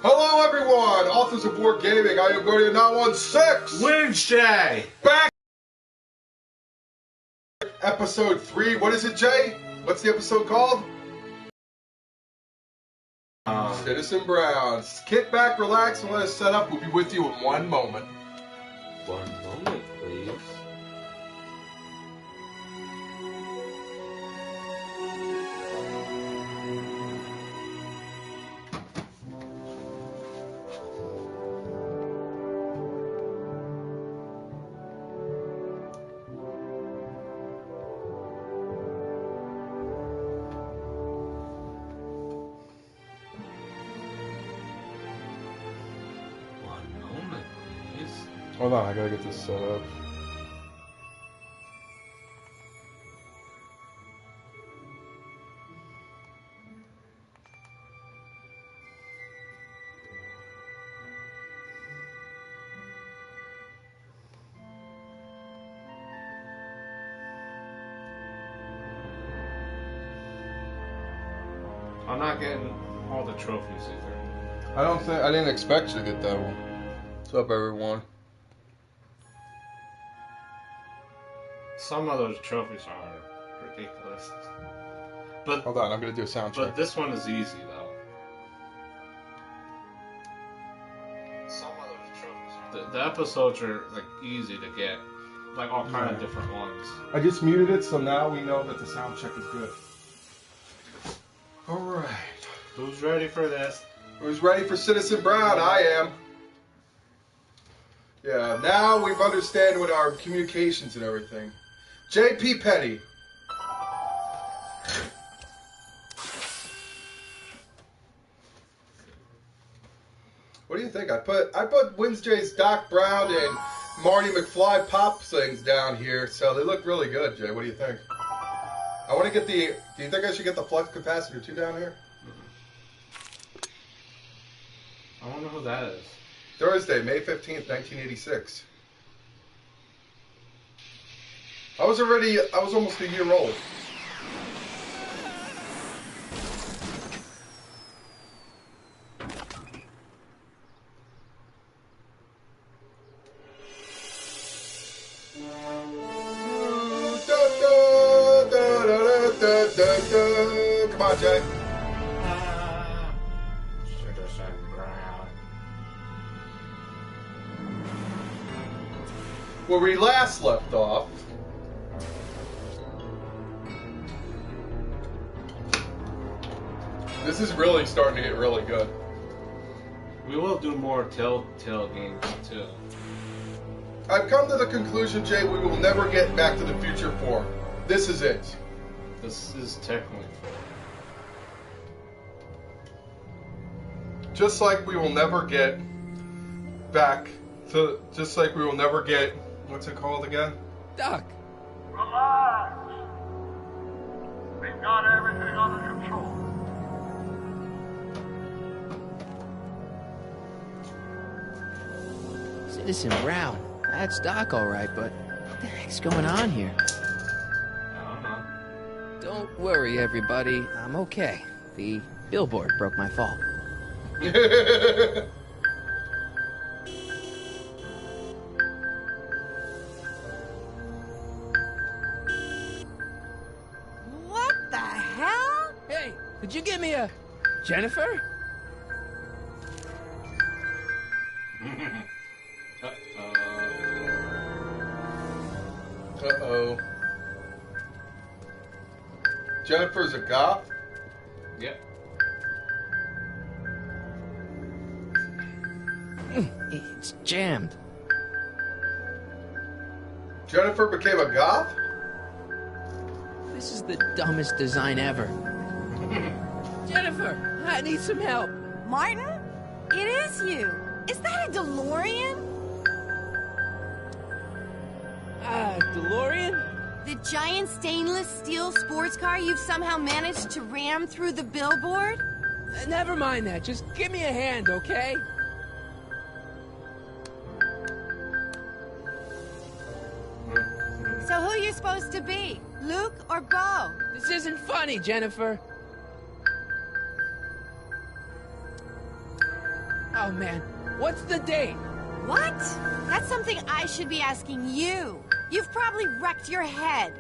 Hello everyone, authors of War Gaming, I am Guardian 916! Wednesday! Back! Episode 3, what is it, Jay? What's the episode called? Citizen Brown. Kick back, relax, and let us set up. We'll be with you in one moment. One moment, please. Hold on, I gotta get this set up. I'm not getting all the trophies either. I didn't expect you to get that one. What's up, everyone? Some of those trophies are ridiculous. But Hold on, I'm gonna do a sound check. But this one is easy though. Some of those trophies are. The episodes are like easy to get, like all kind of different ones. I just muted it, so now we know that the sound check is good. Alright. Who's ready for this? Who's ready for Citizen Brown? I am. Yeah, now we've understand with our communications and everything. J.P. Petty. What do you think? I put Wednesday's Doc Brown and Marty McFly pop things down here, so they look really good, Jay. What do you think? I want to get the... Do you think I should get the flux capacitor too down here? I don't know who that is. Thursday, May 15th, 1986. I was almost a year old. Come on, Jay. Citizen Brown. Where we last left off, this is really starting to get really good. We will do more Telltale games too. I've come to the conclusion, Jay, we will never get Back to the Future 4. This is it. This is technically Just like we will never get back to, just like we will never get, what's it called again? Doc! Relax. We've got everything under control. Citizen Brown. That's Doc, all right, but what the heck's going on here? I don't know. Don't worry, everybody. I'm okay. The billboard broke my fall. What the hell? Hey, could you give me a... Jennifer? Uh-oh. Jennifer's a goth? Yep. It's jammed. Jennifer became a goth? This is the dumbest design ever. Jennifer, I need some help. Martin? It is you. Is that a DeLorean? DeLorean? The giant stainless steel sports car you've somehow managed to ram through the billboard? Never mind that. Just give me a hand, okay? So who you supposed to be? Luke or Bo? This isn't funny, Jennifer. Oh, man. What's the date? What? That's something I should be asking you. You've probably wrecked your head.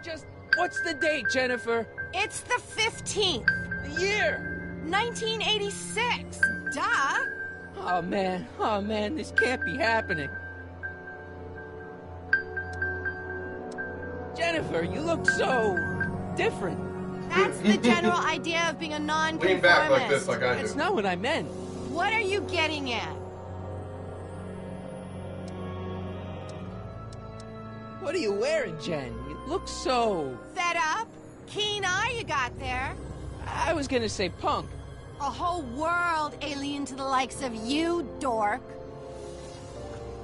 Just, what's the date, Jennifer? It's the 15th. The year. 1986. Duh. Oh, man, this can't be happening. Jennifer, you look so different. That's the general idea of being a nonconformist. Lean back like this, like I do. That's not what I meant. What are you getting at? What are you wearing, Jen? You look so... Fed up? Keen eye you got there. I was gonna say punk. A whole world alien to the likes of you, dork.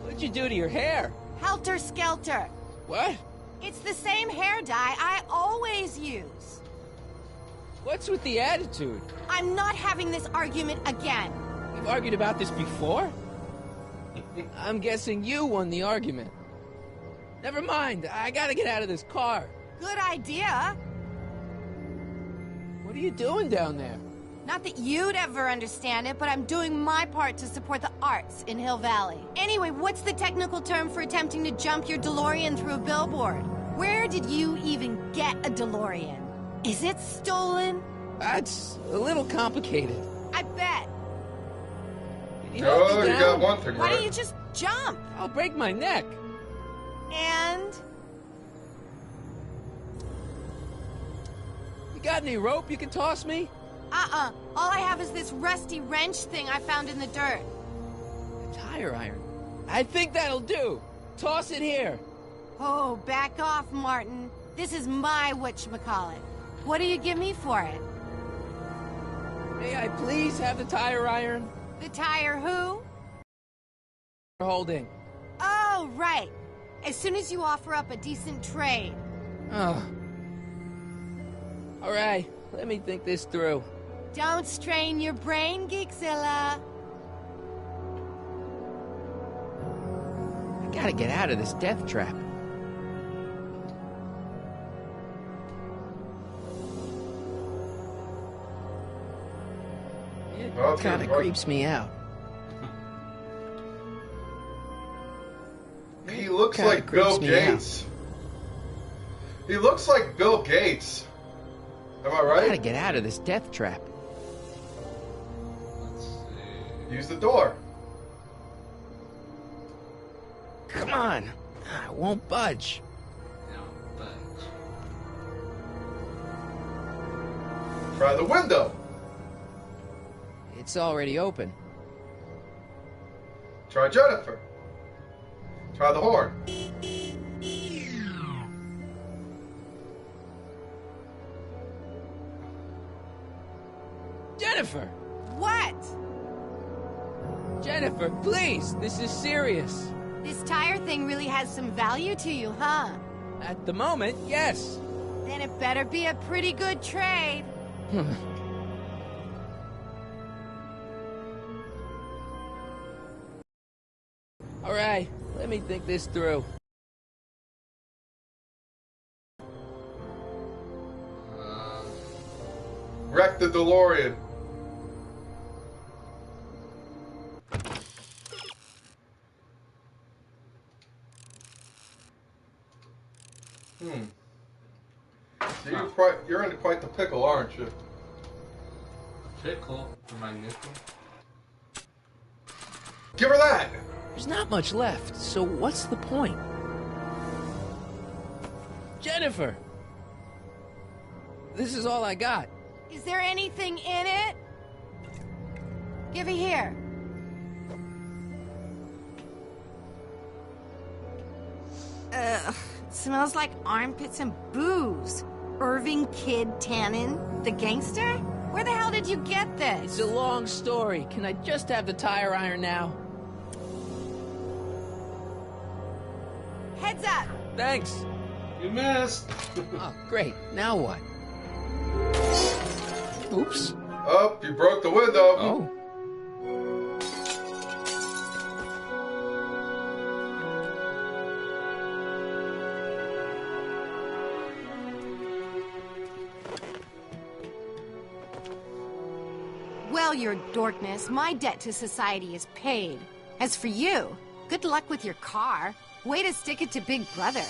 What'd you do to your hair? Helter Skelter. What? It's the same hair dye I always use. What's with the attitude? I'm not having this argument again. We've argued about this before? I'm guessing you won the argument. Never mind, I gotta get out of this car. Good idea. What are you doing down there? Not that you'd ever understand it, but I'm doing my part to support the arts in Hill Valley. Anyway, what's the technical term for attempting to jump your DeLorean through a billboard? Where did you even get a DeLorean? Is it stolen? That's a little complicated. I bet. Can you help me Oh, you down? got one thing Why don't you right. just jump? I'll break my neck. And You got any rope you can toss me? all I have is this rusty wrench thing I found in the dirt. A tire iron. I think that'll do. Toss it here. Oh, back off, Martin. This is my whatchamacallit. What do you give me for it? May I please have the tire iron? The tire who? You're holding. Oh, right. As soon as you offer up a decent trade. Oh. All right, let me think this through. Don't strain your brain, Geekzilla. I gotta get out of this death trap. It Oh, it's kind good. of creeps me out. He looks Kinda like Bill creeps me out. Gates. He looks like Bill Gates. Am I I gotta right? get out of this death trap. Let's see. Use the door. Come on. I won't budge. No, but Try the window. It's already open. Try Jennifer. Try the horn. Jennifer! What? Jennifer, please! This is serious. This tire thing really has some value to you, huh? At the moment, yes. Then it better be a pretty good trade. All right, let me think this through. Wreck the DeLorean. So you're into quite the pickle, aren't you? pickle for my nickel. Give her that! There's not much left, so what's the point? Jennifer! This is all I got. Is there anything in it? Give it here. Ugh, it smells like armpits and booze. Irving Kid Tannen, the gangster? Where the hell did you get It's this? a long story. Can I just have the tire iron now? Heads up! Thanks. You missed. Oh, great. Now what? Oops. Oh, you broke the window. Oh. Well, your dorkness, my debt to society is paid. As for you, good luck with your car. Way to stick it to Big Brother.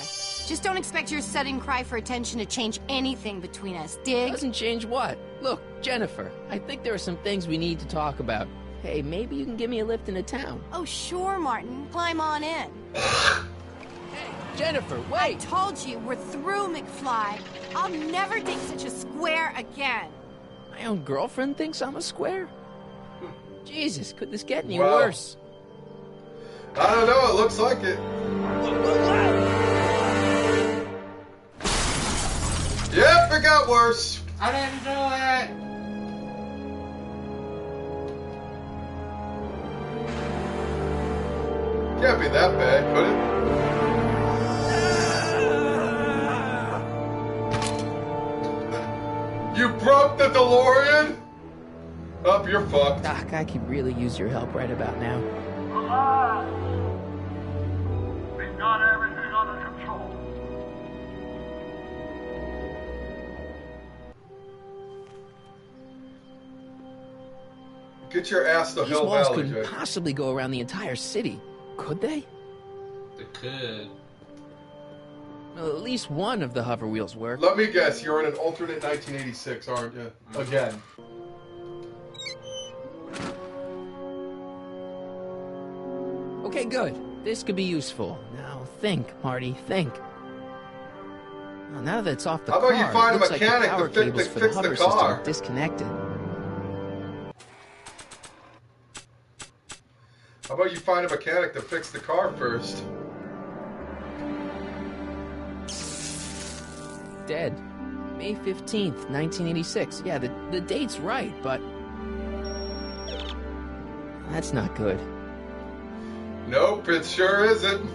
Just don't expect your sudden cry for attention to change anything between us, dig? Doesn't change what? Look, Jennifer, I think there are some things we need to talk about. Hey, maybe you can give me a lift into town. Oh, sure, Martin. Climb on in. Hey, Jennifer, I wait! told you, we're through, McFly. I'll never date such a square again. My own girlfriend thinks I'm a square? Jesus, could this get any Wow. worse? I don't know. It looks like it. Yep, it got worse. I didn't do it. Can't be that bad, could it? You broke the DeLorean? Up, you're fucked. Doc, I could really use your help right about now. Relax. We've got everything under control. Get your ass to These Hill walls Valley, couldn't Jay. possibly go around the entire city, could they? They could. Well, at least one of the hover wheels work. Let me guess, you're in an alternate 1986, aren't you? Again. Okay, good. This could be useful. Now think, Marty, think. Well, now that it's off the How about car, you find it a looks like the mechanic power to fix cables the- for fix the hover system car? are disconnected. How about you find a mechanic to fix the car first? Dead. May 15th, 1986. Yeah, the date's right, but... That's not good. Nope, it sure isn't.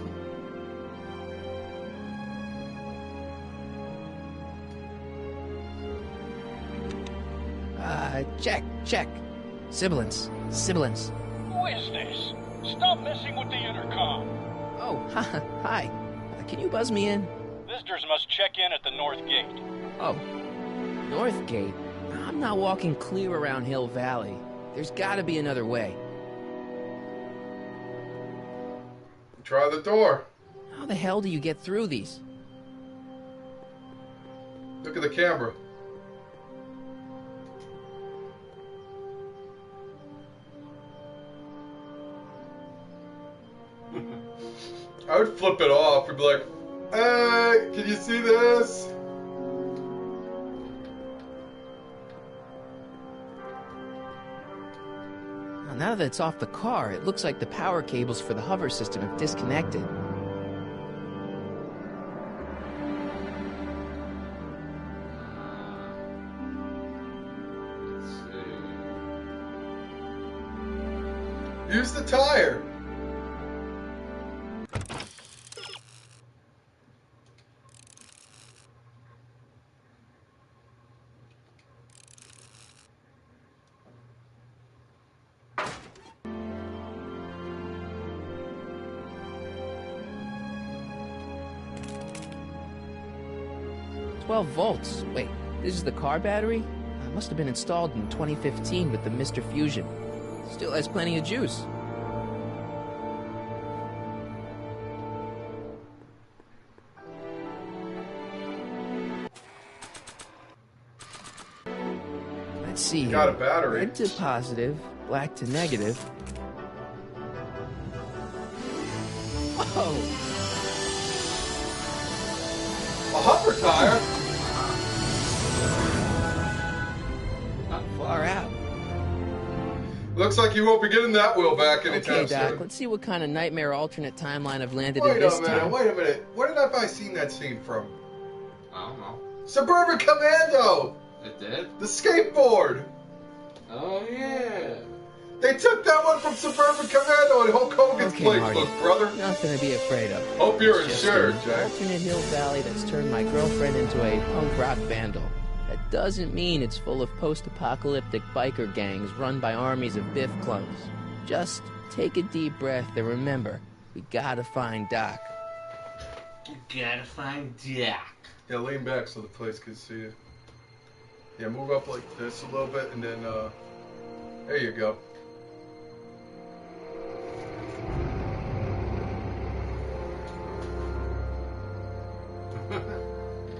Check. Sibilance. Who is this? Stop messing with the intercom. Oh, hi. Can you buzz me in? Visitors must check in at the north gate. Oh, North Gate? I'm not walking clear around Hill Valley. There's gotta be another way. Try the door. How the hell do you get through these? Look at the camera. I would flip it off and be like, hey, can you see this? Well, now that it's off the car, it looks like the power cables for the hover system have disconnected. Let's see. Use the tire. "12 volts. Wait, this is the car battery? It must have been installed in 2015 with the Mr. Fusion. Still has plenty of juice. Let's see here. Got a battery. Red to positive, black to negative. Whoa! A hover tire? Not far out. Looks like you won't be getting that wheel back anytime Okay, Doc, soon. let's see what kind of nightmare alternate timeline I've landed in Wait this a minute, time. wait a minute. Where have I seen that scene from? I don't know. Suburban Commando! It did? The skateboard! Oh, yeah. They took that one from Suburban Commando and Hulk Hogan's Okay, playbook, Marty. brother. Nothing to be afraid of. Hope you're It's just insured, an Jay. alternate Hill Valley that's turned my girlfriend into a punk rock vandal. That doesn't mean it's full of post-apocalyptic biker gangs run by armies of Biff clones. Just take a deep breath and remember, we gotta find Doc. You gotta find Doc. Yeah, lean back so the place can see you. Yeah, move up like this a little bit, and then, There you go.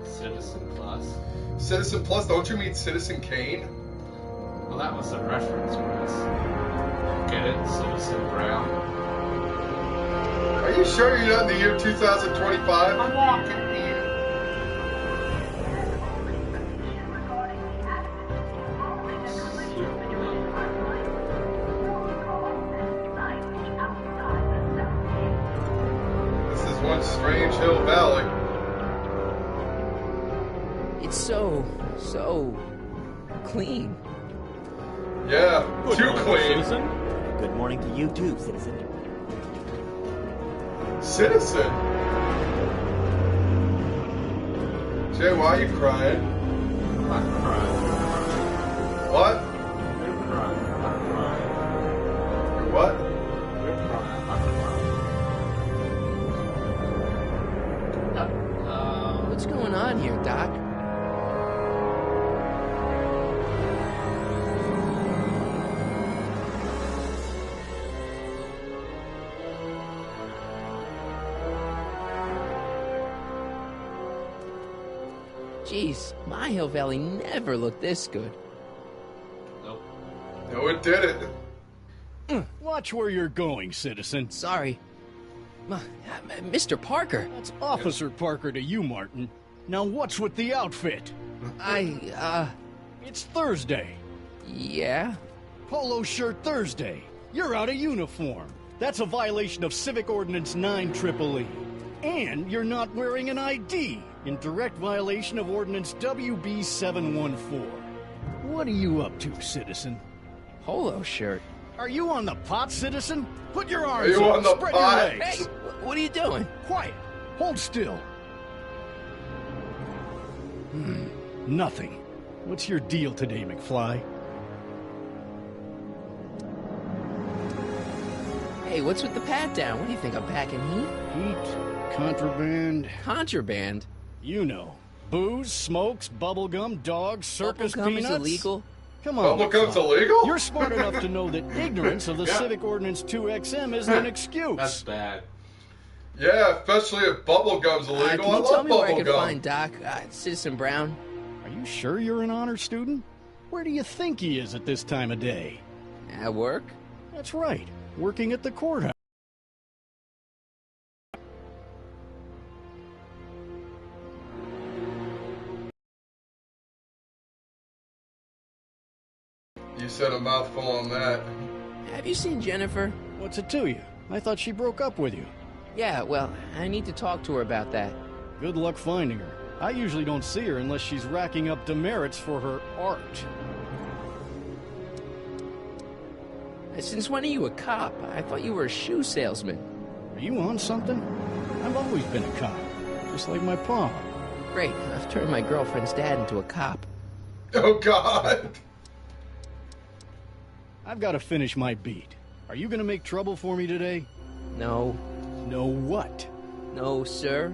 Citizen Plus. Citizen Plus, don't you mean Citizen Kane? Well, that was the reference, Chris. Get it? Citizen Brown. Are you sure you're not in the year 2025? I'm walking here. This is one strange Hill Valley. It's so clean. Yeah, too clean. Citizen. Good morning to you too, citizen. Citizen? Jay, why are you crying? I'm crying. What? You're crying. I'm crying. You're what? You're crying. I'm crying. What's going on here, Doc? Jeez, my Hill Valley never looked this good. Nope. No, it didn't. Watch where you're going, citizen. Sorry. Mr. Parker, That's Officer Parker to you, Martin. Now what's with the outfit? It's Thursday. Yeah? Polo shirt Thursday. You're out of uniform. That's a violation of Civic Ordinance 9EEE. And you're not wearing an ID, in direct violation of Ordinance WB 714. What are you up to, citizen? Polo shirt. Are you on the pot, citizen? Put your arms you up, on the spread pot? your legs. Hey, what are you doing? Quiet. Hold still. Nothing. What's your deal today, McFly? Hey, what's with the pat down? What do you think, I'm packing heat? Heat, contraband, Contraband? you know. Booze, smokes, bubblegum, dogs, circus Bubblegum peanuts. is illegal? Come on, Bubblegum's McFly. illegal? You're smart enough to know that ignorance of the Yeah. Civic Ordinance 2XM isn't an excuse. That's bad. Yeah, especially if bubblegum's illegal. Can I you love tell me where I can bubblegum. find Doc, Citizen Brown? Are you sure you're an honor student? Where do you think he is at this time of day? At work? That's right, working at the courthouse. You said a mouthful on that. Have you seen Jennifer? What's it to you? I thought she broke up with you. Yeah, well, I need to talk to her about that. Good luck finding her. I usually don't see her unless she's racking up demerits for her art. Since when are you a cop? I thought you were a shoe salesman. Are you on something? I've always been a cop, just like my pa. Great, I've turned my girlfriend's dad into a cop. Oh, God. I've got to finish my beat. Are you gonna make trouble for me today? No. No what? No, sir.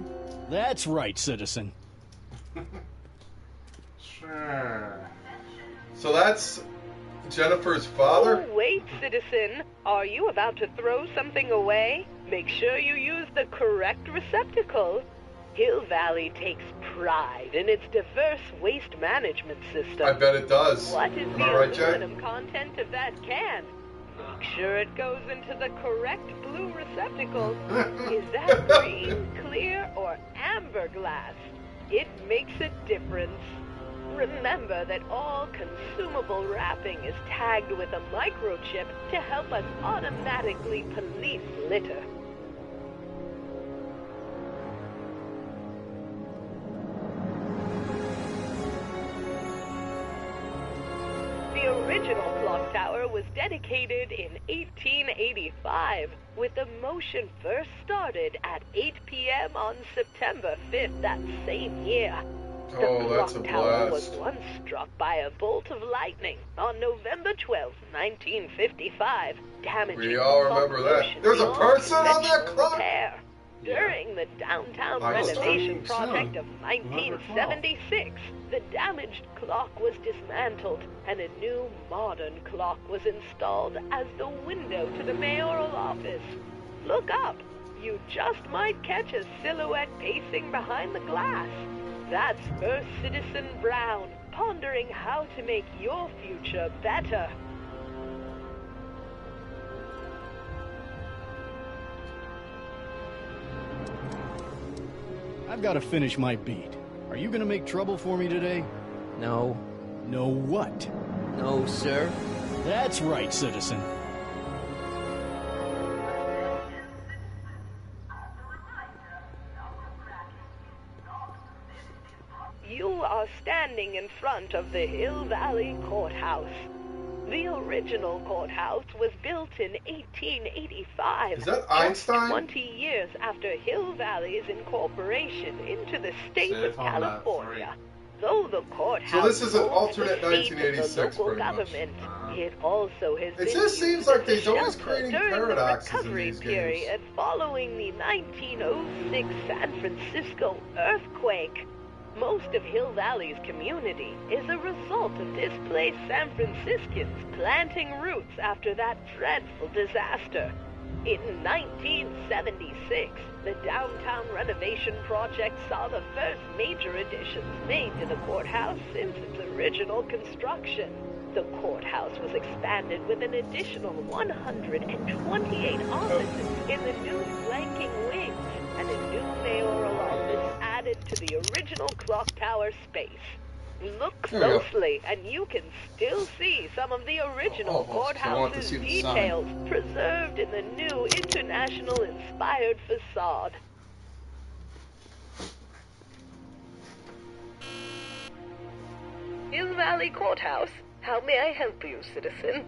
That's right, citizen. Sure. So that's Jennifer's father? Oh, wait, citizen. Are you about to throw something away? Make sure you use the correct receptacle. Hill Valley takes pride in its diverse waste management system. I bet it does. What is Am the I right, Jay? aluminum content of that can? Make sure it goes into the correct blue receptacle. Is that green, clear, or amber glass? It makes a difference. Remember that all consumable wrapping is tagged with a microchip to help us automatically police litter. The original clock tower was dedicated in 1885, with the motion first started at 8 p.m. on September 5th that same year. The Oh, that's a clock tower blast. was once struck by a bolt of lightning on November 12, 1955, damaging We all the clock remember that. motion There's a beyond person on that conventional clock? repair. During the downtown renovation project of 1976, the damaged clock was dismantled and a new modern clock was installed as the window to the mayoral office. Look up. You just might catch a silhouette pacing behind the glass. That's First Citizen Brown, pondering how to make your future better. I've got to finish my beat. Are you gonna make trouble for me today? No. No what? No, sir. That's right, citizen. You are standing in front of the Hill Valley Courthouse. The original courthouse was built in 1885. Is that Einstein? 20 years after Hill Valley's incorporation into the state of California. Though the courthouse So this is an holds the alternate seat of the 1986 local pretty much. government, it also has It been just seems used like as a there's always shelter creating during paradoxes the in recovery these period following the 1906 San Francisco earthquake. Most of Hill Valley's community is a result of displaced San Franciscans planting roots after that dreadful disaster. In 1976, the downtown renovation project saw the first major additions made to the courthouse since its original construction. The courthouse was expanded with an additional 128 offices in the new flanking wings and a new mayoral office added to the original clock tower space. Look closely, and you can still see some of the original courthouse's details preserved in the new international-inspired facade. Hill Valley Courthouse. How may I help you, citizen?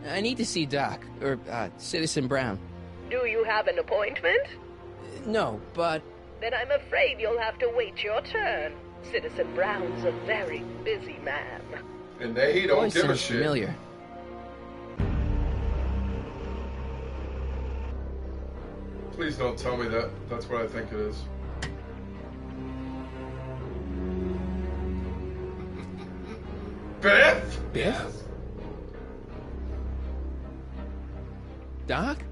I need to see Doc, or Citizen Brown. Do you have an appointment? No, but... Then I'm afraid you'll have to wait your turn. Citizen Brown's a very busy man. And they don't give a shit. Familiar. Please don't tell me that. That's what I think it is. Biff? Biff? Doc?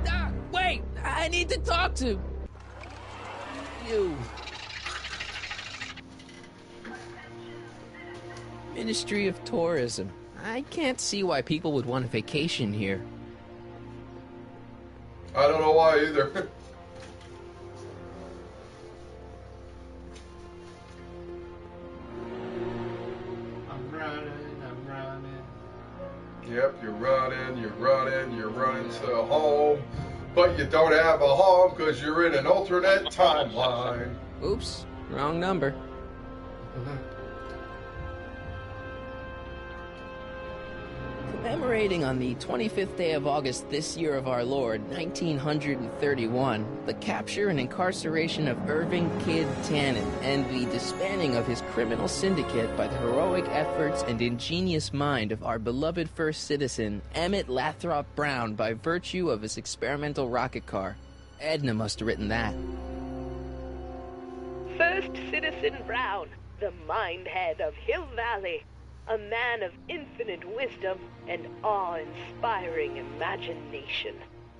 Doc, wait! I need to talk to you. Ministry of Tourism. I can't see why people would want a vacation here. I don't know why either. Yep, you're running to home, but you don't have a home because you're in an alternate timeline. Oops, wrong number. Commemorating on the 25th day of August this year of our Lord, 1931, the capture and incarceration of Irving Kid Tannen and the disbanding of his criminal syndicate by the heroic efforts and ingenious mind of our beloved first citizen, Emmett Lathrop Brown, by virtue of his experimental rocket car. Edna must have written that. First Citizen Brown, the mind head of Hill Valley. A man of infinite wisdom and awe-inspiring imagination.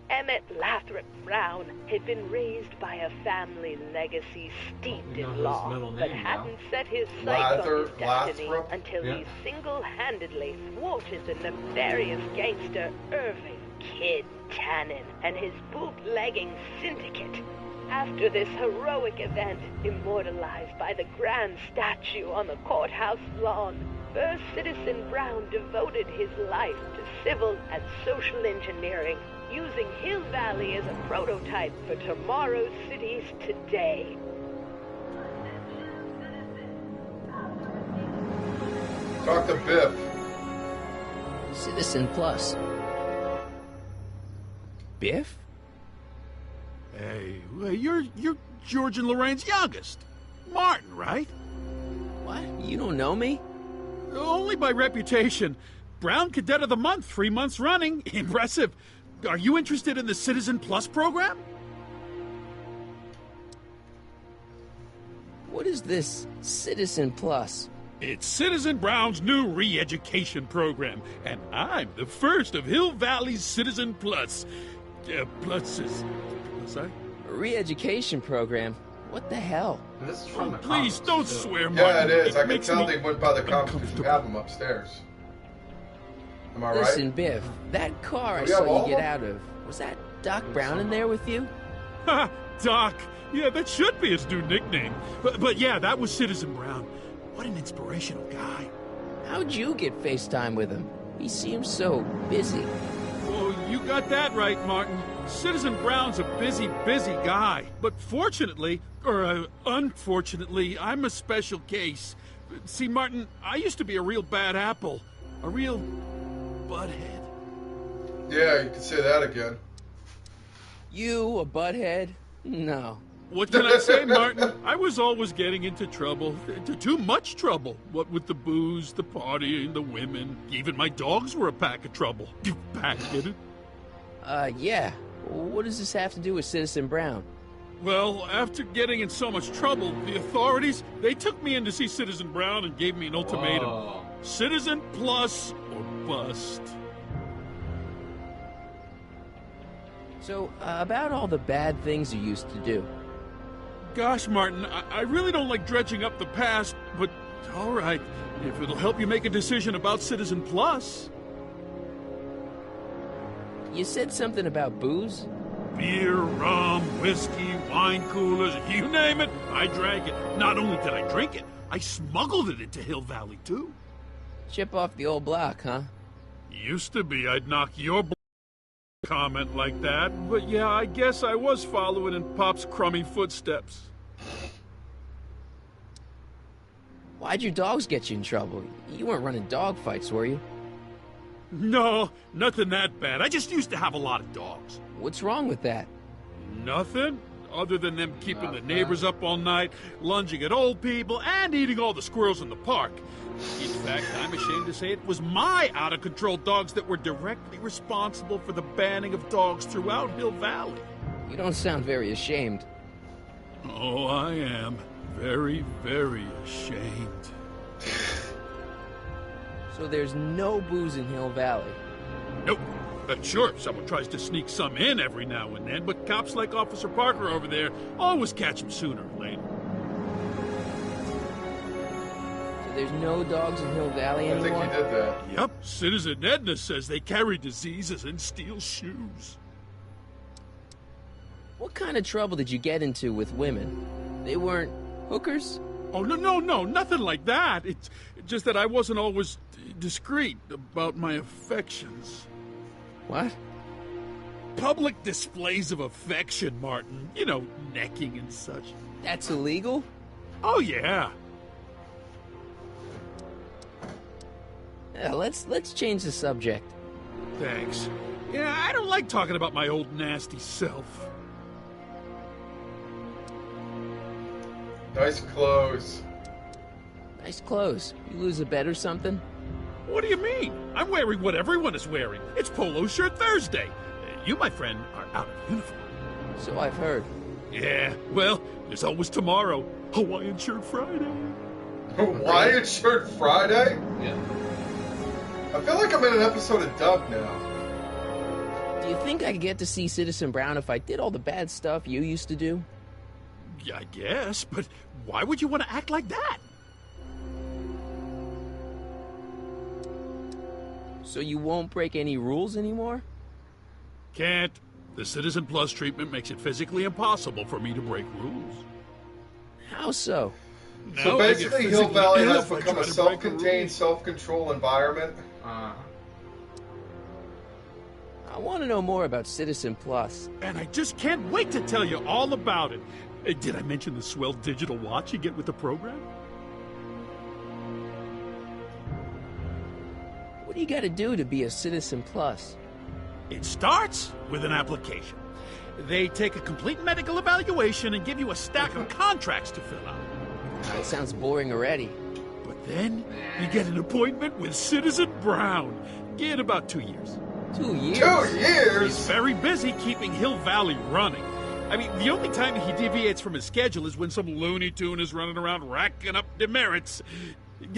Emmett Lathrop Brown had been raised by a family legacy steeped in law, but hadn't set his sights on his destiny until he single-handedly thwarted the nefarious gangster Irving Kid Tannen and his bootlegging syndicate. After this heroic event, immortalized by the grand statue on the courthouse lawn, First Citizen Brown devoted his life to civil and social engineering, using Hill Valley as a prototype for tomorrow's cities today. Talk to Biff. Citizen Plus. Biff? Hey, you're George and Lorraine's youngest. Martin, right? What? You don't know me? Only by reputation. Brown Cadet of the Month 3 months running. Impressive. Are you interested in the Citizen Plus program? What is this Citizen Plus? It's Citizen Brown's new re-education program, and I'm the first of Hill Valley's Citizen Plus. Pluses. Was I? A re-education program? What the hell? This is from the Please comics, don't too. swear, Martin. Yeah, it is. I can makes tell me they went by the comics because you uncomfortable. have them upstairs. Am I Listen, right? Biff, that car I Do we have all saw of you get them? out of, was that Doc Brown in there with you? Ha! Doc. Yeah, that should be his new nickname. But yeah, that was Citizen Brown. What an inspirational guy. How'd you get FaceTime with him? He seems so busy. Oh, you got that right, Martin. Citizen Brown's a busy guy. But fortunately, or unfortunately, I'm a special case. See, Martin, I used to be a real bad apple. A real butthead. Yeah, you can say that again. You, a butthead? No. What can I say, Martin? I was always getting into trouble. Too much trouble. What with the booze, the partying, the women. Even my dogs were a pack of trouble. You pack, get it? Yeah. What does this have to do with Citizen Brown? Well, after getting in so much trouble, the authorities, they took me in to see Citizen Brown and gave me an ultimatum. Whoa. Citizen Plus or bust. So, about all the bad things you used to do. Gosh, Martin, I really don't like dredging up the past, but all right, if it'll help you make a decision about Citizen Plus. You said something about booze? Beer, rum, whiskey, wine coolers, you name it, I drank it. Not only did I drink it, I smuggled it into Hill Valley, too. Chip off the old block, huh? Used to be I'd knock your comment like that, but yeah, I guess I was following in Pop's crummy footsteps. Why'd your dogs get you in trouble? You weren't running dog fights, were you? No, nothing that bad. I just used to have a lot of dogs. What's wrong with that? Nothing, other than them keeping the neighbors up all night, lunging at old people, and eating all the squirrels in the park. In fact, I'm ashamed to say it was my out-of-control dogs that were directly responsible for the banning of dogs throughout Hill Valley. You don't sound very ashamed. Oh, I am. Very, very ashamed. So there's no booze in Hill Valley? Nope. Sure, someone tries to sneak some in every now and then, but cops like Officer Parker over there always catch him sooner or later. So there's no dogs in Hill Valley anymore? I think you did that. Yep, Citizen Edna says they carry diseases and steal shoes. What kind of trouble did you get into with women? They weren't hookers? Oh, no, nothing like that. It's just that I wasn't always discreet about my affections. What? Public displays of affection, Martin. You know, necking and such. That's illegal? Oh, yeah. Yeah, let's change the subject. Thanks. Yeah, I don't like talking about my old nasty self. Nice clothes. Nice clothes. You lose a bet or something? What do you mean? I'm wearing what everyone is wearing. It's Polo Shirt Thursday. You, my friend, are out of uniform. So I've heard. Yeah, well, there's always tomorrow. Hawaiian Shirt Friday. Hawaiian Shirt Friday? Yeah. I feel like I'm in an episode of Doug now. Do you think I could get to see Citizen Brown if I did all the bad stuff you used to do? Yeah, I guess, but why would you want to act like that? So you won't break any rules anymore? Can't. The Citizen Plus treatment makes it physically impossible for me to break rules. How so? So Now I get basically, Hill physically Valley ill has if I become try a to break self-contained, rule. self-control environment. I want to know more about Citizen Plus. And I just can't wait to tell you all about it. Did I mention the swell digital watch you get with the program? What do you got to do to be a Citizen Plus? It starts with an application. They take a complete medical evaluation and give you a stack of contracts to fill out. That sounds boring already. But Then you get an appointment with Citizen Brown. In about 2 years. 2 years? 2 years? He's very busy keeping Hill Valley running. I mean, the only time he deviates from his schedule is when some Looney Tune is running around racking up demerits.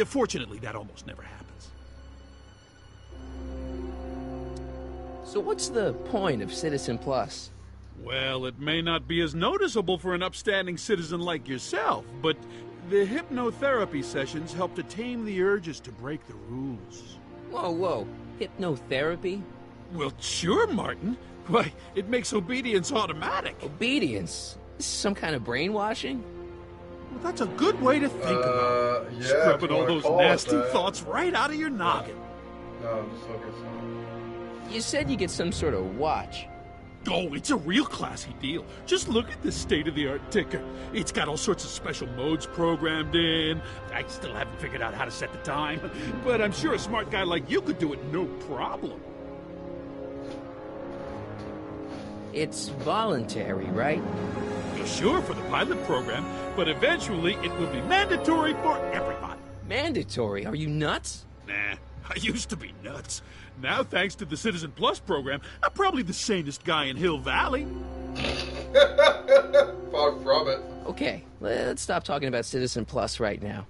Fortunately, that almost never happens. So what's the point of Citizen Plus? Well, it may not be as noticeable for an upstanding citizen like yourself, but the hypnotherapy sessions help to tame the urges to break the rules. Whoa, whoa. Hypnotherapy? Well, sure, Martin. Why, it makes obedience automatic. Obedience? This is some kind of brainwashing? Well, that's a good way to think about it. Yeah, Stripping all those nasty that. thoughts right out of your noggin. No, I'm just focused on. You said you get some sort of watch. Oh, it's a real classy deal. Just look at this state-of-the-art ticker. It's got all sorts of special modes programmed in. I still haven't figured out how to set the time, but I'm sure a smart guy like you could do it no problem. It's voluntary, right? You're sure for the pilot program, but eventually it will be mandatory for everybody. Mandatory? Are you nuts? Nah, I used to be nuts. Now, thanks to the Citizen Plus program, I'm probably the sanest guy in Hill Valley. Far from it. Okay, let's stop talking about Citizen Plus right now.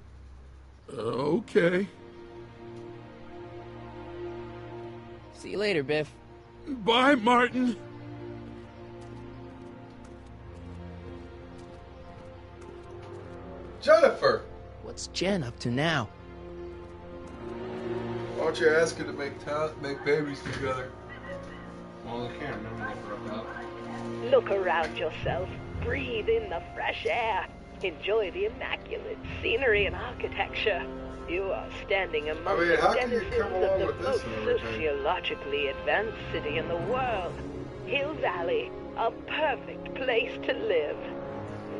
Okay. See you later, Biff. Bye, Martin. Jennifer! What's Jen up to now? Why don't you ask her to make babies together? Well, I can't remember they broke up. Look around yourself. Breathe in the fresh air. Enjoy the immaculate scenery and architecture. You are standing among the how can you denizens come of along the with this most and everything? sociologically advanced city in the world. Hill Valley, a perfect place to live.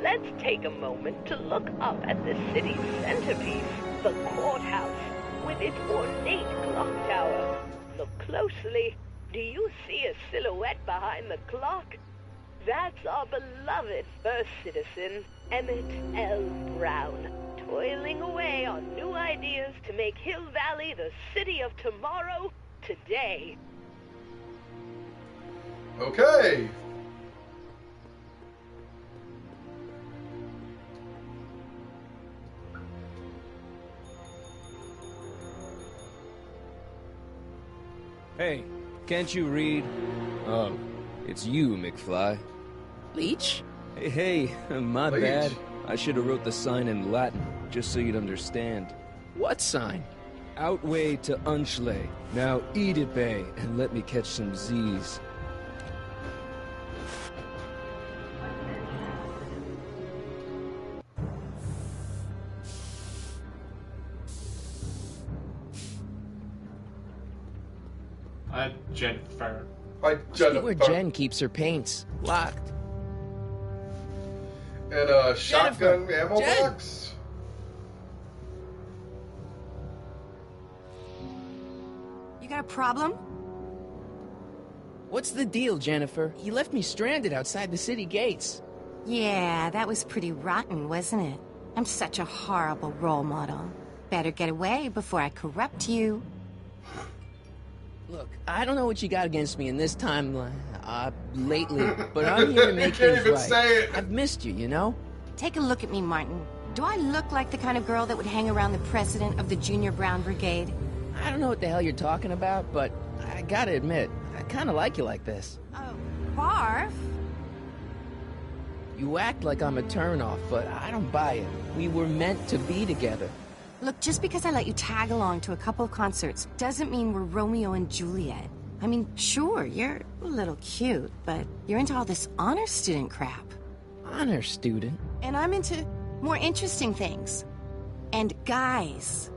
Let's take a moment to look up at the city's centerpiece, the courthouse, with its ornate clock tower. Look closely. Do you see a silhouette behind the clock? That's our beloved first citizen, Emmett L. Brown, toiling away on new ideas to make Hill Valley the city of tomorrow, today. Okay. Hey, can't you read? Oh, it's you, McFly. Leech? Hey, my Leech. bad. I should have wrote the sign in Latin, just so you'd understand. What sign? Outway to Unchley. Now eat it, Bay, and let me catch some Z's. Jennifer. Hi, Jennifer. Where Jen keeps her paints. Locked. And a shotgun Jennifer. ammo Jen. box. You got a problem? What's the deal, Jennifer? You left me stranded outside the city gates. Yeah, that was pretty rotten, wasn't it? I'm such a horrible role model. Better get away before I corrupt you. Look, I don't know what you got against me in this time, lately, but I'm here to make Can't things even right. say it. I've missed you, you know? Take a look at me, Martin. Do I look like the kind of girl that would hang around the president of the Junior Brown Brigade? I don't know what the hell you're talking about, but I gotta admit, I kinda like you like this. Oh, barf? You act like I'm a turnoff, but I don't buy it. We were meant to be together. Look, just because I let you tag along to a couple of concerts doesn't mean we're Romeo and Juliet. I mean, sure, you're a little cute, but you're into all this honor student crap. Honor student? And I'm into more interesting things. And guys.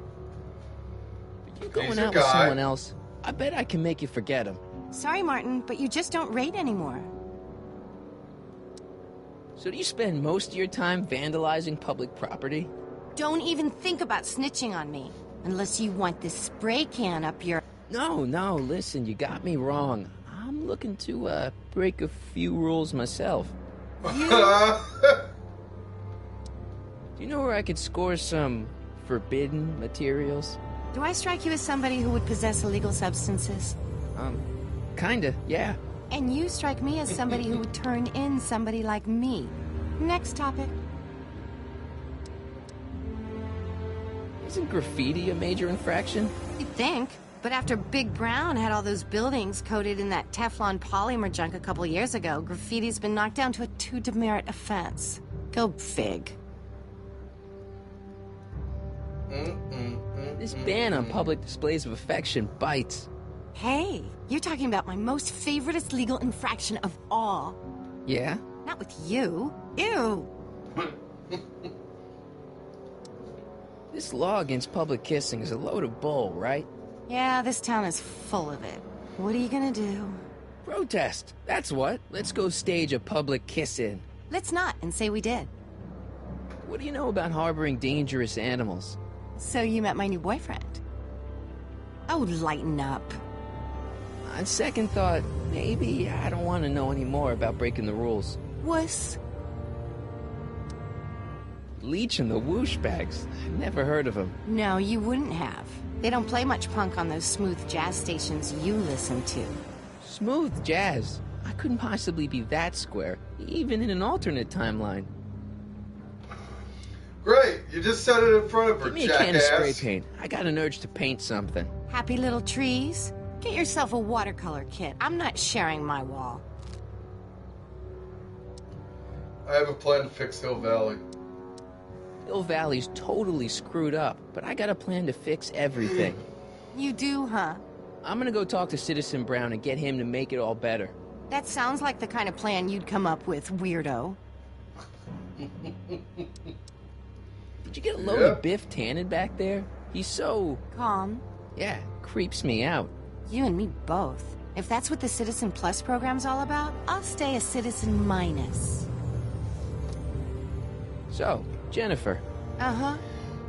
You going He's a out with guy. someone else? I bet I can make you forget him. Sorry, Martin, but you just don't rate anymore. So do you spend most of your time vandalizing public property? Don't even think about snitching on me. Unless you want this spray can up your... No, listen, you got me wrong. I'm looking to, break a few rules myself. Do you know where I could score some forbidden materials? Do I strike you as somebody who would possess illegal substances? Kinda, yeah. And you strike me as somebody who would turn in somebody like me. Next topic. Isn't graffiti a major infraction? You'd think. But after Big Brown had all those buildings coated in that Teflon polymer junk a couple years ago, graffiti's been knocked down to a 2 demerit offense. Go fig. This ban on public displays of affection bites. Hey, you're talking about my most favoriteest legal infraction of all. Yeah? Not with you. Ew. This law against public kissing is a load of bull, right? Yeah, this town is full of it. What are you gonna do? Protest. That's what. Let's go stage a public kiss-in. Let's not, and say we did. What do you know about harboring dangerous animals? So you met my new boyfriend. Oh, lighten up. On second thought, maybe I don't want to know any more about breaking the rules. Wuss. Leech and the Whoosh Bags. I've never heard of them. No, you wouldn't have. They don't play much punk on those smooth jazz stations you listen to. Smooth jazz? I couldn't possibly be that square, even in an alternate timeline. Great, you just said it in front of her, Give me jackass. a can of spray paint. I got an urge to paint something. Happy little trees? Get yourself a watercolor kit. I'm not sharing my wall. I have a plan to fix Hill Valley. Hill Valley's totally screwed up, but I got a plan to fix everything. You do, huh? I'm gonna go talk to Citizen Brown and get him to make it all better. That sounds like the kind of plan you'd come up with, weirdo. Did you get a load of Biff Tannen back there? He's so... Calm. Yeah, creeps me out. You and me both. If that's what the Citizen Plus program's all about, I'll stay a Citizen Minus. So, Jennifer. Uh-huh.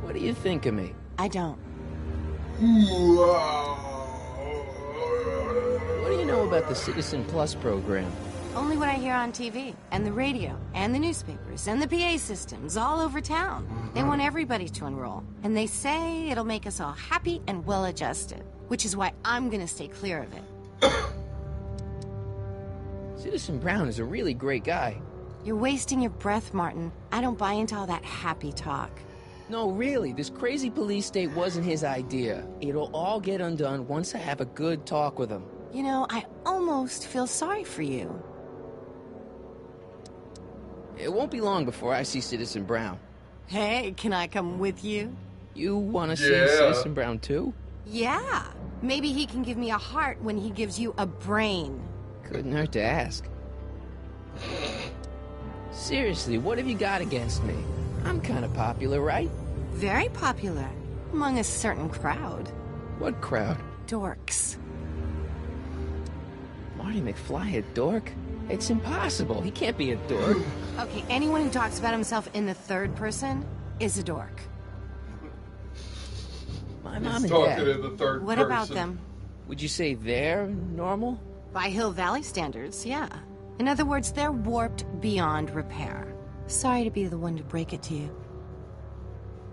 What do you think of me? I don't. What do you know about the Citizen Plus program? Only what I hear on TV, and the radio, and the newspapers, and the PA systems all over town. They want everybody to enroll, and they say it'll make us all happy and well-adjusted, which is why I'm gonna stay clear of it. Citizen Brown is a really great guy. You're wasting your breath, Martin. I don't buy into all that happy talk. No, really, this crazy police state wasn't his idea. It'll all get undone once I have a good talk with him. You know, I almost feel sorry for you. It won't be long before I see Citizen Brown. Hey, can I come with you? You want to see Citizen Brown too? Yeah. Maybe he can give me a heart when he gives you a brain. Couldn't hurt to ask. Seriously, what have you got against me? I'm kind of popular, right? Very popular. Among a certain crowd. What crowd? Dorks. Marty McFly a dork? It's impossible. He can't be a dork. Okay, anyone who talks about himself in the third person is a dork. My mom and talking dad. in the third What person. about them? Would you say they're normal? By Hill Valley standards, yeah. In other words, they're warped beyond repair. Sorry to be the one to break it to you.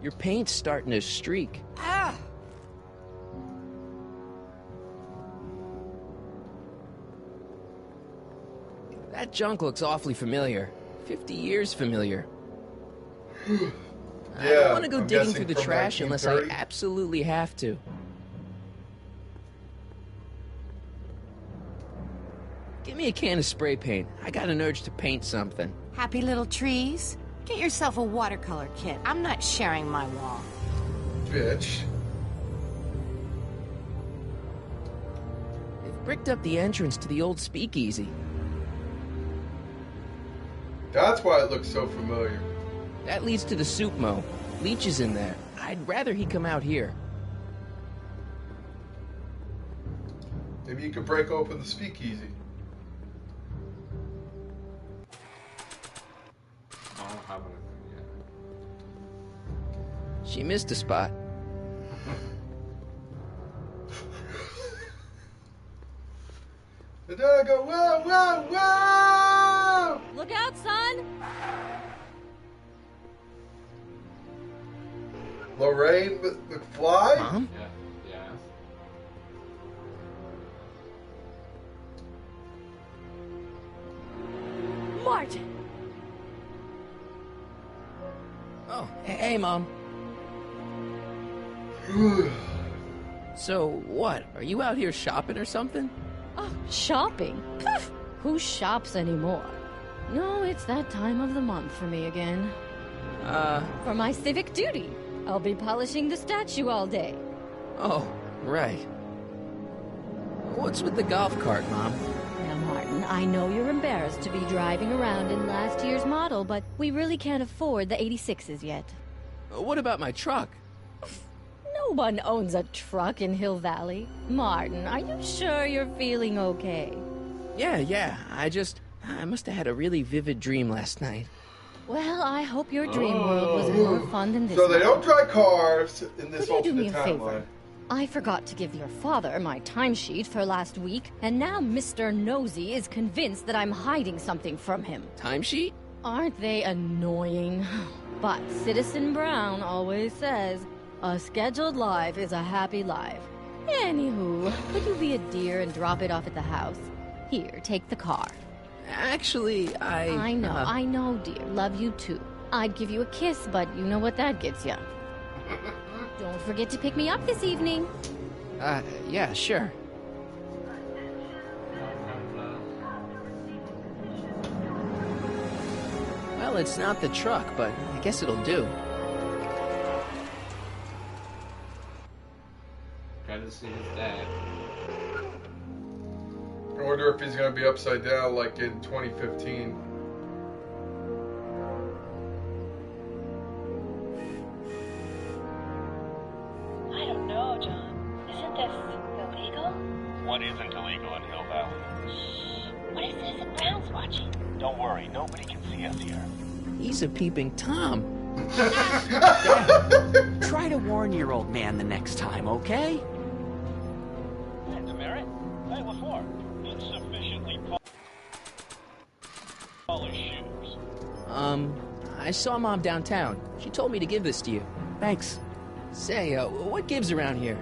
Your paint's starting to streak. Ah! That junk looks awfully familiar. 50 years familiar. I don't want to go I'm digging guessing through the from trash unless I 1930. absolutely have to. Give me a can of spray paint. I got an urge to paint something. Happy little trees? Get yourself a watercolor kit. I'm not sharing my wall. Bitch. They've bricked up the entrance to the old speakeasy. That's why it looks so familiar. That leads to the soup mo. Leech is in there. I'd rather he come out here. Maybe you could break open the speakeasy. I don't have anything yet. She missed a spot. And then I go, whoa, whoa, whoa! Look out, son! Lorraine McFly? Mom? Yeah. Martin! Oh, hey, Mom. So, what? Are you out here shopping or something? Oh, shopping? Poof! Who shops anymore? No, it's that time of the month for me again. For my civic duty. I'll be polishing the statue all day. Oh, right. What's with the golf cart, Mom? Now, Martin, I know you're embarrassed to be driving around in last year's model, but we really can't afford the 86s yet. What about my truck? No one owns a truck in Hill Valley. Martin, are you sure you're feeling okay? Yeah. I must have had a really vivid dream last night. Well, I hope your dream world was more fun than this. So they don't drive cars in this Could you do me alternate a favor? timeline. I forgot to give your father my timesheet for last week, and now Mr. Nosy is convinced that I'm hiding something from him. Timesheet? Aren't they annoying? But Citizen Brown always says, a scheduled life is a happy life. Anywho, could you be a dear and drop it off at the house? Here, take the car. Actually, I know, dear. Love you too. I'd give you a kiss, but you know what that gets you. Don't forget to pick me up this evening. Yeah, sure. Well, it's not the truck, but I guess it'll do. Gotta see his dad. I wonder if he's going to be upside down like in 2015. I don't know, John. Isn't this illegal? What isn't illegal in Hill Valley? What is Citizen Brown's watching? Don't worry, nobody can see us here. He's a peeping Tom. Dad, try to warn your old man the next time, okay? Hey, Demerit? Hey, what for? Insufficiently polished shoes. I saw Mom downtown. She told me to give this to you. Thanks. Say, what gives around here?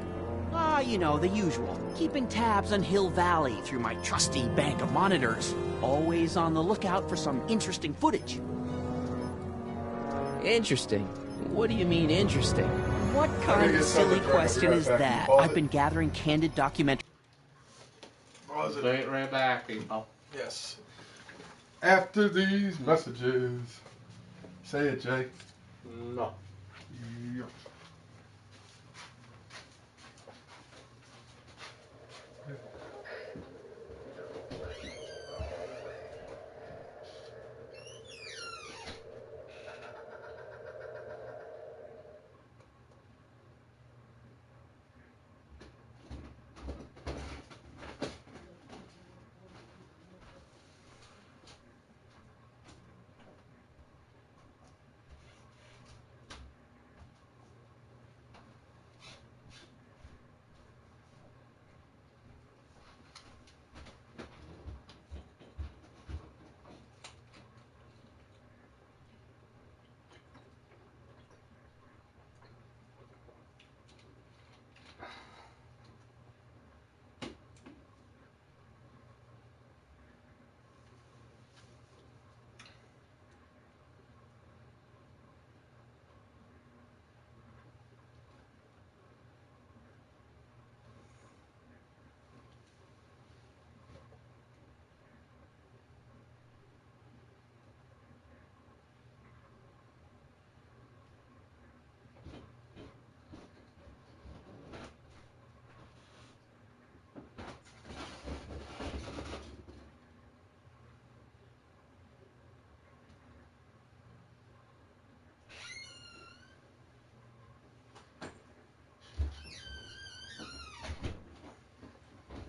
You know, the usual. Keeping tabs on Hill Valley through my trusty bank of monitors. Always on the lookout for some interesting footage. Interesting? What do you mean, interesting? What kind of silly question is that? I've been gathering candid documentary. Wait right back, people. Yes. After these messages. Say it, Jay. No. Yeah.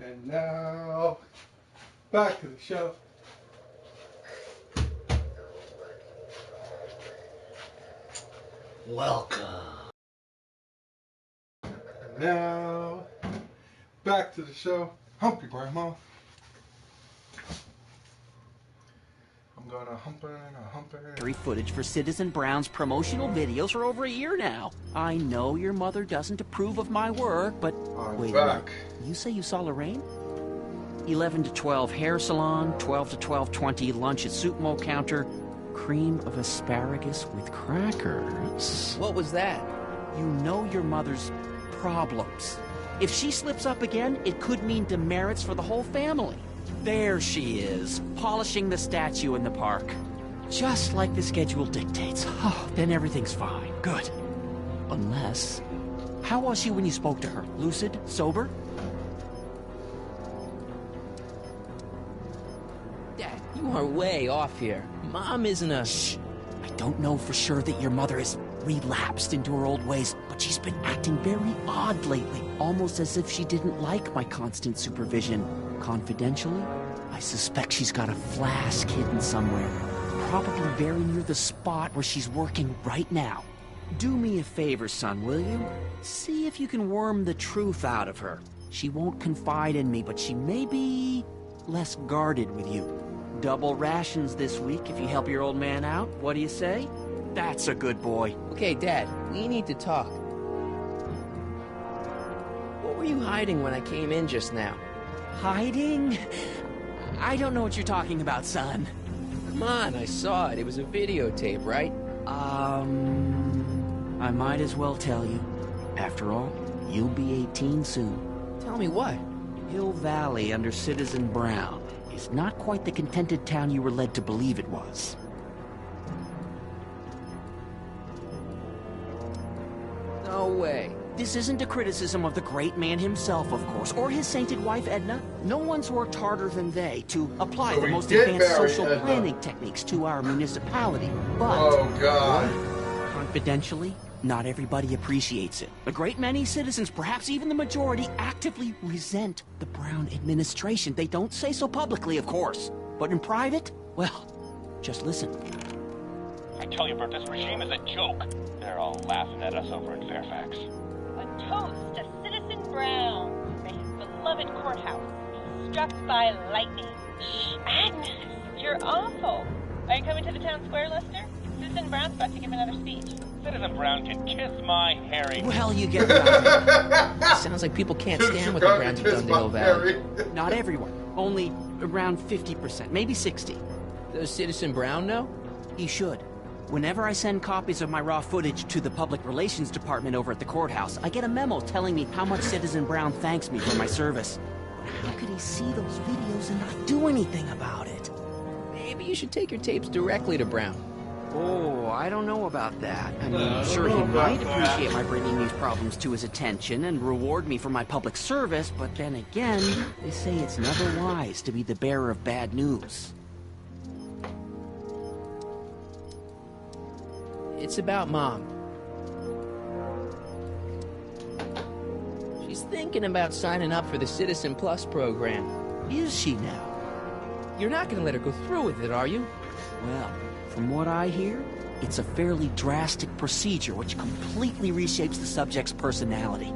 And now, back to the show. Welcome. Now, back to the show. Humpy Grandma. I'm I'm gonna humping. Footage for Citizen Brown's promotional videos for over a year now. I know your mother doesn't approve of my work, but wait a minute. You say you saw Lorraine? 11 to 12 hair salon, 12 to 12:20 lunch at soup mo counter, cream of asparagus with crackers. What was that? You know your mother's problems. If she slips up again, it could mean demerits for the whole family. There she is, polishing the statue in the park. Just like the schedule dictates. Oh, then everything's fine. Good. Unless... How was she when you spoke to her? Lucid? Sober? Dad, you are way off here. Mom isn't a... Shh. I don't know for sure that your mother has relapsed into her old ways, but she's been acting very odd lately. Almost as if she didn't like my constant supervision. Confidentially, I suspect she's got a flask hidden somewhere. Probably very near the spot where she's working right now. Do me a favor, son, will you? See if you can worm the truth out of her. She won't confide in me, but she may be less guarded with you. Double rations this week if you help your old man out. What do you say? That's a good boy. Okay, Dad, we need to talk. What were you hiding when I came in just now? Hiding? I don't know what you're talking about, son. Come on, I saw it. It was a videotape, right? I might as well tell you. After all, you'll be 18 soon. Tell me what? Hill Valley under Citizen Brown is not quite the contented town you were led to believe it was. No way. This isn't a criticism of the great man himself, of course, or his sainted wife, Edna. No one's worked harder than they to apply the most advanced social planning techniques to our municipality. But, oh, God. Confidentially, not everybody appreciates it. A great many citizens, perhaps even the majority, actively resent the Brown administration. They don't say so publicly, of course. But in private, well, just listen. I tell you, Bert, this regime is a joke. They're all laughing at us over in Fairfax. A toast to Citizen Brown. May his beloved courthouse be struck by lightning. Shh, Agnes, you're awful. Are you coming to the town square, Lester? Citizen Brown's about to give another speech. Citizen Brown can kiss my Harry. Well, you get that. Sounds like people can't stand what the Browns have done to Hill Valley. Not everyone. Only around 50%, maybe 60. Does Citizen Brown know? He should. Whenever I send copies of my raw footage to the Public Relations Department over at the courthouse, I get a memo telling me how much Citizen Brown thanks me for my service. But how could he see those videos and not do anything about it? Maybe you should take your tapes directly to Brown. Oh, I don't know about that. I mean, sure, he might appreciate my bringing these problems to his attention and reward me for my public service, but then again, they say it's never wise to be the bearer of bad news. It's about Mom. She's thinking about signing up for the Citizen Plus program. Is she now? You're not going to let her go through with it, are you? Well, from what I hear, it's a fairly drastic procedure which completely reshapes the subject's personality.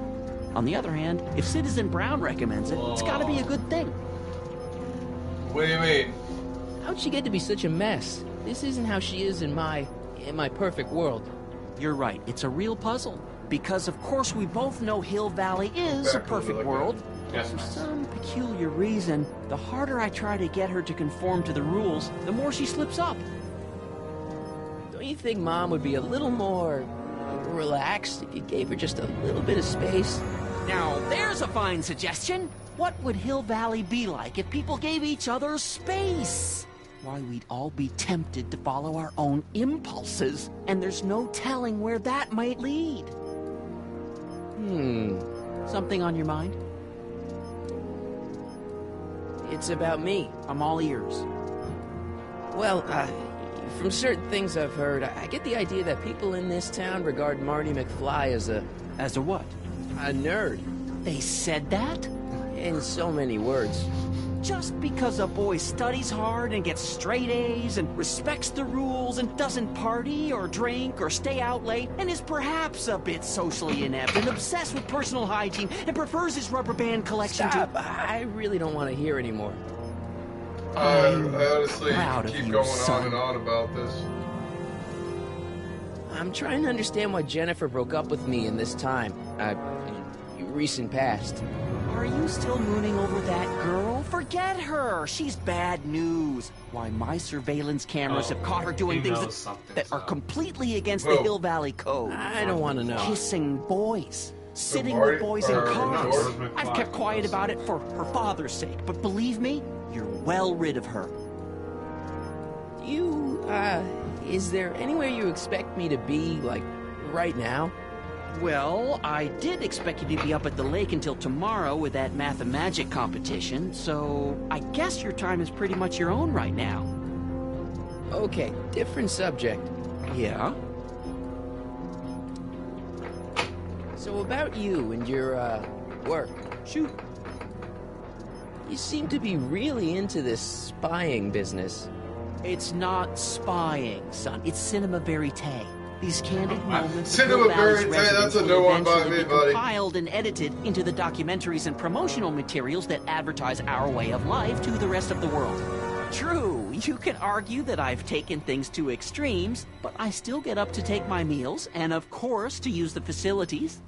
On the other hand, if Citizen Brown recommends it, it's got to be a good thing. What do you mean? How'd she get to be such a mess? This isn't how she is in my perfect world. You're right. It's a real puzzle. Because, of course, we both know Hill Valley is a perfect world. Yes, For some peculiar reason, the harder I try to get her to conform to the rules, the more she slips up. Don't you think Mom would be a little more relaxed if you gave her just a little bit of space? Now, there's a fine suggestion. What would Hill Valley be like if people gave each other space? Why, we'd all be tempted to follow our own impulses, and there's no telling where that might lead. Something on your mind? It's about me. I'm all ears. Well, from certain things I've heard, I get the idea that people in this town regard Marty McFly as a... As a what? A nerd. They said that? In so many words. Just because a boy studies hard and gets straight A's and respects the rules and doesn't party or drink or stay out late and is perhaps a bit socially inept and obsessed with personal hygiene and prefers his rubber band collection Stop. I really don't want to hear anymore. I honestly proud of keep you, going son. on and on about this. I'm trying to understand why Jennifer broke up with me in this time. Recent past. Are you still mooning over that girl? Forget her! She's bad news. Why, my surveillance cameras have caught her doing things that are completely against the Hill Valley Code. I don't want to know. Kissing boys. Sitting with boys in cars. I've kept quiet about it for her father's sake, but believe me, you're well rid of her. Is there anywhere you expect me to be, like, right now? Well, I did expect you to be up at the lake until tomorrow with that Mathemagic competition, so I guess your time is pretty much your own right now. Okay, different subject. Yeah? So about you and your, work. Shoot. You seem to be really into this spying business. It's not spying, son. It's cinema verite. These candid moments Cinema verite, that's a new one by me, buddy. Compiled and edited into the documentaries and promotional materials that advertise our way of life to the rest of the world. True, you can argue that I've taken things to extremes, but I still get up to take my meals, and of course to use the facilities.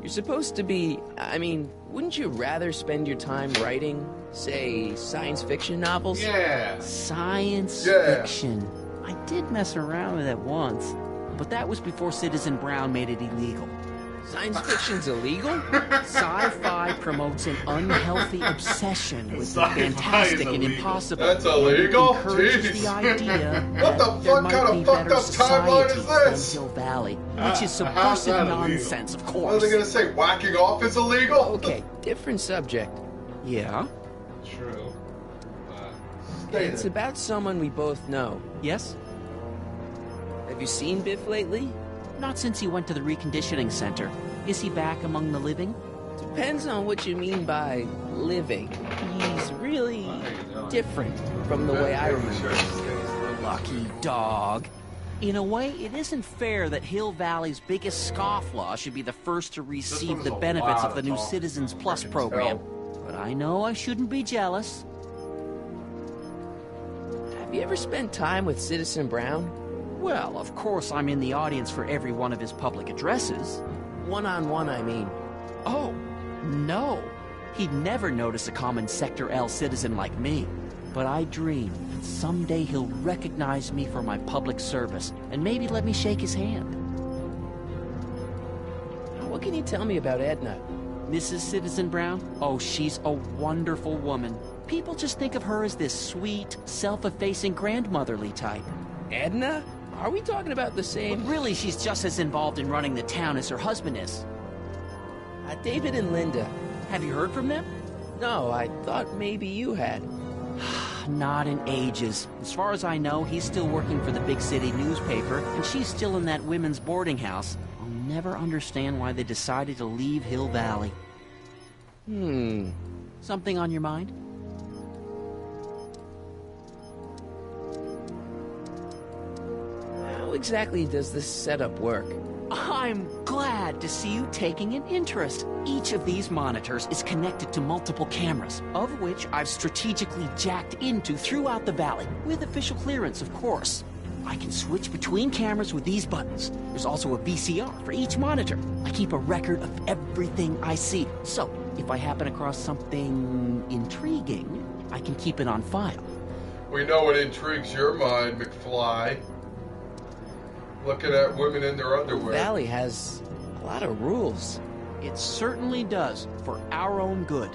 You're supposed to be... I mean, wouldn't you rather spend your time writing, say, science fiction novels? Yeah. Science fiction. I did mess around with it once, but that was before Citizen Brown made it illegal. Science fiction's illegal? Sci-fi promotes an unhealthy obsession with the fantastic and impossible. That's illegal? It encourages Jeez. the idea What the that there fuck might kind be of fucked better up timeline is societies this? than Hill Valley, which is How's subversive that nonsense, of What are course. they gonna say? Whacking off is illegal? Okay, different subject. Yeah? True. It's about someone we both know. Yes? Have you seen Biff lately? Not since he went to the reconditioning center. Is he back among the living? Depends on what you mean by living. He's really different from the way I remember him. Lucky dog. In a way, it isn't fair that Hill Valley's biggest scofflaw should be the first to receive the benefits of the new Citizens Plus program. But I know I shouldn't be jealous. Have you ever spent time with Citizen Brown? Well, of course I'm in the audience for every one of his public addresses. One-on-one, I mean. Oh, no. He'd never notice a common Sector L citizen like me. But I dream that someday he'll recognize me for my public service and maybe let me shake his hand. What can you tell me about Edna? Mrs. Citizen Brown? Oh, she's a wonderful woman. People just think of her as this sweet, self-effacing grandmotherly type. Edna? Are we talking about the same... But really, she's just as involved in running the town as her husband is. David and Linda. Have you heard from them? No, I thought maybe you had. Not in ages. As far as I know, he's still working for the big city newspaper, and she's still in that women's boarding house. I'll never understand why they decided to leave Hill Valley. Something on your mind? How exactly does this setup work? I'm glad to see you taking an interest. Each of these monitors is connected to multiple cameras, of which I've strategically jacked into throughout the valley, with official clearance, of course. I can switch between cameras with these buttons. There's also a VCR for each monitor. I keep a record of everything I see, so if I happen across something intriguing, I can keep it on file. We know what intrigues your mind, McFly. Looking at women in their underwear. Valley has a lot of rules. It certainly does, for our own good.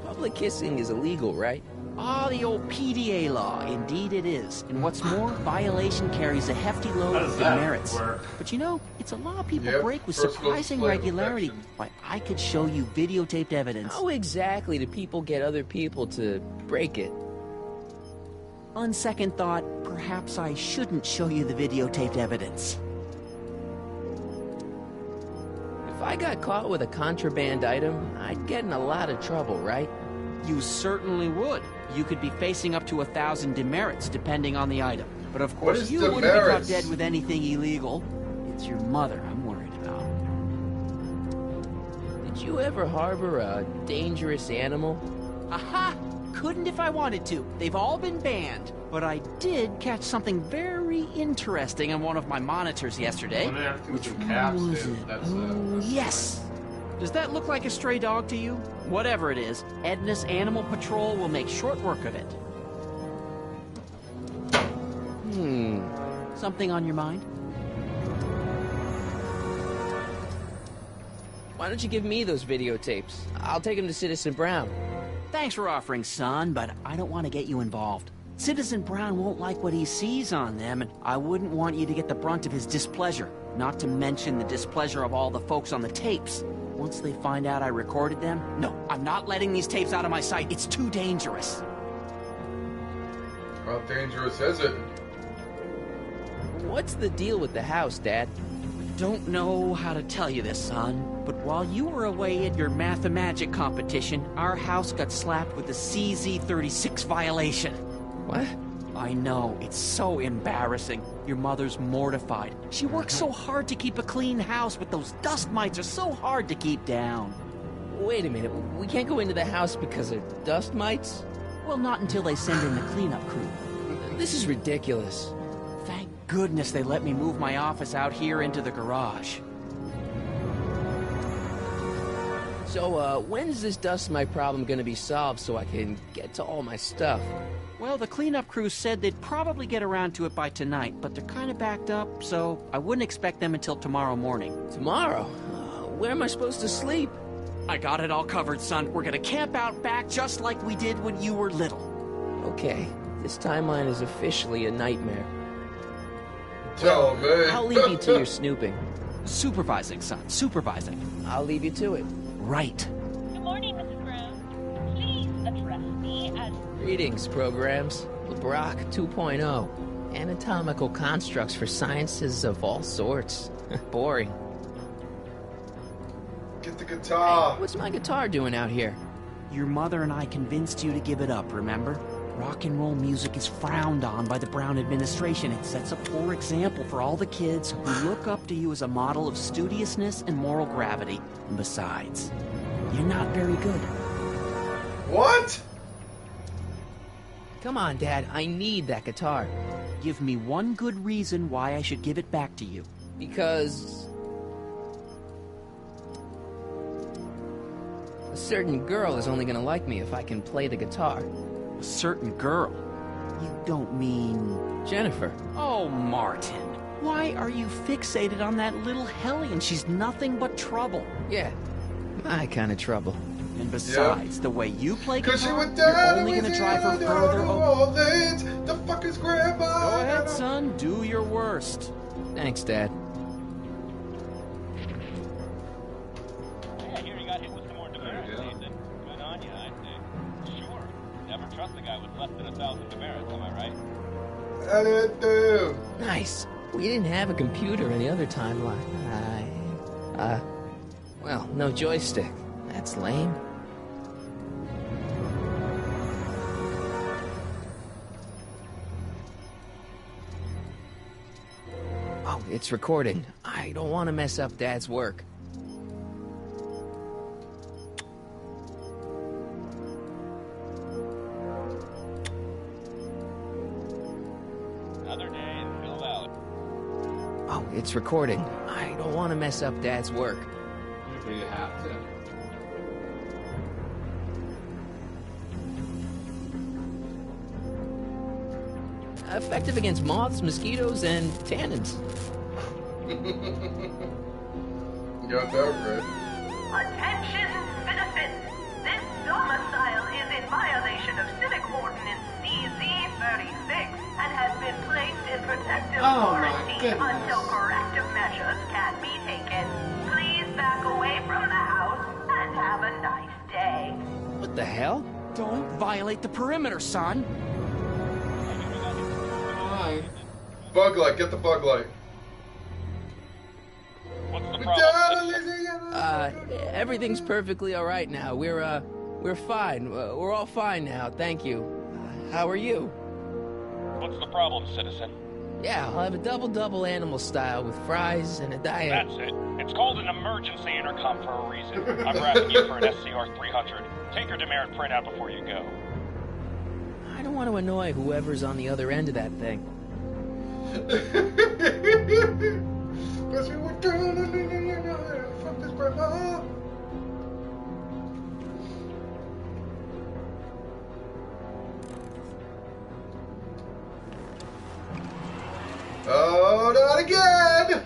Public kissing is illegal, right? Ah, the old PDA law. Indeed it is. And what's more, violation carries a hefty load of demerits. But you know, it's a law people break with surprising regularity. Why, I could show you videotaped evidence. How exactly do people get other people to break it? On second thought, perhaps I shouldn't show you the videotaped evidence. If I got caught with a contraband item, I'd get in a lot of trouble, right? You certainly would. You could be facing up to 1,000 demerits, depending on the item. But of course, you wouldn't be caught dead with anything illegal. It's your mother I'm worried about. did you ever harbor a dangerous animal? Aha! Couldn't if I wanted to. They've all been banned. But I did catch something very interesting on one of my monitors yesterday. Which was it? Oh, yes! Does that look like a stray dog to you? Whatever it is, Edna's Animal Patrol will make short work of it. Something on your mind? Why don't you give me those videotapes? I'll take them to Citizen Brown. Thanks for offering, son, but I don't want to get you involved. Citizen Brown won't like what he sees on them, and I wouldn't want you to get the brunt of his displeasure. Not to mention the displeasure of all the folks on the tapes. Once they find out I recorded them, no, I'm not letting these tapes out of my sight. It's too dangerous. How dangerous is it? What's the deal with the house, Dad? Don't know how to tell you this, son, but while you were away at your Mathemagic competition, our house got slapped with a CZ36 violation. What? I know, it's so embarrassing. Your mother's mortified. She works so hard to keep a clean house, but those dust mites are so hard to keep down. Wait a minute, we can't go into the house because of dust mites? Well, not until they send in the cleanup crew. This is ridiculous. Thank goodness they let me move my office out here into the garage. So, when's this dust mite problem gonna be solved so I can get to all my stuff? Well, the cleanup crew said they'd probably get around to it by tonight, but they're kind of backed up, so I wouldn't expect them until tomorrow morning. Tomorrow? Where am I supposed to sleep? I got it all covered, son. We're gonna camp out back just like we did when you were little. Okay, this timeline is officially a nightmare. Tell me. I'll leave you to your snooping. Supervising, son, supervising. I'll leave you to it. Right. Good morning, Mrs. Brown. Please address me as... Greetings, programs. LeBrock 2.0. Anatomical constructs for sciences of all sorts. Boring. Get the guitar. Hey, what's my guitar doing out here? Your mother and I convinced you to give it up, remember? Rock and roll music is frowned on by the Brown administration. It sets a poor example for all the kids who look up to you as a model of studiousness and moral gravity. And besides, you're not very good. What? Come on, Dad. I need that guitar. Give me one good reason why I should give it back to you. Because... a certain girl is only gonna like me if I can play the guitar. A certain girl? You don't mean... Jennifer. Oh, Martin. Why are you fixated on that little hellion? She's nothing but trouble. Yeah, my kind of trouble. And besides, the way you play guitar, she went you're down only going to drive her down further New away. Orleans. The fuck is grandma? Go ahead, son. Do your worst. Thanks, Dad. Yeah, here you got hit with some more demerits, Nathan. Good on you, I say. Sure. Never trust a guy with less than 1,000 demerits, am I right? I did too. Nice. We didn't have a computer in the other timeline. Well, no joystick. That's lame. Oh, it's recording. I don't want to mess up Dad's work. Another day in Hill Valley. Oh, it's recording. I don't want to mess up Dad's work. But you have to. Effective against moths, mosquitoes, and tannins. You got that right. Attention, citizens! This domicile is in violation of Civic Ordinance CZ36 and has been placed in protective quarantine until corrective measures can be taken. Please back away from the house and have a nice day. What the hell? Don't violate the perimeter, son. Bug light, get the bug light. What's the problem? Everything's perfectly all right now. We're fine. We're all fine now. Thank you. How are you? What's the problem, citizen? Yeah, I'll have a double animal style with fries and a diet. That's it. It's called an emergency intercom for a reason. I'm wrapping you for an SCR 300. Take your demerit printout before you go. I don't want to annoy whoever's on the other end of that thing. Oh, not again!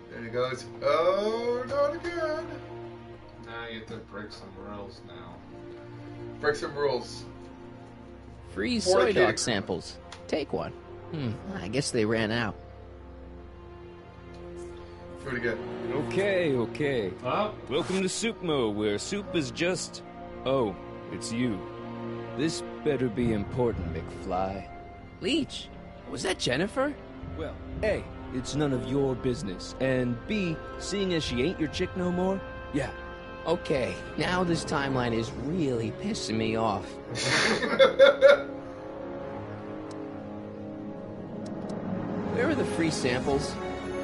There he goes. Oh, not again. Now you have to break some rules now. Break some rules. Free soy dog samples. Take one. I guess they ran out. Do it again. Okay. Welcome to Soupmo, where soup is just... Oh, it's you. This better be important, McFly. Leech, was that Jennifer? Well, A, it's none of your business, and B, seeing as she ain't your chick no more, yeah. Okay, now this timeline is really pissing me off. Where are the free samples?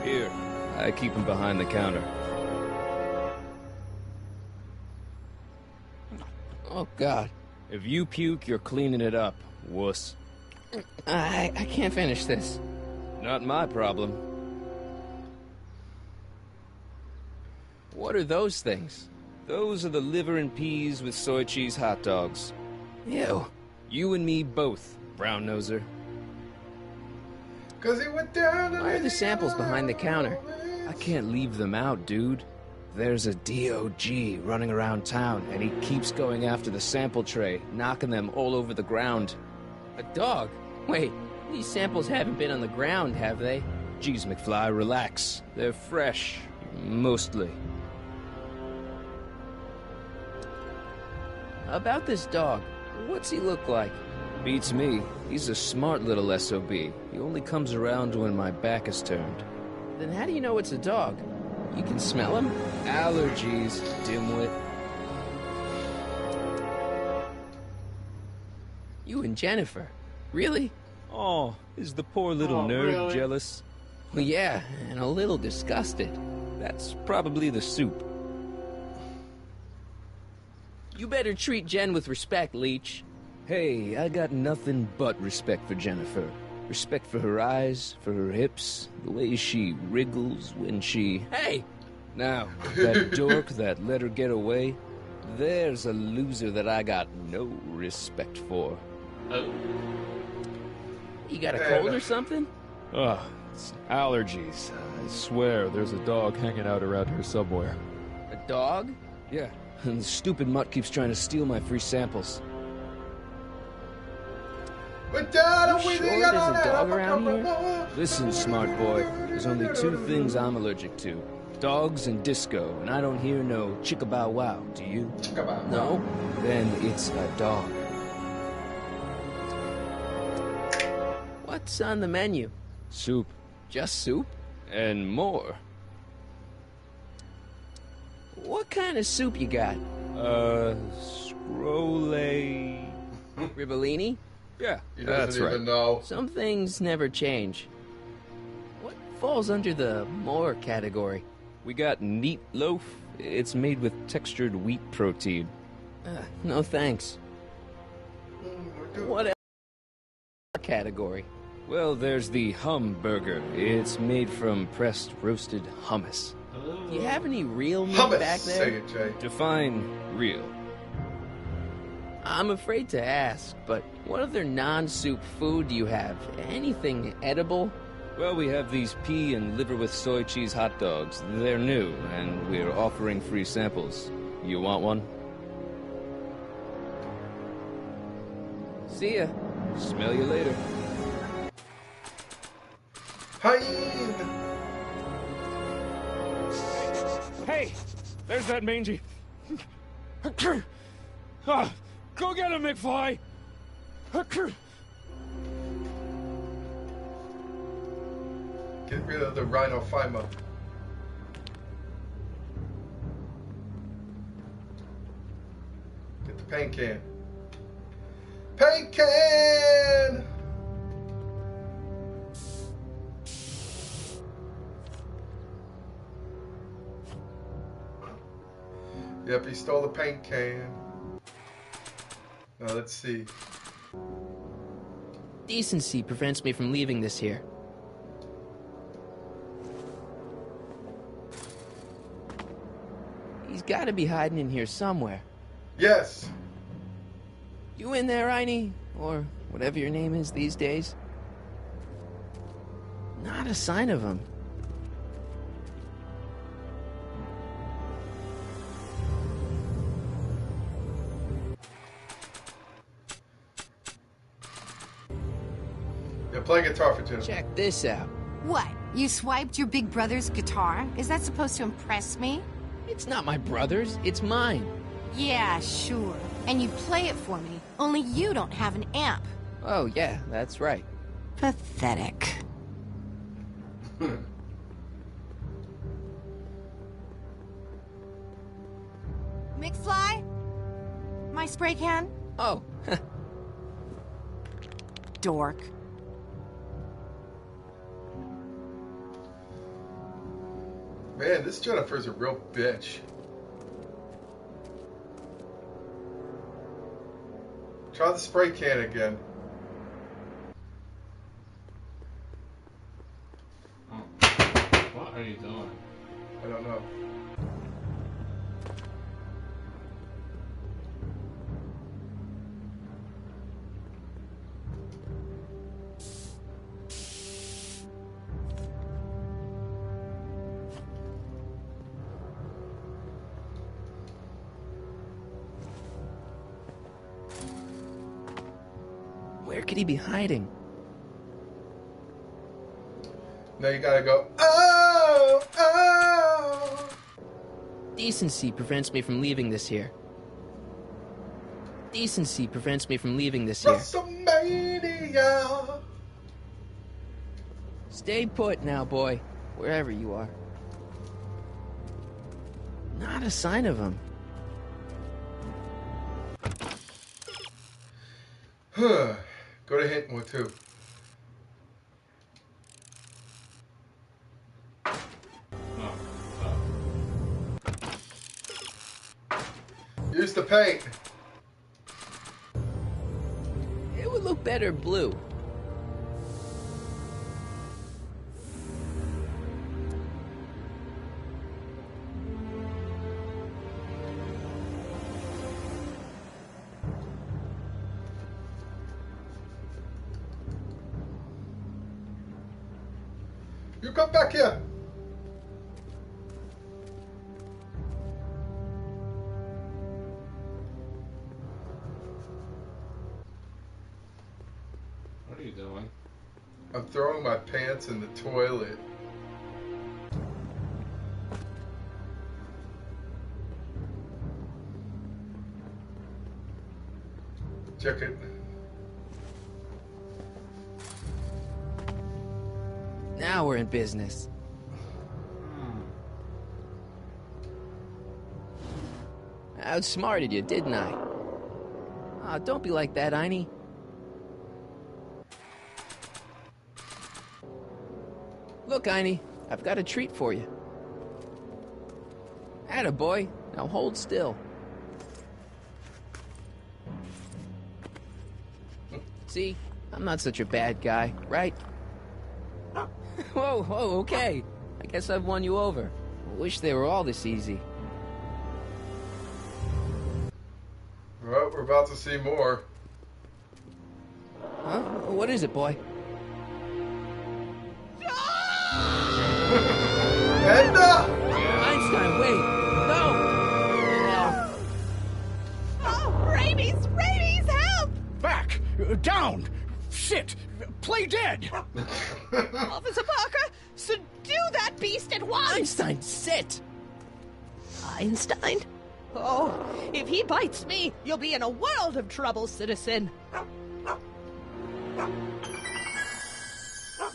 Here, I keep them behind the counter. Oh, God. If you puke, you're cleaning it up, wuss. I can't finish this. Not my problem. What are those things? Those are the liver and peas with soy cheese hot dogs. Ew. You and me both, brown noser. Cause he went down. Why are the samples behind the counter? I can't leave them out, dude. There's a DOG running around town, and he keeps going after the sample tray, knocking them all over the ground. A dog? Wait, these samples haven't been on the ground, have they? Geez, McFly, relax. They're fresh. Mostly. About this dog, what's he look like? Beats me. He's a smart little SOB. He only comes around when my back is turned. Then how do you know it's a dog? You can smell him? Allergies, dimwit. You and Jennifer? Really? Oh, is the poor little nerd really? jealous? Well, yeah, and a little disgusted. That's probably the soup. You better treat Jen with respect, Leech. Hey, I got nothing but respect for Jennifer. Respect for her eyes, for her hips, the way she wriggles when she... Hey! Now, that dork that let her get away, there's a loser that I got no respect for. You got a cold or something? Ugh, it's allergies. I swear there's a dog hanging out around here somewhere. A dog? Yeah, and the stupid mutt keeps trying to steal my free samples. You sure there's a dog around here? Listen, smart boy, there's only two things I'm allergic to. Dogs and disco, and I don't hear no chicka-bow wow, do you? No. Then it's a dog. What's on the menu? Soup. Just soup? And more. What kind of soup you got? Scrolle... Ribellini? Yeah, He that's doesn't right. even know. Some things never change. What falls under the more category? We got neat loaf. It's made with textured wheat protein. No thanks. What else category? Well, there's the hum burger. It's made from pressed roasted hummus. Do you have any real meat Hummus, back say there? it, Jay. Define real. I'm afraid to ask, but what other non-soup food do you have? Anything edible? Well, we have these pea and liver with soy cheese hot dogs. They're new, and we're offering free samples. You want one? See ya. Smell you later. Hi. Hey, there's that mangy. Go get him, McFly. Get rid of the rhinophyma. Get the paint can. Paint can! Yep, he stole the paint can. Now let's see. Decency prevents me from leaving this here. He's gotta be hiding in here somewhere. Yes. You in there, Einie? Or whatever your name is these days? Not a sign of him. Yeah, play guitar for Jennifer. Check this out. What? You swiped your big brother's guitar? Is that supposed to impress me? It's not my brother's, it's mine. Yeah, sure. And you play it for me. Only you don't have an amp. Oh, yeah, that's right. Pathetic. McFly? My spray can? Oh. Dork. Man, this Jennifer's a real bitch. Try the spray can again. What are you doing? I don't know. Where could he be hiding? Now you gotta go, oh, oh. Decency prevents me from leaving this here. Decency prevents me from leaving this here. WrestleMania. Stay put now, boy. Wherever you are. Not a sign of him. Go to hint more too. Use the paint. It would look better blue. You come back here. What are you doing? I'm throwing my pants in the toilet. Check it. Now we're in business. I outsmarted you, didn't I? Oh, don't be like that, Einie. Look, Einie, I've got a treat for you. Attaboy. Now hold still. See? I'm not such a bad guy, right? Whoa, okay. I guess I've won you over. I wish they were all this easy. Well, we're about to see more. Huh? What is it, boy? Edna! Einstein, wait! No! Oh, rabies! Rabies, help! Back! Down! Shit! Play dead! Officer Parker, subdue that beast at once! Einstein, sit! Einstein? Oh, if he bites me, you'll be in a world of trouble, citizen.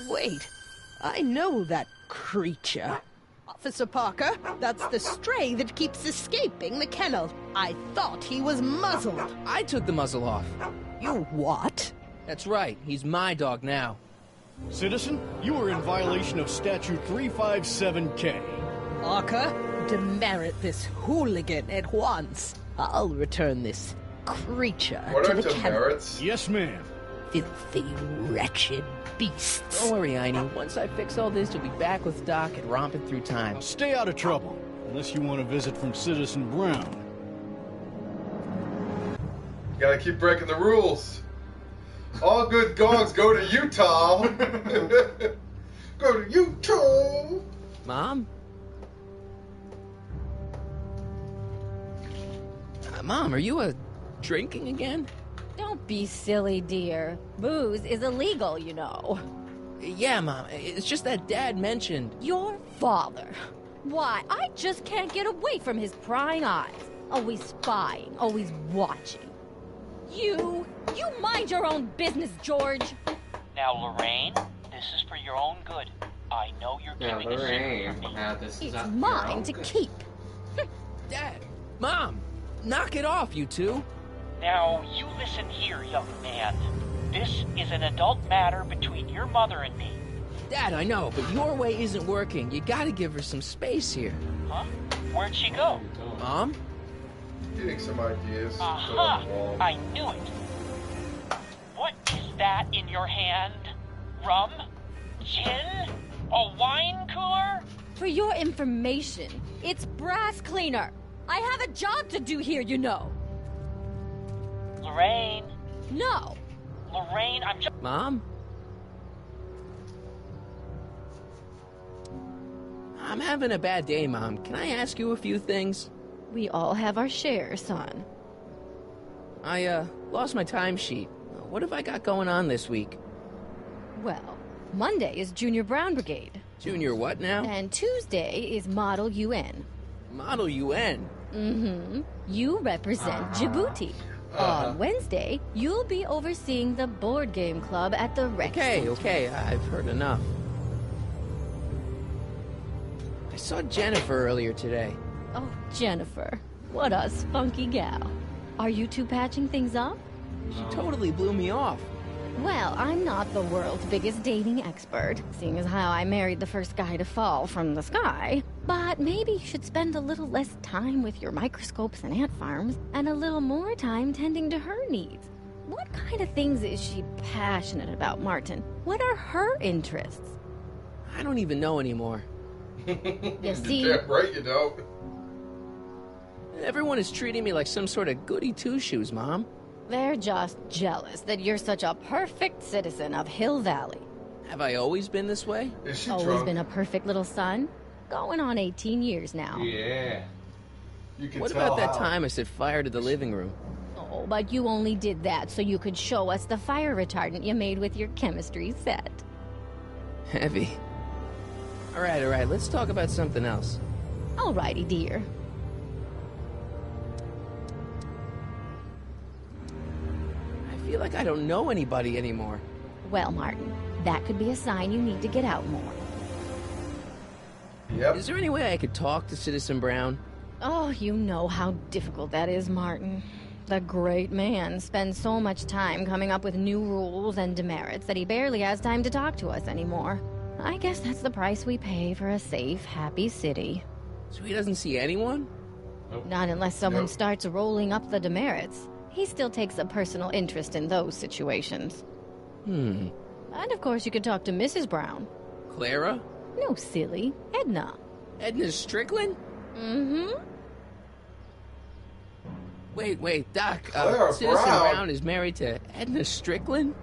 Wait, I know that creature. Officer Parker, that's the stray that keeps escaping the kennel. I thought he was muzzled. I took the muzzle off. You what? That's right, he's my dog now. Citizen, you are in violation of Statute 357K. Arca, demerit this hooligan at once. I'll return this creature What to are the kennel. demerits? Yes, ma'am. Filthy, wretched beasts. Don't worry, Einie. Once I fix all this, you'll be back with Doc and romping through time. Now stay out of trouble, unless you want a visit from Citizen Brown. You gotta keep breaking the rules. All good dogs go to Utah. Go to Utah. Mom? Mom, are you drinking again? Don't be silly, dear. Booze is illegal, you know. Yeah, Mom. It's just that Dad mentioned... Your father. Why, I just can't get away from his prying eyes. Always spying, always watching. You mind your own business, George. Now, Lorraine, this is for your own good. I know you're keeping a secret from me. It's mine to keep. Dad! Mom! Knock it off, you two! Now, you listen here, young man. This is an adult matter between your mother and me. Dad, I know, but your way isn't working. You gotta give her some space here. Huh? Where'd she go? Mom? Getting some ideas. Aha! I knew it. What is that in your hand? Rum? Gin? A wine cooler? For your information, it's brass cleaner. I have a job to do here, you know. Lorraine. No. Lorraine, I'm just... Mom? I'm having a bad day, Mom. Can I ask you a few things? We all have our share, son. I, lost my timesheet. What have I got going on this week? Well, Monday is Junior Brown Brigade. Junior what now? And Tuesday is Model UN. Model UN? Mm-hmm. You represent Djibouti. On Wednesday, you'll be overseeing the board game club at the rec center. Okay, I've heard enough. I saw Jennifer earlier today. Oh, Jennifer. What a spunky gal. Are you two patching things up? She totally blew me off. Well, I'm not the world's biggest dating expert, seeing as how I married the first guy to fall from the sky. But maybe you should spend a little less time with your microscopes and ant farms, and a little more time tending to her needs. What kind of things is she passionate about, Martin? What are her interests? I don't even know anymore. You see? You're damn right you don't. Everyone is treating me like some sort of goody two-shoes, Mom. They're just jealous that you're such a perfect citizen of Hill Valley. Have I always been this way? Is she Always drunk? been a perfect little son. Going on 18 years now. Yeah. You can What tell about that how. time I set fire to the living room? Oh, but you only did that so you could show us the fire retardant you made with your chemistry set. Heavy. All right, let's talk about something else. Alrighty, dear. I feel like I don't know anybody anymore. Well, Martin, that could be a sign you need to get out more. Yep. Is there any way I could talk to Citizen Brown? Oh, you know how difficult that is, Martin. The great man spends so much time coming up with new rules and demerits that he barely has time to talk to us anymore. I guess that's the price we pay for a safe, happy city. So he doesn't see anyone? Not unless someone Nope. starts rolling up the demerits. He still takes a personal interest in those situations. And of course you could talk to Mrs. Brown. Clara? No, silly. Edna. Edna Strickland? Mm-hmm. Wait, Doc. Clara Citizen Brown? Brown is married to Edna Strickland?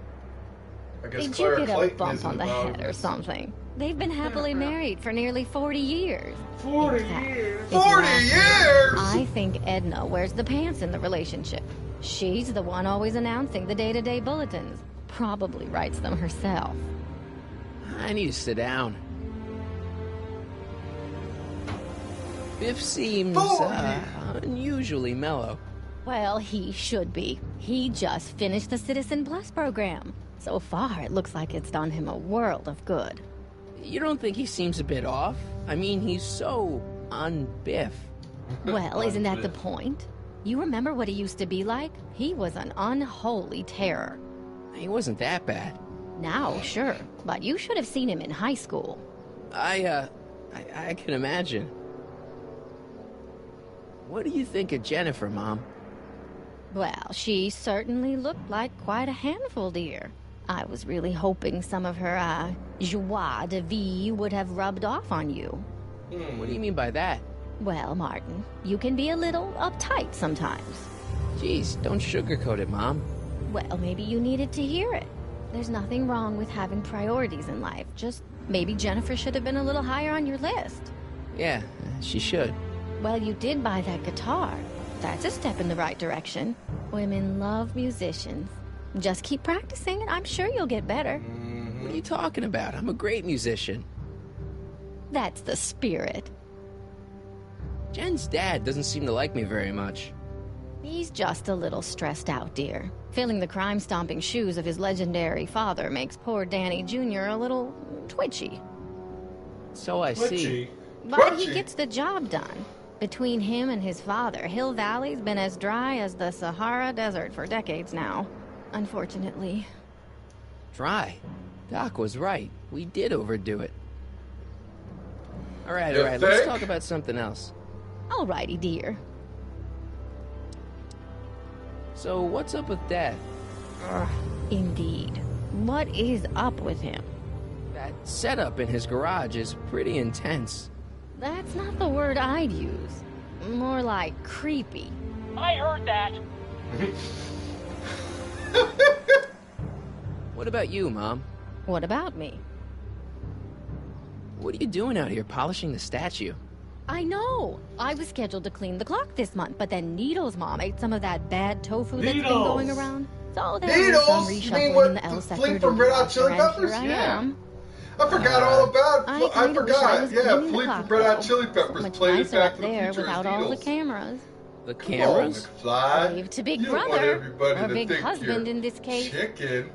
I guess Did Clara you get a Clayton bump isn't on the involved head in or this. something? They've been happily married for nearly 40 years. 40 In fact, years? if you 40 ask me, years? I think Edna wears the pants in the relationship. She's the one always announcing the day-to-day bulletins. Probably writes them herself. I need to sit down. Biff seems unusually mellow. Well, he should be. He just finished the Citizen Plus program. So far, it looks like it's done him a world of good. You don't think he seems a bit off? I mean, he's so un-Biff. Well, isn't that the point? You remember what he used to be like? He was an unholy terror. He wasn't that bad. Now, sure, but you should have seen him in high school. I can imagine. What do you think of Jennifer, Mom? Well, she certainly looked like quite a handful, dear. I was really hoping some of her, joie de vivre would have rubbed off on you. What do you mean by that? Well, Martin, you can be a little uptight sometimes. Jeez, don't sugarcoat it, Mom. Well, maybe you needed to hear it. There's nothing wrong with having priorities in life. Just maybe Jennifer should have been a little higher on your list. Yeah, she should. Well, you did buy that guitar. That's a step in the right direction. Women love musicians. Just keep practicing and I'm sure you'll get better. What are you talking about? I'm a great musician. That's the spirit. Jen's dad doesn't seem to like me very much. He's just a little stressed out, dear. Filling the crime-stomping shoes of his legendary father makes poor Danny Jr. a little twitchy. So I see. But he gets the job done. Between him and his father, Hill Valley's been as dry as the Sahara Desert for decades now. Unfortunately. Dry? Doc was right. We did overdo it. All right, let's talk about something else. Alrighty, dear. So, what's up with Dad? Indeed. What is up with him? That setup in his garage is pretty intense. That's not the word I'd use. More like creepy. I heard that. What about you, Mom? What about me? What are you doing out here polishing the statue? I know. I was scheduled to clean the clock this month, but then Needles' mom ate some of that bad tofu that's been going around. So there was some reshuffling in the L sector. Flea from Red Hot Chili Peppers? Here I am. I forgot all about. I forgot. Yeah, Flea from Red Hot Chili Peppers played it Back to the Future without all the cameras. The cameras? Wave to Big Brother, or Big Husband in this case. Chicken.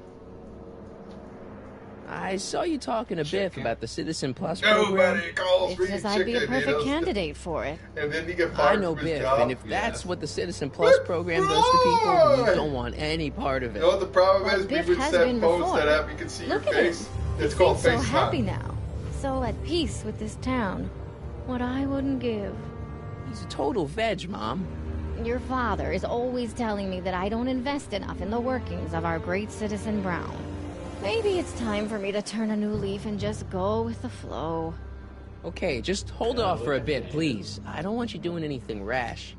I saw you talking to Biff about the Citizen Plus program. Nobody calls It me says I'd be a chicken, perfect candidate for it. And then you get fired I know from his Biff, job. and if that's what the Citizen Plus program does to people, you don't want any part of it. You know what the problem is? Biff We would has set been phones before. that up, you can see Look your at face. him. It's He called seems FaceTime. so happy now. So at peace with this town. What I wouldn't give. He's a total veg, Mom. Your father is always telling me that I don't invest enough in the workings of our great Citizen Brown. Maybe it's time for me to turn a new leaf and just go with the flow. Okay, just hold off for a bit, please. I don't want you doing anything rash.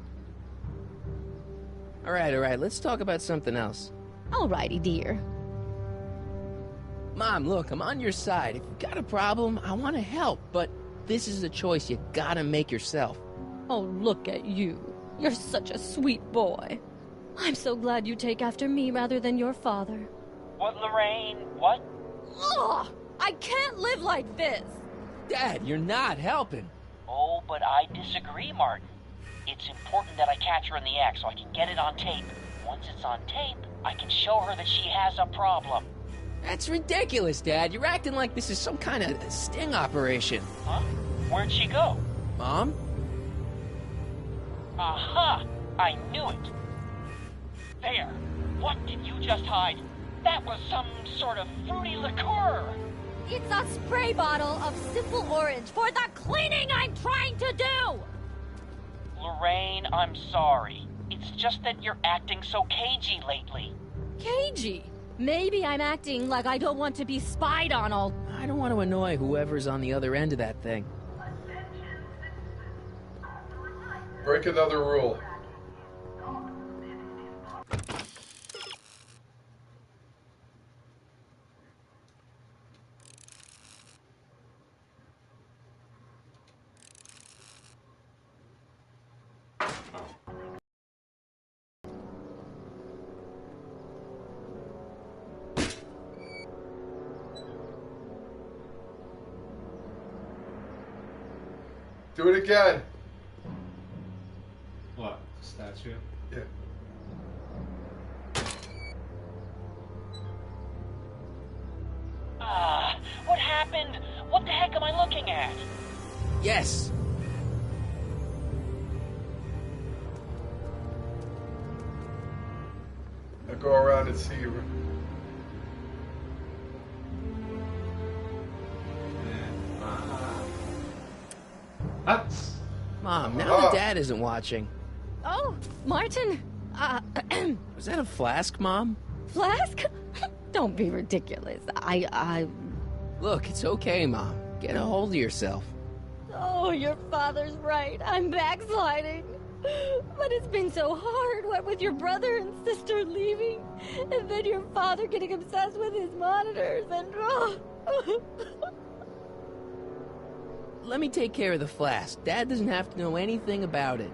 All right, let's talk about something else. Alrighty, dear. Mom, look, I'm on your side. If you've got a problem, I want to help, but this is a choice you gotta make yourself. Oh, look at you. You're such a sweet boy. I'm so glad you take after me rather than your father. What, Lorraine? What? Ugh! I can't live like this! Dad, you're not helping. Oh, but I disagree, Martin. It's important that I catch her in the act so I can get it on tape. Once it's on tape, I can show her that she has a problem. That's ridiculous, Dad. You're acting like this is some kind of sting operation. Huh? Where'd she go? Mom? Aha! I knew it. There. What did you just hide? That was some sort of fruity liqueur. It's a spray bottle of simple orange for the cleaning I'm trying to do! Lorraine, I'm sorry. It's just that you're acting so cagey lately. Cagey? Maybe I'm acting like I don't want to be spied on all... I don't want to annoy whoever's on the other end of that thing. Break another rule. Do it again. What? Statue? Yeah. What happened? What the heck am I looking at? Yes. go around and see. Mom, now that Dad isn't watching. Oh, Martin. Was that a flask, Mom? Flask? Don't be ridiculous. Look, it's okay, Mom. Get a hold of yourself. Oh, your father's right. I'm backsliding. But it's been so hard, what with your brother and sister leaving, and then your father getting obsessed with his monitors, and... Let me take care of the flask. Dad doesn't have to know anything about it.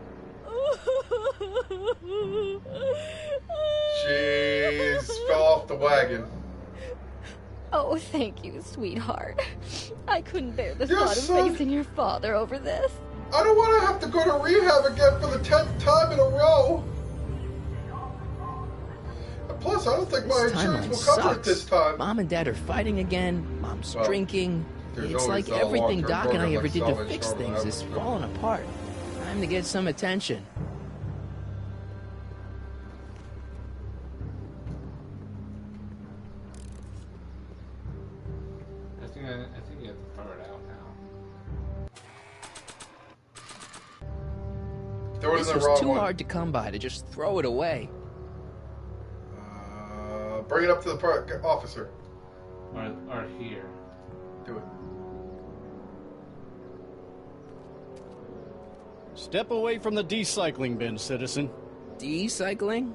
She's fell off the wagon. Oh, thank you, sweetheart. I couldn't bear the thought of facing your father over this. I don't want to have to go to rehab again for the 10th time in a row. And plus, I don't think my insurance will cover it this time. Mom and Dad are fighting again. Mom's drinking. It's like always a everything long-term Doc and I program ever like did to Salvage fix Harbor things is Avenue. falling apart. Time to get some attention. I think you have to throw it out now. Throw it in This the was wrong too one. hard to come by to just throw it away. Bring it up to the officer. Or here. Do it. Step away from the decycling bin, citizen. Decycling?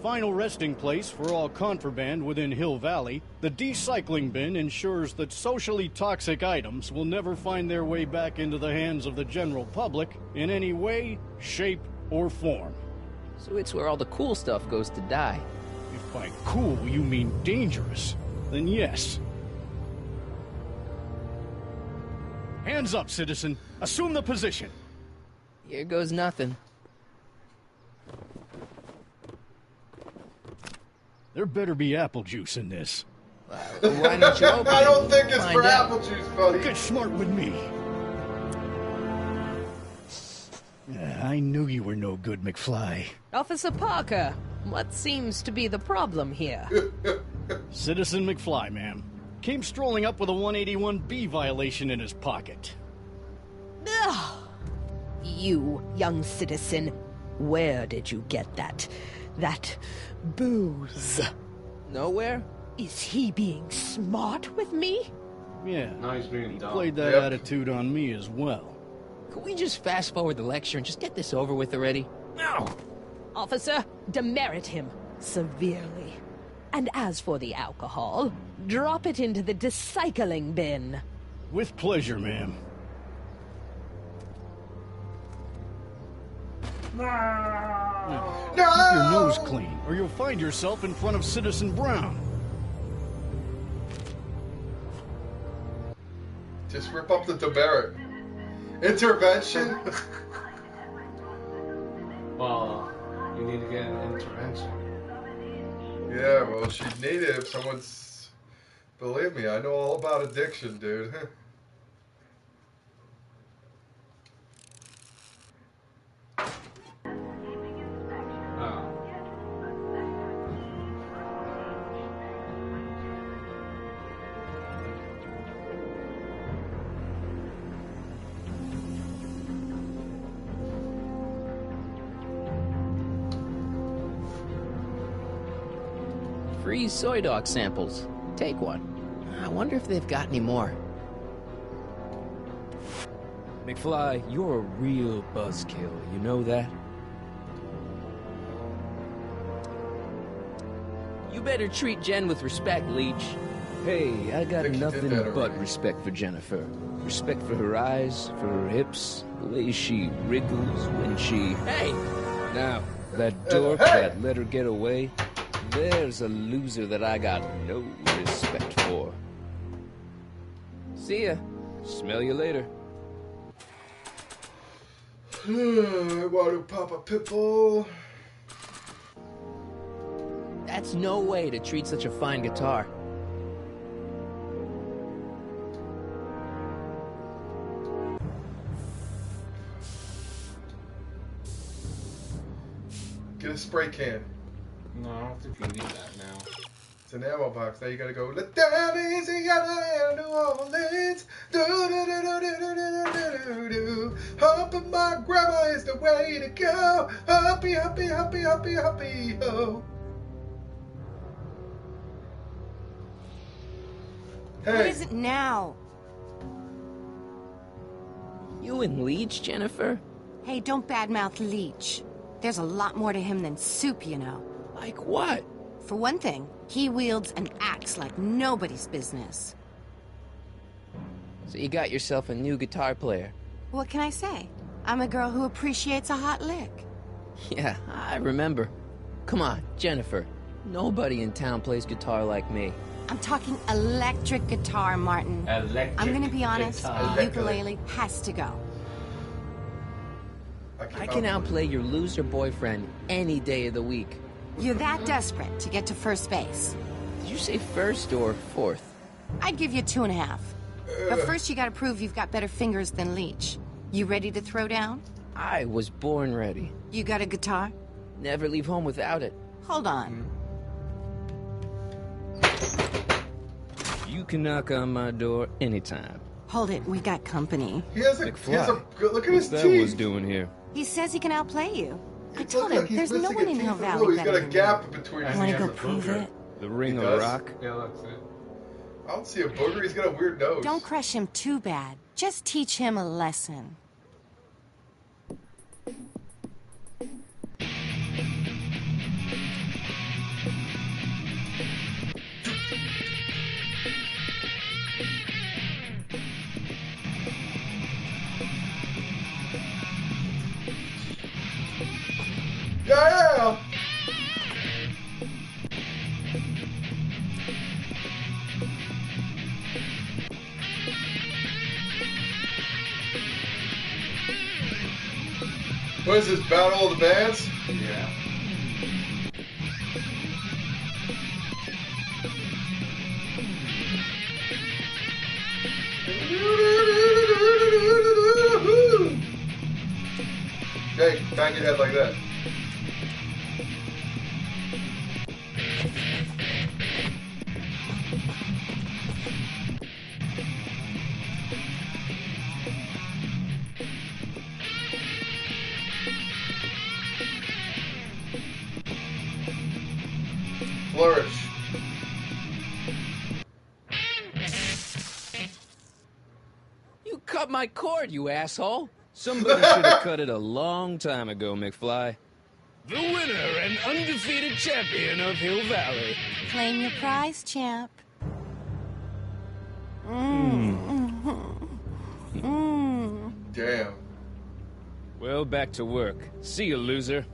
Final resting place for all contraband within Hill Valley, the decycling bin ensures that socially toxic items will never find their way back into the hands of the general public in any way, shape, or form. So it's where all the cool stuff goes to die. If by cool you mean dangerous, then yes. Hands up, citizen. Assume the position. Here goes nothing. There better be apple juice in this. Why don't you open it? I don't think it's Find for out. apple juice, buddy. Get smart with me. I knew you were no good, McFly. Officer Parker, what seems to be the problem here? Citizen McFly, ma'am. Came strolling up with a 181B violation in his pocket. Ugh. You, young citizen, where did you get that booze? Nowhere? Is he being smart with me? Yeah, No, he's being he dumb. played that attitude on me as well. Could we just fast forward the lecture and just get this over with already? No! Officer, demerit him severely. And as for the alcohol, drop it into the decycling bin. With pleasure, ma'am. Keep your nose clean, or you'll find yourself in front of Citizen Brown. Just rip up the demerit. Intervention? Well, you need to get an intervention. Yeah, well, she'd need it if someone's... Believe me, I know all about addiction, dude. Free soy dog samples. Take one. I wonder if they've got any more. McFly, you're a real buzzkill, you know that? You better treat Jen with respect, Leech. Hey, I got think you did nothing that but already. respect for Jennifer. Respect for her eyes, for her hips, the way she wriggles when she... Hey! Now, that dork that let her get away, there's a loser that I got no respect for. See ya. Smell you later. I want to pop a pitbull. That's no way to treat such a fine guitar. Get a spray can. No, I don't think you need that now. It's an ammo box. Now you gotta go. Let down Louisiana, New Orleans. Do. Humping my grandma is the way to go. Hoppy, hoppy, hoppy, hoppy, hoppy, ho. Hey. What is it now? You and Leech, Jennifer? Hey, don't badmouth Leech. There's a lot more to him than soup, you know. Like what? For one thing, he wields an axe like nobody's business. So you got yourself a new guitar player. What can I say? I'm a girl who appreciates a hot lick. Yeah, I remember. Come on, Jennifer. Nobody in town plays guitar like me. I'm talking electric guitar, Martin. Electric I'm gonna be honest, guitar. the ukulele has to go. I can outplay your loser boyfriend any day of the week. You're that desperate to get to first base. Did you say first or fourth? I'd give you 2.5. But first you gotta prove you've got better fingers than Leech. You ready to throw down? I was born ready. You got a guitar? Never leave home without it. Hold on. You can knock on my door anytime. Hold it, we got company. He has a look at his What's teeth. that was doing here? He says he can outplay you. I It told looks him like he's there's no missing one a in teeth Hill in the Valley middle. He's better got a than gap you. between his Wanna teeth. go prove it? The ring He of does? rock? Yeah, that's it. I don't see a booger. He's got a weird nose. Don't crush him too bad. Just teach him a lesson. Yeah! What is this, Battle of the Bands? Yeah. Jake, bang your head like that. Flourish. You cut my cord, you asshole. Somebody should have cut it a long time ago, McFly. The winner and undefeated champion of Hill Valley. Claim your prize, champ. Damn. Well, back to work. See you, loser.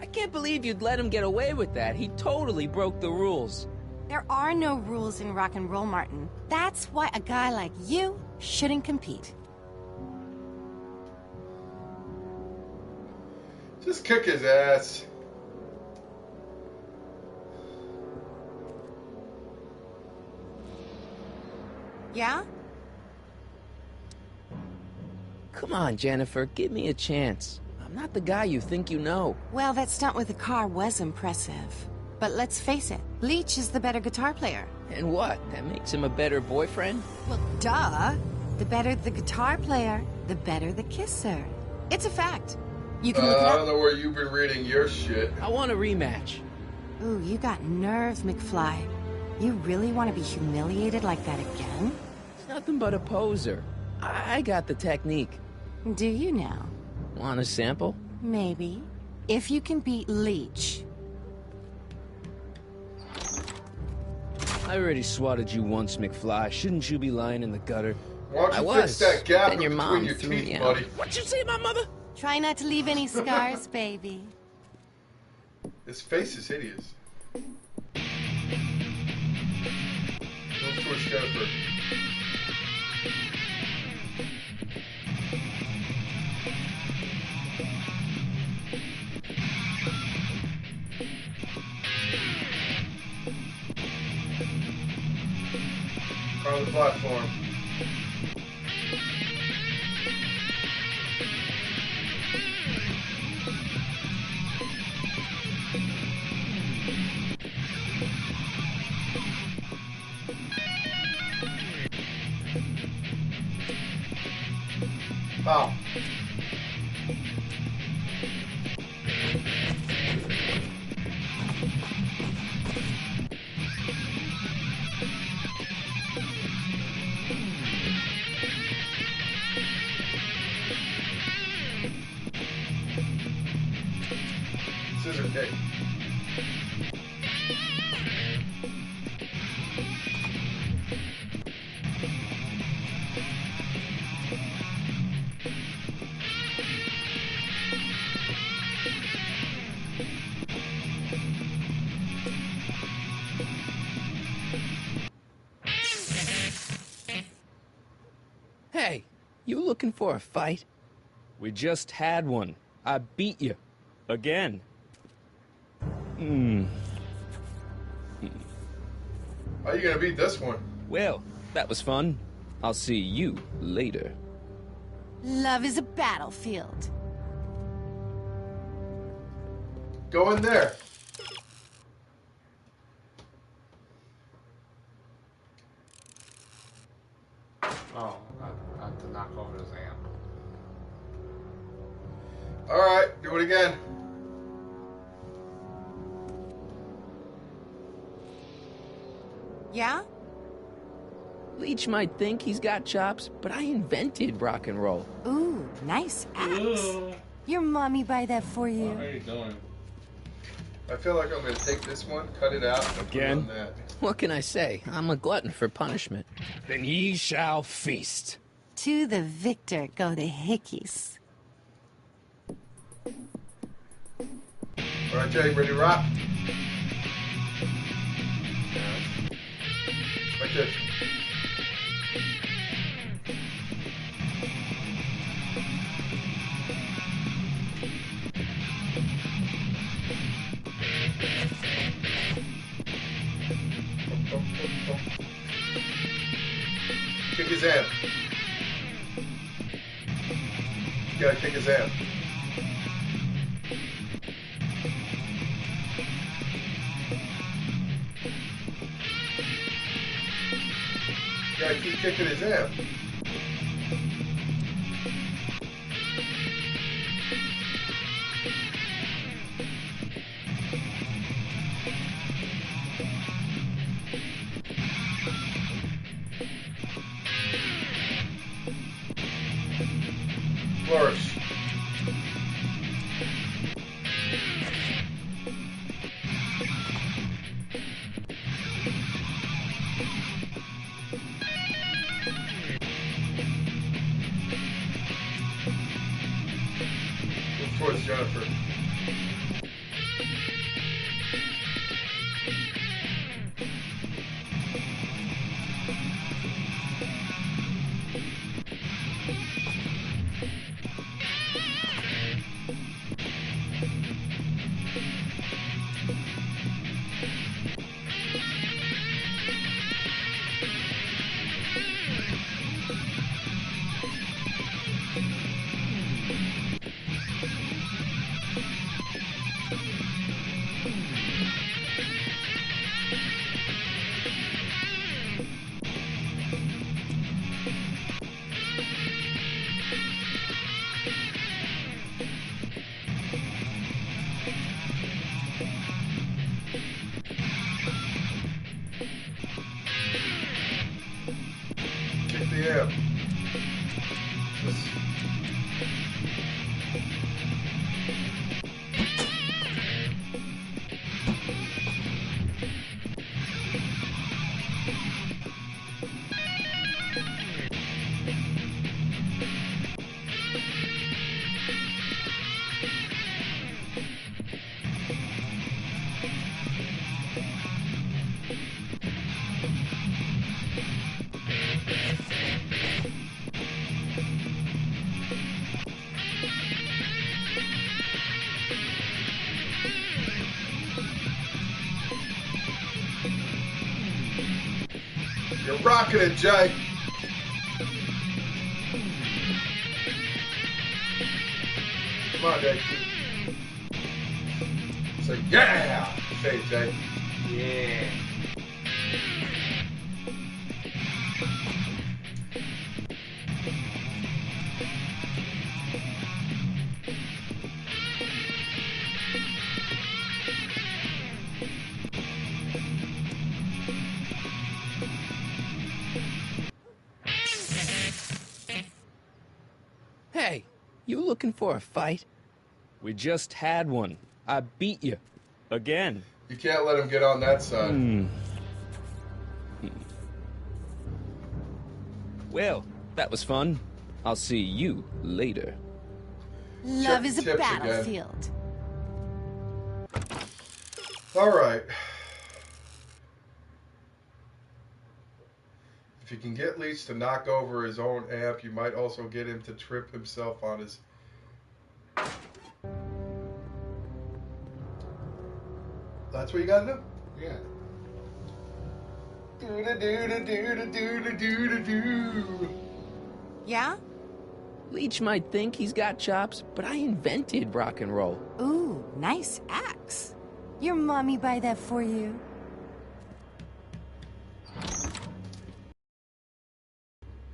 I can't believe you'd let him get away with that. He totally broke the rules. There are no rules in rock and roll, Martin. That's why a guy like you shouldn't compete. Just kick his ass. Yeah? Come on, Jennifer, give me a chance. I'm not the guy you think you know. Well, that stunt with the car was impressive. But let's face it, Leech is the better guitar player. And what? That makes him a better boyfriend? Well, duh. The better the guitar player, the better the kisser. It's a fact. You can look it I up. don't know where you've been reading your shit. I want a rematch. Ooh, you got nerve, McFly. You really want to be humiliated like that again? It's nothing but a poser. I got the technique. Do you now? Want a sample? Maybe. If you can beat Leech. I already swatted you once, McFly. Shouldn't you be lying in the gutter? Why don't you fix that gap Then your between mom your threw me teeth, out. buddy? What'd you say about mother? Try not to leave any scars, baby. His face is hideous. Don't push Jennifer. On the platform. Wow. Scissor kick. Hey, you looking for a fight? We just had one. I beat you. Again. How are you gonna beat this one? Well, that was fun. I'll see you later. Love is a battlefield. Go in there. Oh, I have to knock over his amp. Alright, do it again. Yeah? Leech might think he's got chops, but I invented rock and roll. Ooh, nice axe. Your mommy buy that for you. What are you doing? I feel like I'm gonna take this one, cut it out, and Again? put it on that. What can I say? I'm a glutton for punishment. Then ye shall feast. To the victor go the hickeys. Alright, Jay, ready to rock? Like this. Kick his amp. You gotta kick his amp. You gotta keep kicking his amp. Flourish. Move towards Jennifer. Kick the amp. You're rocking it, Jay. Come on, Jay. Say, yeah! Say it, Jay. Yeah. Hey, you looking for a fight? We just had one. I beat you. Again. You can't let him get on that side. Well, that was fun. I'll see you later. Love is a Tips battlefield. Alright. If you can get Leech to knock over his own amp, you might also get him to trip himself on his... That's what you gotta do? Yeah. Do-da-do-da-do-da-do-da-do-da-do. Yeah? Leech might think he's got chops, but I invented rock and roll. Ooh, nice axe. Your mommy buy that for you?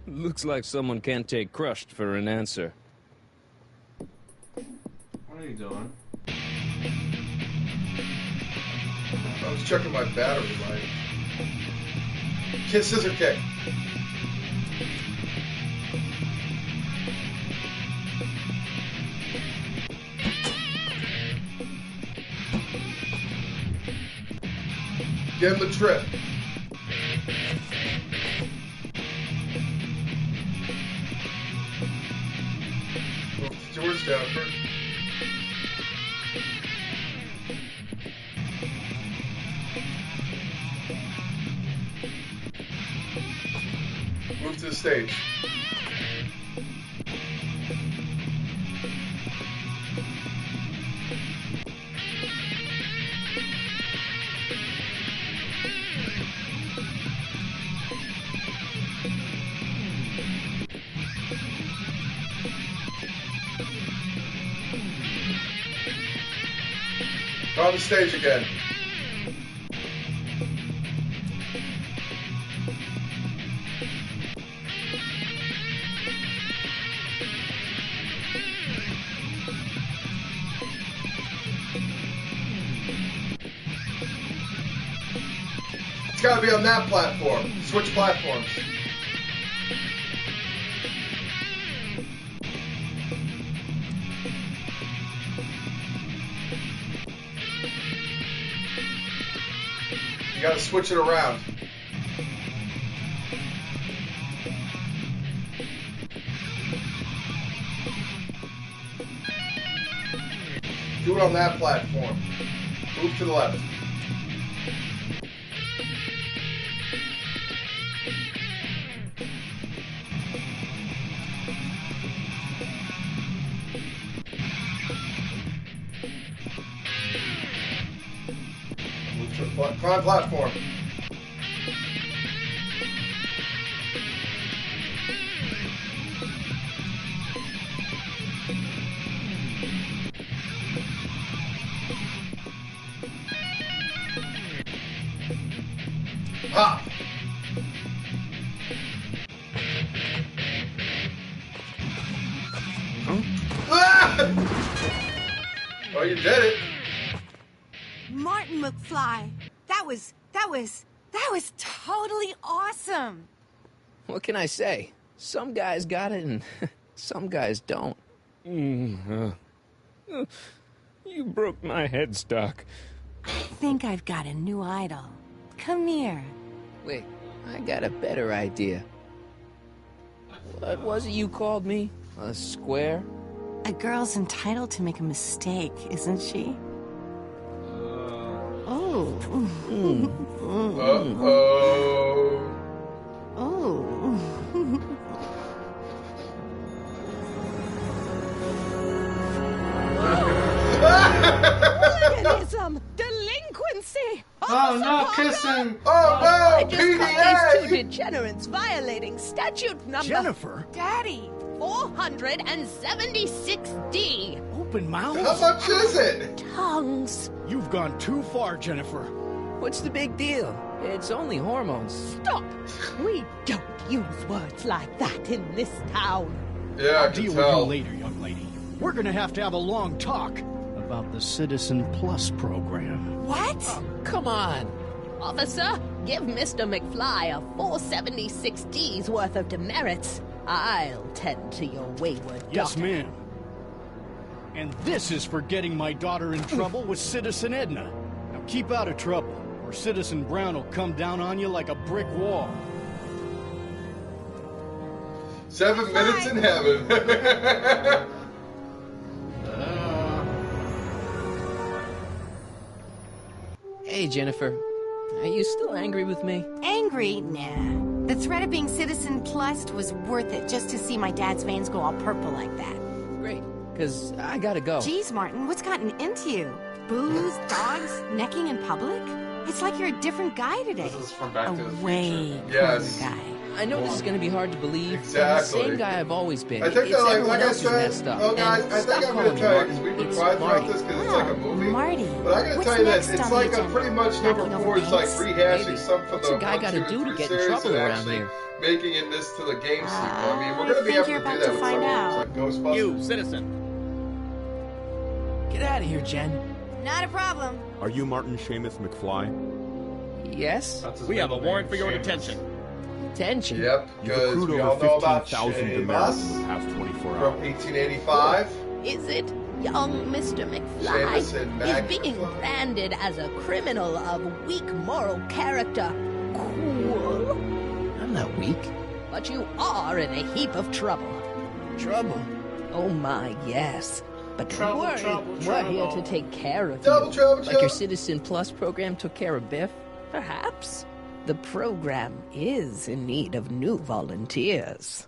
Looks like someone can't take crushed for an answer. What are you doing? I was checking my battery life. Scissor kick. Give him the trip. Move to George Jennifer. Move to the stage. On the stage again. It's got to be on that platform. Switch platforms. You gotta switch it around. Do it on that platform. Move to the left. Move to the prime platform. Hop. Ah! Oh, you did it. Martin McFly, that was totally awesome. What can I say? Some guys got it and some guys don't. You broke my headstock. I think I've got a new idol. Come here. Wait, I got a better idea. What was it you called me? A square? A girl's entitled to make a mistake, isn't she? Oh. Uh-oh. Oh. Organism! Delinquency! Oh no, kissing! Oh no, I just caught these two PDA! degenerates violating statute number... Jennifer? Daddy! 476D! Open mouth? How much is it? Tongues! You've gone too far, Jennifer. What's the big deal? It's only hormones. Stop! We don't use words like that in this town. Yeah, I I'll can deal tell. with you later, young lady. We're gonna have a long talk about the Citizen Plus program. What? Oh, come on. Officer, give Mr. McFly a 476D's worth of demerits. I'll tend to your wayward daughter. Yes, ma'am. And this is for getting my daughter in trouble with Citizen Edna. Now keep out of trouble, or Citizen Brown will come down on you like a brick wall. 7 minutes in heaven. Hey, Jennifer. Are you still angry with me? Angry? Nah. The threat of being Citizen Plus was worth it just to see my dad's veins go all purple like that. Great, because I gotta go. Jeez, Martin, what's gotten into you? Booze, dogs, necking in public? It's like you're a different guy today. This is from Back to the way Future. Yes. guy. I know this is going to be hard to believe. Exactly. But the same guy I've always been. I think it's that, everyone like I else who's said, messed up. oh guys, And I think stop I'm going to calling tell you, me because we've been It's quiet about Marty. this because it's like a movie. Marty. But I got to What's tell you next that it's on the like a agenda? pretty much number Knocking 4 is over like gates? rehashing Maybe. some from What's the a guy 1, gotta 2, do to 3 get in series trouble and around actually here? making it this to the game sequel. I mean, we're going to be think able you're to do about that to with find some out. like Ghostbusters. You, citizen. Get out of here, Jen. Not a problem. Are you Martin Seamus McFly? Yes? We have a warrant for your detention. Detention? Yep, You've because accrued we all over know about 15,000 Seamus demerits in the past 24 from hours. 1885. Is it young Mr. McFly Seamus and Mag is being McFly. branded as a criminal of weak moral character cool? I'm not weak. But you are in a heap of trouble. Trouble? Oh my, yes. But don't Trouble, worry, trouble, we're here trouble. to take care of Trouble, you. trouble, Like your trouble. Citizen Plus program took care of Biff? Perhaps. The program is in need of new volunteers.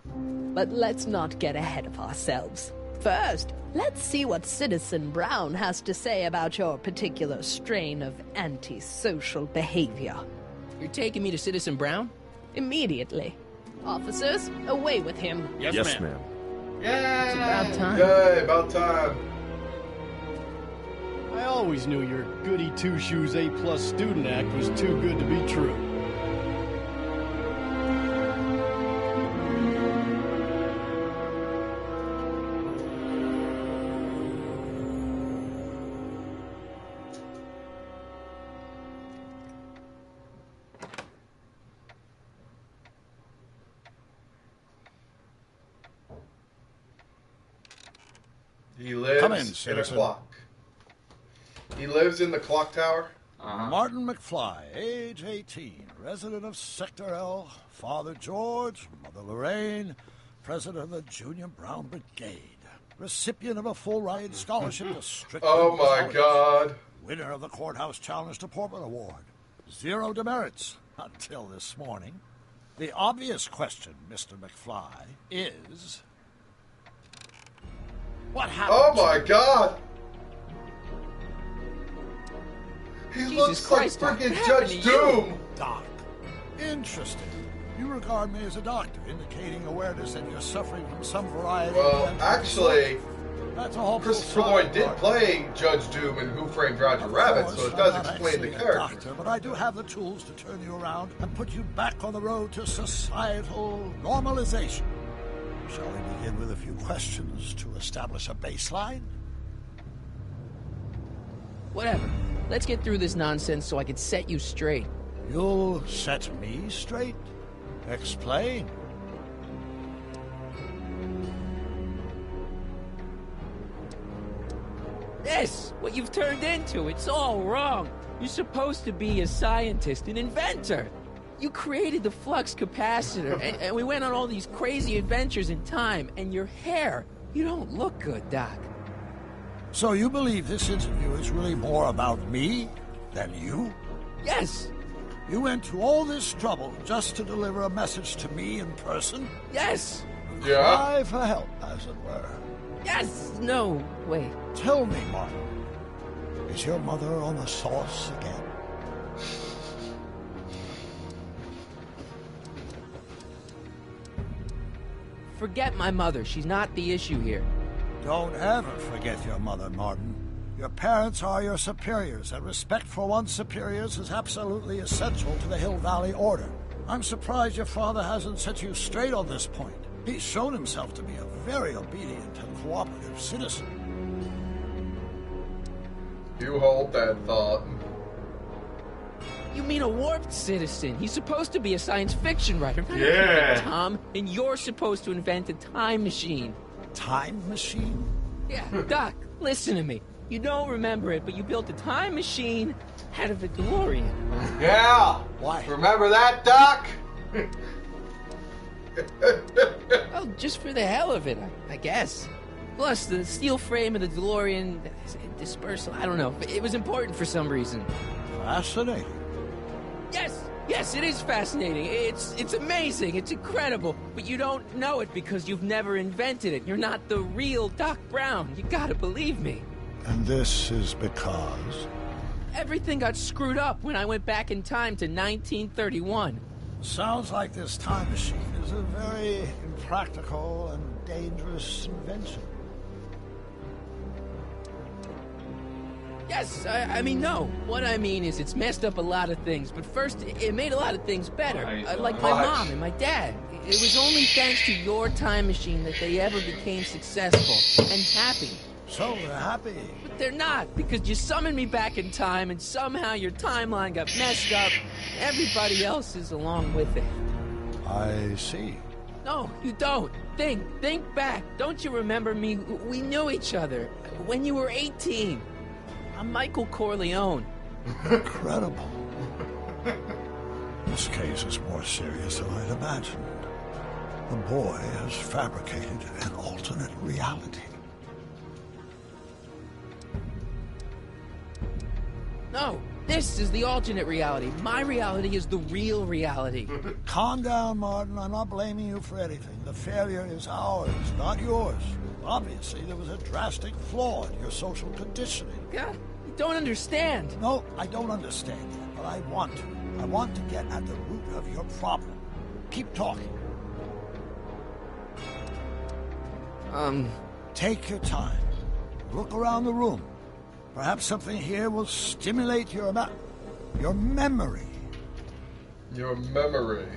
But let's not get ahead of ourselves. First, let's see what Citizen Brown has to say about your particular strain of antisocial behavior. You're taking me to Citizen Brown? Immediately. Officers, away with him. Yes, ma'am. It's about time. Yay, about time. I always knew your goody two-shoes A+ student act was too good to be true. He lives Come in, in a citizen. clock. He lives in the clock tower. Martin McFly, age 18, resident of Sector L, Father George, Mother Lorraine, president of the Junior Brown Brigade, recipient of a full-ride scholarship to Strickland Oh my College, God. winner of the Courthouse Challenge to Portman Award, 0 demerits until this morning. The obvious question, Mr. McFly, is... what happened? Oh my God. He Jesus looks Christ, like freaking what Judge happened to you? Doom. Doc. Interesting. You regard me as a doctor, indicating awareness that you're suffering from some variety Well, of mental actually, disorder. That's a hopeful Christopher sign, Lloyd did Martin. play Judge Doom in Who Framed Roger Of Rabbit, course, so it I'm does not explain the actually a character. doctor, but I do have the tools to turn you around and put you back on the road to societal normalization. Shall we begin with a few questions to establish a baseline? Whatever. Let's get through this nonsense so I can set you straight. You'll set me straight? Explain. This, what you've turned into, it's all wrong. You're supposed to be a scientist, an inventor. You created the flux capacitor, and we went on all these crazy adventures in time, and your hair, you don't look good, Doc. So you believe this interview is really more about me than you? Yes. You went to all this trouble just to deliver a message to me in person? Yes. Yeah. Cry for help, as it were. Yes. No. Wait. Tell me, Martin, is your mother on the sauce again? Forget my mother. She's not the issue here. Don't ever forget your mother, Martin. Your parents are your superiors, and respect for one's superiors is absolutely essential to the Hill Valley Order. I'm surprised your father hasn't set you straight on this point. He's shown himself to be a very obedient and cooperative citizen. You hold that thought. You mean a warped citizen? He's supposed to be a science fiction writer. Yeah. Tom, and you're supposed to invent a time machine. Time machine? Yeah, Doc, listen to me. You don't remember it, but you built a time machine out of a DeLorean. Yeah. Why? Remember that, Doc? Well, just for the hell of it, I guess. Plus, the steel frame of the DeLorean dispersal, I don't know. It was important for some reason. Fascinating. Yes, it is fascinating. It's amazing. It's incredible. But you don't know it because you've never invented it. You're not the real Doc Brown. You gotta believe me. And this is because? Everything got screwed up when I went back in time to 1931. Sounds like this time machine is a very impractical and dangerous invention. Yes, I mean, no. What I mean is it's messed up a lot of things, but first, it made a lot of things better. Like my mom and my dad. It was only thanks to your time machine that they ever became successful and happy. So they're happy. But they're not, because you summoned me back in time, and somehow your timeline got messed up. Everybody else is along with it. I see. No, you don't. Think back. Don't you remember me? We knew each other when you were 18. I'm Michael Corleone. Incredible. This case is more serious than I'd imagined. The boy has fabricated an alternate reality. No, this is the alternate reality. My reality is the real reality. Calm down, Martin. I'm not blaming you for anything. The failure is ours, not yours. Obviously, there was a drastic flaw in your social conditioning. God, you don't understand. No, I don't understand yet, but I want to. I want to get at the root of your problem. Keep talking. Take your time. Look around the room. Perhaps something here will stimulate your memory. Your memory.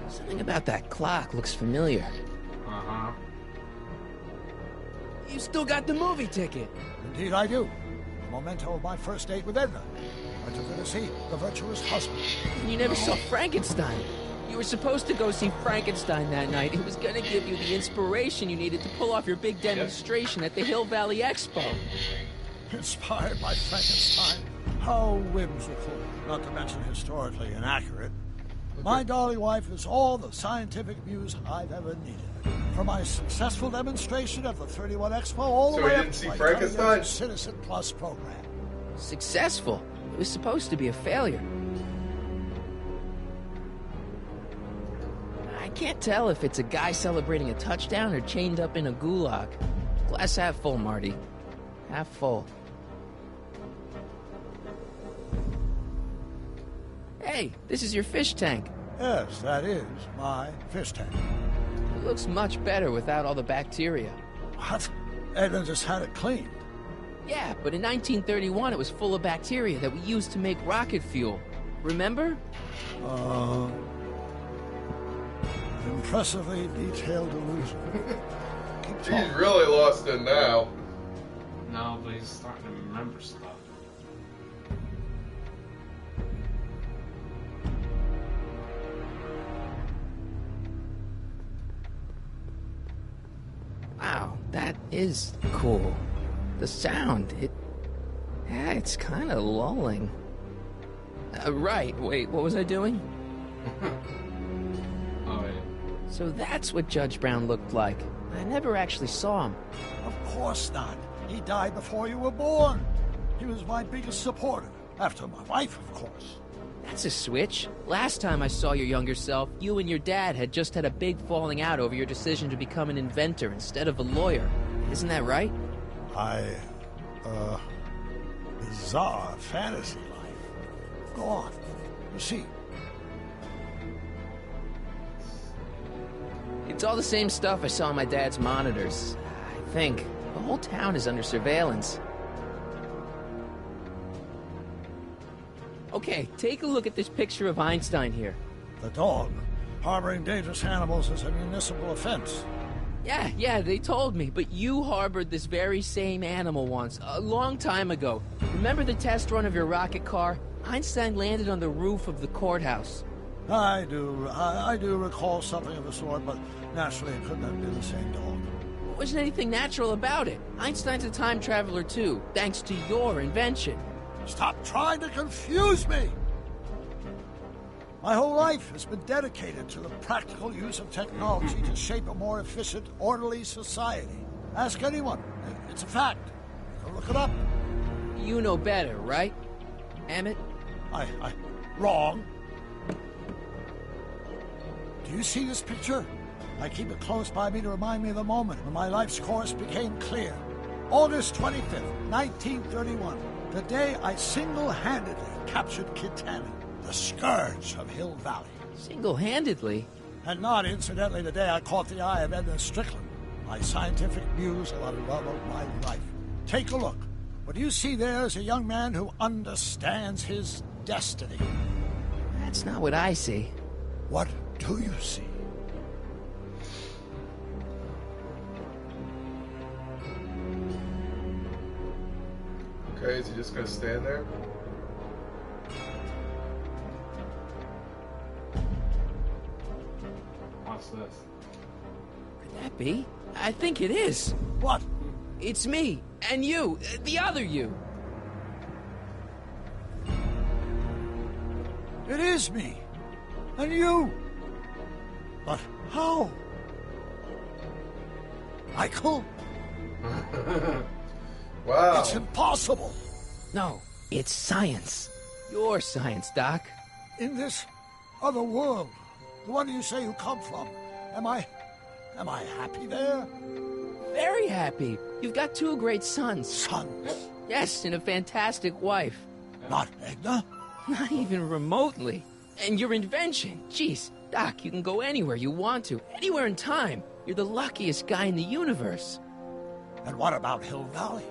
Something about that clock looks familiar. Uh-huh. You still got the movie ticket. Indeed I do. A memento of my first date with Edna. I took her to see The Virtuous Husband. And you never saw Frankenstein. You were supposed to go see Frankenstein that night. It was gonna give you the inspiration you needed to pull off your big demonstration at the Hill Valley Expo. Inspired by Frankenstein? How whimsical. Not to mention historically inaccurate. My dolly wife is all the scientific muse I've ever needed. From my successful demonstration at the 31 Expo all the way up to my Frankenstein? Citizen Plus program. Successful? It was supposed to be a failure. I can't tell if it's a guy celebrating a touchdown or chained up in a gulag. Glass half full, Marty. Half full. Hey, this is your fish tank. Yes, that is my fish tank. It looks much better without all the bacteria. What? Edna just had it cleaned. Yeah, but in 1931 it was full of bacteria that we used to make rocket fuel. Remember? Impressively detailed illusion. He's really lost it now. No, but he's starting to remember stuff. Wow, that is cool. The sound, it's kind of lulling. Right, wait, what was I doing? Oh, yeah. So that's what Judge Brown looked like. I never actually saw him. Of course not. He died before you were born. He was my biggest supporter. After my wife, of course. That's a switch. Last time I saw your younger self, you and your dad had just had a big falling out over your decision to become an inventor instead of a lawyer. Isn't that right? Bizarre fantasy life. Go on. You see. It's all the same stuff I saw on my dad's monitors. I think. The whole town is under surveillance. Okay, take a look at this picture of Einstein here. The dog. Harboring dangerous animals is a municipal offense. Yeah, they told me, but you harbored this very same animal once, a long time ago. Remember the test run of your rocket car? Einstein landed on the roof of the courthouse. I do recall something of the sort, but naturally it couldn't have been the same dog. There wasn't anything natural about it. Einstein's a time traveler too, thanks to your invention. Stop trying to confuse me! My whole life has been dedicated to the practical use of technology to shape a more efficient, orderly society. Ask anyone. It's a fact. Go look it up. You know better, right, Emmett? Wrong. Do you see this picture? I keep it close by me to remind me of the moment when my life's course became clear. August 25th, 1931. The day I single-handedly captured Kid Tannen, the scourge of Hill Valley. Single-handedly? And not, incidentally, the day I caught the eye of Edna Strickland, my scientific muse and the love of my life. Take a look. What you see there is a young man who understands his destiny. That's not what I see. What do you see? Okay, is he just gonna stand there? What's this? Could that be? I think it is. What? It's me, and you, the other you. It is me. And you. But how? Michael? Wow. It's impossible. No, it's science. Your science, Doc. In this other world, the one you say you come from, am I happy there? Very happy. You've got 2 great sons. Sons? Yes, and a fantastic wife. Not Edna? Not even remotely. And your invention. Jeez, Doc, you can go anywhere you want to. Anywhere in time. You're the luckiest guy in the universe. And what about Hill Valley?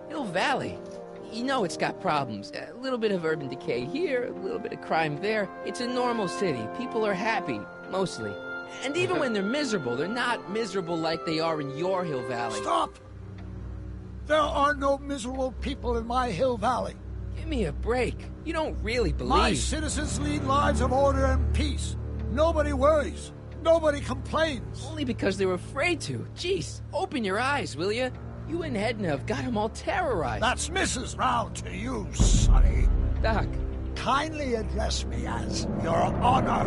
Hill Valley? You know it's got problems. A little bit of urban decay here, a little bit of crime there. It's a normal city. People are happy, mostly. And even when they're miserable, they're not miserable like they are in your Hill Valley. Stop! There are no miserable people in my Hill Valley. Give me a break. You don't really believe... My citizens lead lives of order and peace. Nobody worries. Nobody complains. Only because they're afraid to. Jeez, open your eyes, will you? You and Edna have got them all terrorized. That's Mrs. Brown to you, Sonny. Doc. Kindly address me as Your Honor.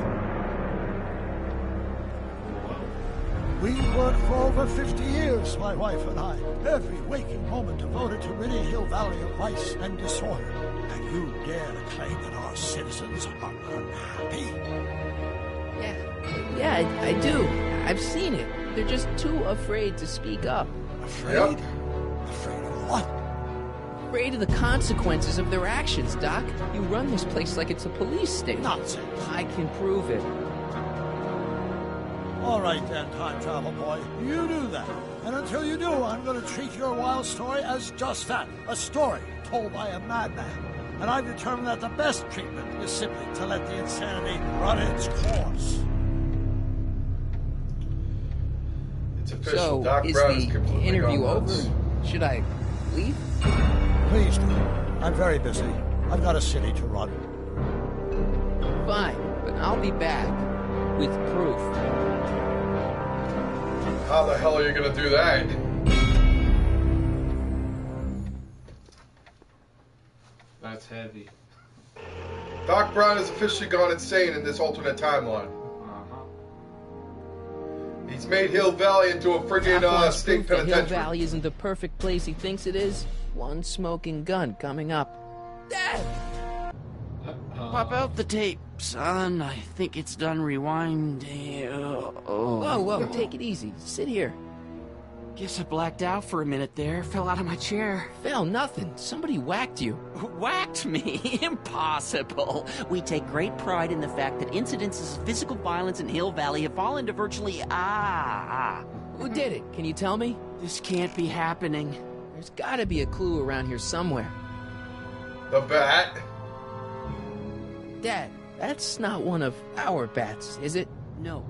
We worked for over 50 years, my wife and I. Every waking moment devoted to ridding Hill Valley of vice and disorder. And you dare to claim that our citizens are unhappy? Yeah, I do. I've seen it. They're just too afraid to speak up. Afraid? Yep. Afraid of what? Afraid of the consequences of their actions, Doc. You run this place like it's a police station. Nonsense. I can prove it. All right then, time travel boy. You do that. And until you do, I'm going to treat your wild story as just that. A story told by a madman. And I've determined that the best treatment is simply to let the insanity run its course. It's official. So, Doc is Brown is the completely interview gone over? nuts. Should I leave? Please do. I'm very busy. I've got a city to run. Fine, but I'll be back with proof. How the hell are you gonna do that? That's heavy. Doc Brown has officially gone insane in this alternate timeline. He's made Hill Valley into a friggin' state proof that Hill penitentiary. Valley isn't the perfect place he thinks it is. One smoking gun coming up. Dad! Pop out the tape, son. I think it's done rewinding. Whoa, take it easy. Sit here. Guess I blacked out for a minute there. Fell out of my chair. Fell nothing. Somebody whacked you. Whacked me? Impossible. We take great pride in the fact that incidences of physical violence in Hill Valley have fallen to virtually... Who did it? Can you tell me? This can't be happening. There's gotta be a clue around here somewhere. The bat? Dad, that's not one of our bats, is it? No.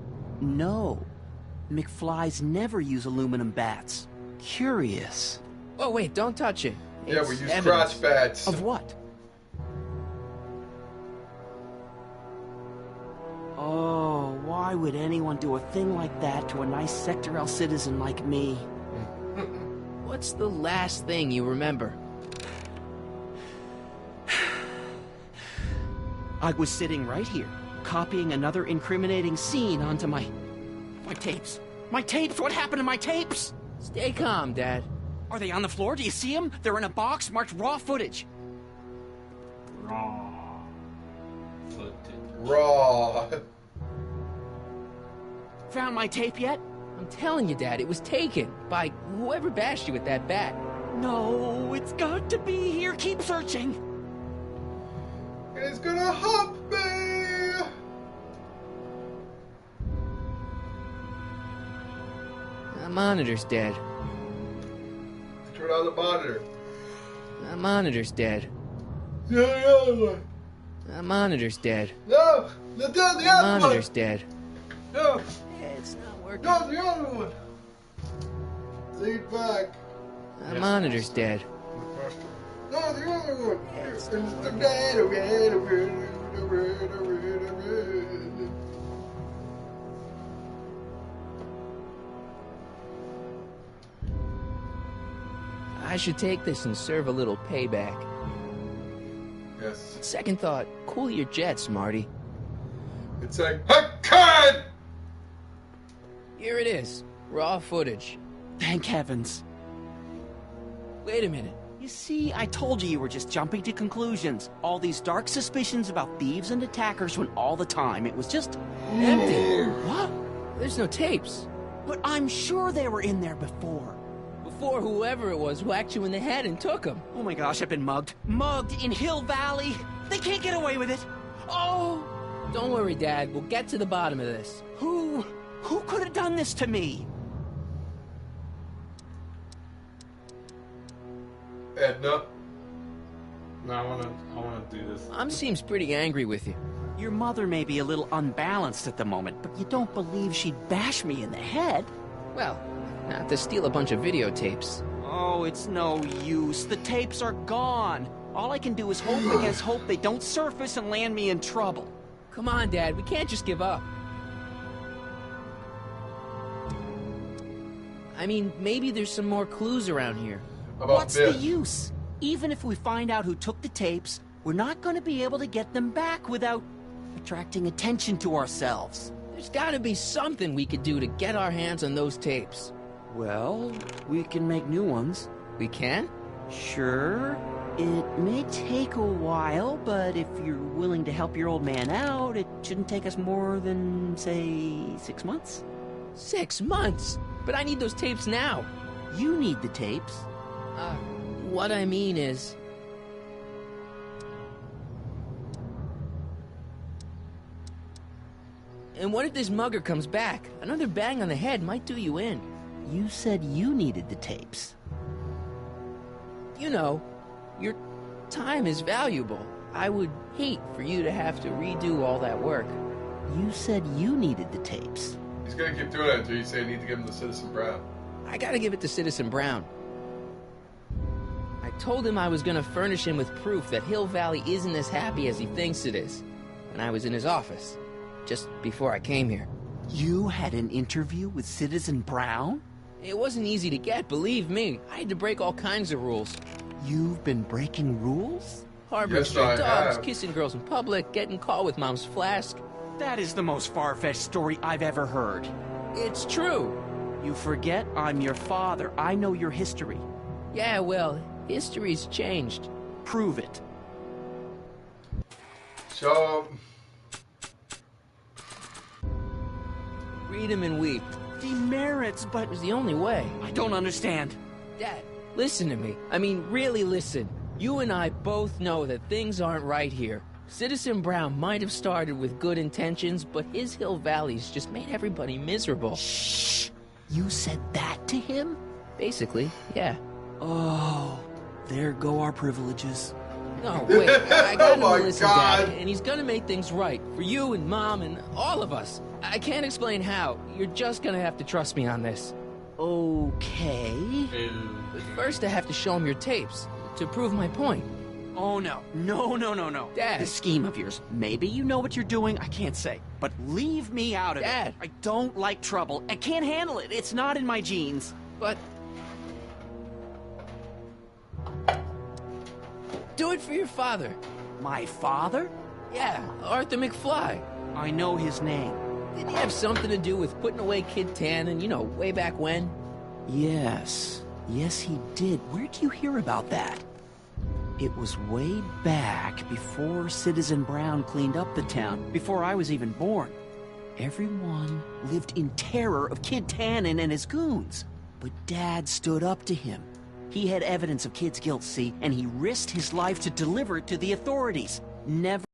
McFlys never use aluminum bats. Curious. Oh, wait, don't touch it. Yeah, It's we use evidence. crotch bats. Of what? Oh, why would anyone do a thing like that to a nice Sector L citizen like me? What's the last thing you remember? I was sitting right here, copying another incriminating scene onto my tapes. My tapes? What happened to my tapes? Stay calm, Dad. Are they on the floor? Do you see them? They're in a box marked raw footage. Raw footage. Raw. Found my tape yet? I'm telling you, Dad, it was taken by whoever bashed you with that bat. No, it's got to be here. Keep searching. It's gonna hump me. The monitor's dead. Turn on the monitor. The monitor's dead. The other one. The monitor's dead. No, the other The monitor's one. dead. No, It's not working. no, the other one. Lean back. The monitor's dead. No, the other one. It's the red. I should take this and serve a little payback. Yes. Second thought, cool your jets, Marty. It's like, cut! Here it is. Raw footage. Thank heavens. Wait a minute. You see, I told you were just jumping to conclusions. All these dark suspicions about thieves and attackers when all the time it was just Empty. What? There's no tapes. But I'm sure they were in there before. Before whoever it was whacked you in the head and took them. Oh my gosh, I've been mugged. Mugged in Hill Valley. They can't get away with it. Oh! Don't worry, Dad. We'll get to the bottom of this. Who could have done this to me? Edna. No, I wanna do this. Mom seems pretty angry with you. Your mother may be a little unbalanced at the moment, but you don't believe she'd bash me in the head? Well, not to steal a bunch of videotapes. Oh, it's no use. The tapes are gone. All I can do is hope against hope they don't surface and land me in trouble. Come on, Dad. We can't just give up. I mean, maybe there's some more clues around here. What's the use? Even if we find out who took the tapes, we're not going to be able to get them back without attracting attention to ourselves. There's gotta be something we could do to get our hands on those tapes. Well, we can make new ones. We can? Sure. It may take a while, but if you're willing to help your old man out, it shouldn't take us more than, say, 6 months. 6 months? But I need those tapes now. You need the tapes. What I mean is... And what if this mugger comes back? Another bang on the head might do you in. You said you needed the tapes. You know, your time is valuable. I would hate for you to have to redo all that work. You said you needed the tapes. He's gonna keep doing it until you say you need to give him to Citizen Brown. I gotta give it to Citizen Brown. I told him I was gonna furnish him with proof that Hill Valley isn't as happy as he thinks it is. When I was in his office, just before I came here. You had an interview with Citizen Brown? It wasn't easy to get, believe me. I had to break all kinds of rules. You've been breaking rules? Harboring stray dogs, kissing girls in public, getting caught with Mom's flask. That is the most far-fetched story I've ever heard. It's true. You forget I'm your father. I know your history. Yeah, well, history's changed. Prove it. So... read him and weep. Demerits, but... It was the only way. I don't understand. Dad, listen to me. I mean, really listen. You and I both know that things aren't right here. Citizen Brown might have started with good intentions, but his Hill Valley's just made everybody miserable. Shh! You said that to him? Basically, yeah. Oh, there go our privileges. No, wait, I got him Oh to listen, Dad, and he's gonna make things right for you and Mom and all of us. I can't explain how. You're just gonna have to trust me on this. Okay. But first I have to show him your tapes, to prove my point. Oh, no. No. Dad. This scheme of yours, maybe you know what you're doing, I can't say. But leave me out of Dad. it. I don't like trouble. I can't handle it. It's not in my genes. But... do it for your father. My father? Yeah, Arthur McFly. I know his name. Didn't he have something to do with putting away Kid Tannen, you know, way back when? Yes. Yes, he did. Where'd you hear about that? It was way back before Citizen Brown cleaned up the town, before I was even born. Everyone lived in terror of Kid Tannen and his goons. But Dad stood up to him. He had evidence of Kid's guilt, see, and he risked his life to deliver it to the authorities. Never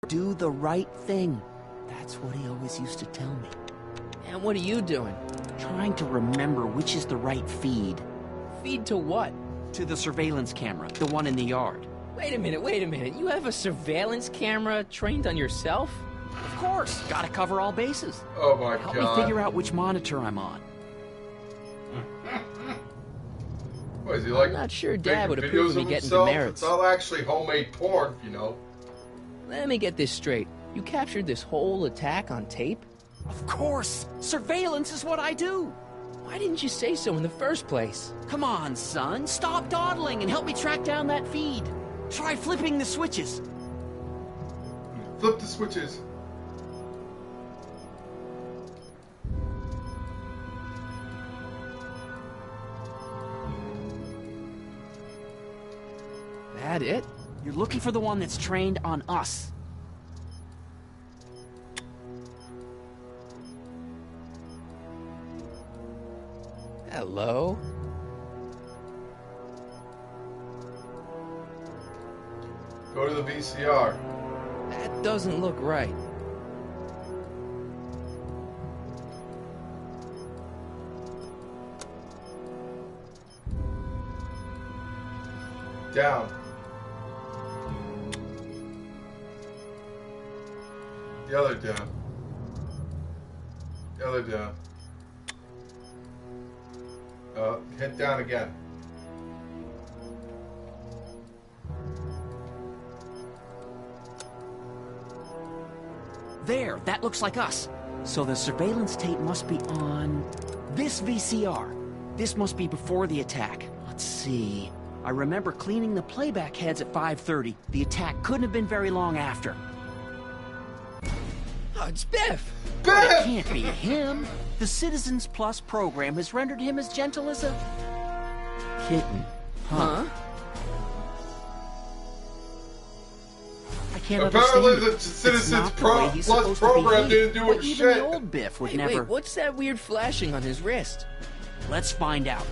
do the right thing. That's what he always used to tell me. And what are you doing? Trying to remember which is the right feed. Feed to what? To the surveillance camera, the one in the yard. Wait a minute. You have a surveillance camera trained on yourself? Of course. Gotta cover all bases. Oh my God. God. Help me figure out which monitor I'm on. What is he like? I'm not sure Dad would making approve videos me of getting himself? demerits. It's all actually homemade porn, you know. Let me get this straight. You captured this whole attack on tape? Of course. Surveillance is what I do. Why didn't you say so in the first place? Come on, son. Stop dawdling and help me track down that feed. Try flipping the switches. Flip the switches. That it? You're looking for the one that's trained on us. Hello? Go to the VCR. That doesn't look right. Down. The other down. The other down. Hit down again. There, that looks like us. So the surveillance tape must be on this VCR. This must be before the attack. Let's see. I remember cleaning the playback heads at 5:30. The attack couldn't have been very long after. Oh, it's Biff! It can't be him. The Citizens Plus program has rendered him as gentle as a kitten. Huh? I can't Apparently understand. the Citizens It's not the way he's Plus supposed to program behave. didn't do But a even shit. the old Biff would never. Wait, what's that weird flashing on his wrist? Let's find out.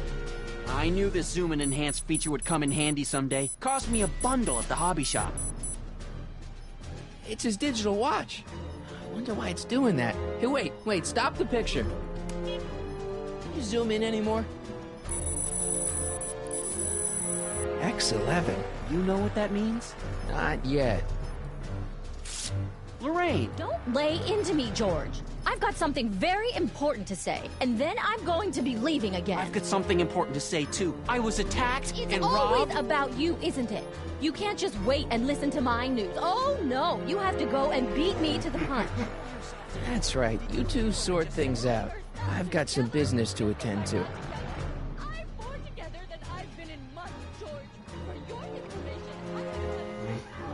I knew this zoom and enhance feature would come in handy someday. Cost me a bundle at the hobby shop. It's his digital watch. I wonder why it's doing that. Hey, wait, stop the picture. Can you zoom in anymore? X11. You know what that means? Not yet. Lorraine! Don't lay into me, George. I've got something very important to say, and then I'm going to be leaving again. I've got something important to say, too. I was attacked It's and always robbed. about you, isn't it? You can't just wait and listen to my news. Oh, no. You have to go and beat me to the punch. That's right. You two sort things out. I've got some business to attend to. I'm more together than I've been in months, George. For your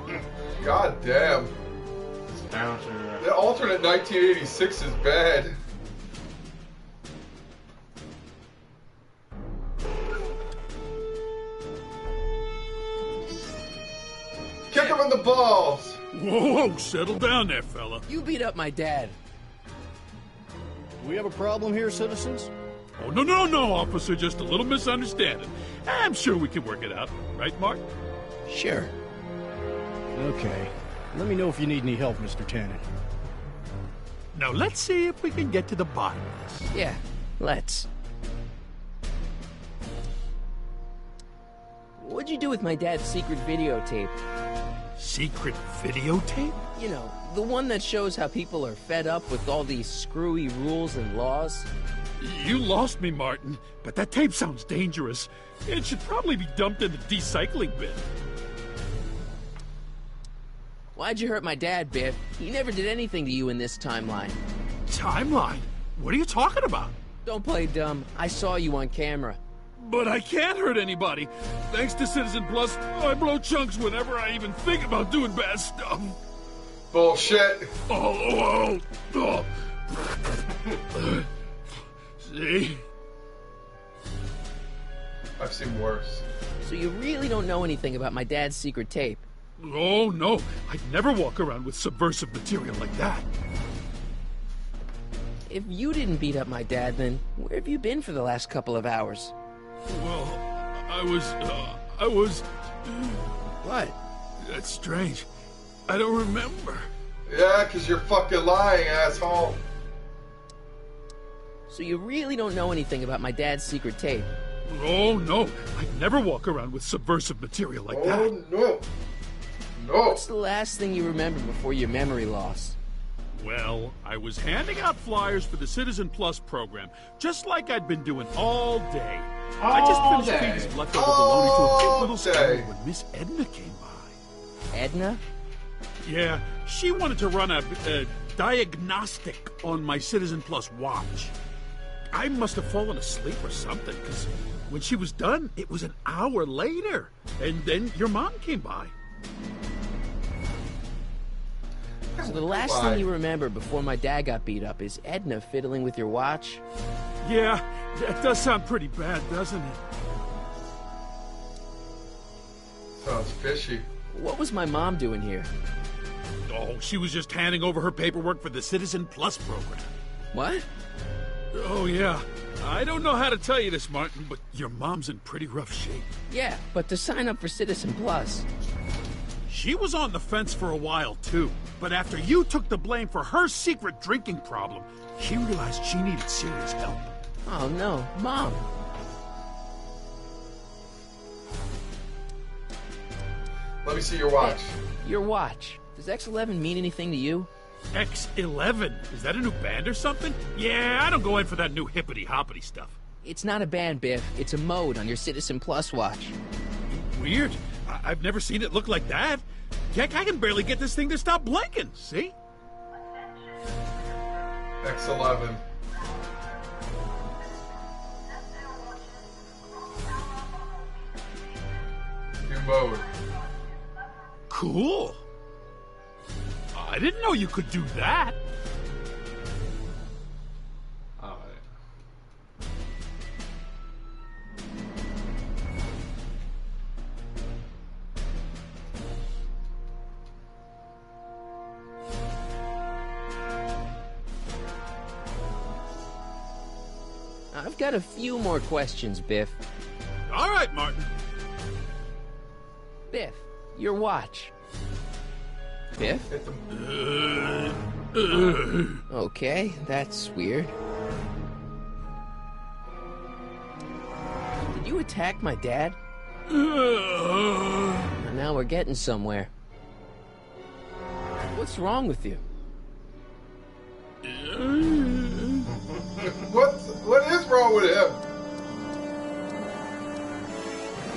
information, God damn. The alternate 1986 is bad. Kick him in the balls! Whoa, settle down there, fella. You beat up my dad. We have a problem here, citizens? Oh, no, officer. Just a little misunderstanding. I'm sure we can work it out. Right, Mark? Sure. Okay. Let me know if you need any help, Mr. Tannen. Now, let's see if we can get to the bottom of this. Yeah, let's. What'd you do with my dad's secret videotape? Secret videotape? You know, the one that shows how people are fed up with all these screwy rules and laws. You lost me, Martin, but that tape sounds dangerous. It should probably be dumped in the recycling bin. Why'd you hurt my dad, Biff? He never did anything to you in this timeline. Timeline? What are you talking about? Don't play dumb. I saw you on camera. But I can't hurt anybody. Thanks to Citizen Plus, I blow chunks whenever I even think about doing bad stuff. Bullshit. Oh. See? I've seen worse. So you really don't know anything about my dad's secret tape? Oh, no. I'd never walk around with subversive material like that. If you didn't beat up my dad, then where have you been for the last couple of hours? Well, I was... What? That's strange. I don't remember. Yeah, 'cause you're fucking lying, asshole. So you really don't know anything about my dad's secret tape? Oh, no. I'd never walk around with subversive material like that. Oh, no. No. What's the last thing you remember before your memory loss? Well, I was handing out flyers for the Citizen Plus program, just like I'd been doing all day. I just finished feeding some leftover bologna to a cute little squirrel when Miss Edna came by. Edna? Yeah, she wanted to run a diagnostic on my Citizen Plus watch. I must have fallen asleep or something, because when she was done, it was an hour later. And then your mom came by. So the last thing you remember before my dad got beat up is Edna fiddling with your watch? Yeah, that does sound pretty bad, doesn't it? Sounds fishy. What was my mom doing here? Oh, she was just handing over her paperwork for the Citizen Plus program. What? Oh, yeah. I don't know how to tell you this, Martin, but your mom's in pretty rough shape. Yeah, but to sign up for Citizen Plus... She was on the fence for a while, too. But after you took the blame for her secret drinking problem, she realized she needed serious help. Oh, no. Mom. Let me see your watch. Your watch. Does X11 mean anything to you? X11? Is that a new band or something? Yeah, I don't go in for that new hippity-hoppity stuff. It's not a band, Biff. It's a mode on your Citizen Plus watch. Weird. I've never seen it look like that. Heck, I can barely get this thing to stop blinking, see? X11. New mode. Cool. I didn't know you could do that. I've got a few more questions, Biff. All right, Martin. Biff, your watch. Biff? Okay, that's weird. Did you attack my dad? Now we're getting somewhere. What's wrong with you? What is wrong with him?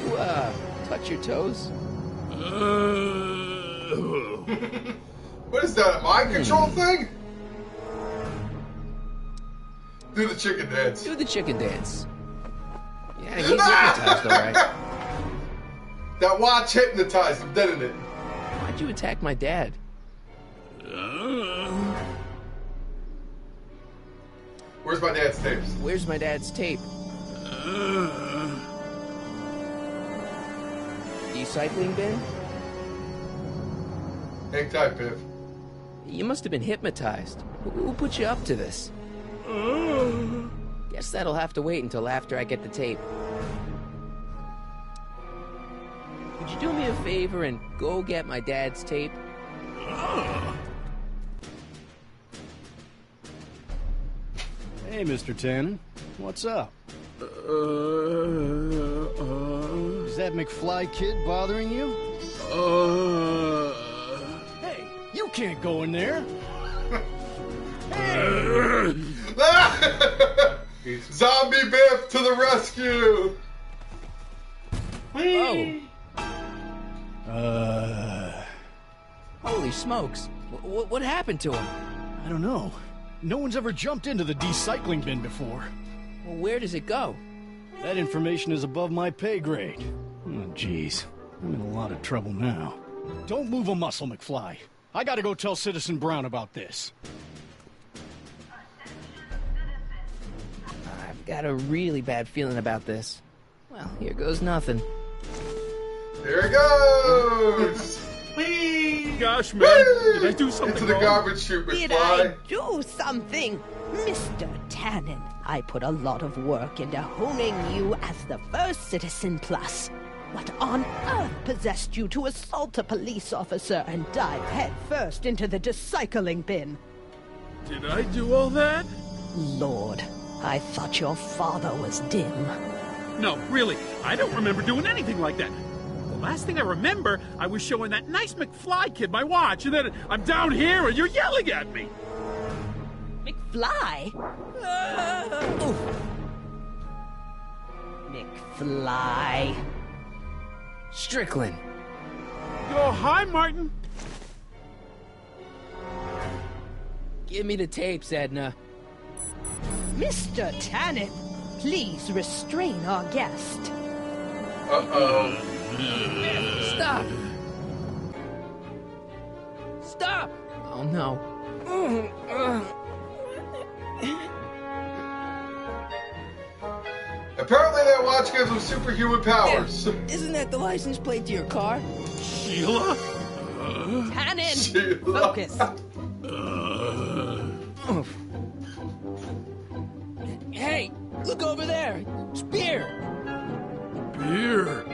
You, touch your toes? What is that, a mind control thing? Do the chicken dance. Do the chicken dance. Yeah, he's hypnotized, alright. That watch hypnotized him, didn't it? Why'd you attack my dad? Where's my dad's tapes? Where's my dad's tape? Recycling bin? Hang tight, Biff. You must have been hypnotized. Who put you up to this? Guess that'll have to wait until after I get the tape. Could you do me a favor and go get my dad's tape? Hey, Mr. Tannen. What's up? Is that McFly kid bothering you? can't go in there. Zombie Biff to the rescue! Oh. Holy smokes. What happened to him? I don't know. No one's ever jumped into the decycling bin before. Well, where does it go? That information is above my pay grade. Oh, jeez. I'm in a lot of trouble now. Don't move a muscle, McFly. I gotta go tell Citizen Brown about this. I've got a really bad feeling about this. Well, here goes nothing. There it goes! Gosh, man, did I do something Into the wrong? garbage chute, Did McFly. I do something? Mr. Tannen, I put a lot of work into honing you as the first Citizen Plus. What on earth possessed you to assault a police officer and dive headfirst into the decycling bin? Did I do all that? Lord, I thought your father was dim. No, really, I don't remember doing anything like that. The last thing I remember, I was showing that nice McFly kid my watch, and then I'm down here and you're yelling at me. McFly? McFly. Strickland. Oh, hi, Martin. Give me the tapes, Edna. Mr. Tannen, please restrain our guest. Uh-oh. Stop! Stop! Oh, no. Apparently that watch gives him superhuman powers. Isn't that the license plate to your car? Sheila? Tannen, focus. Hey, look over there. It's beer. Beer?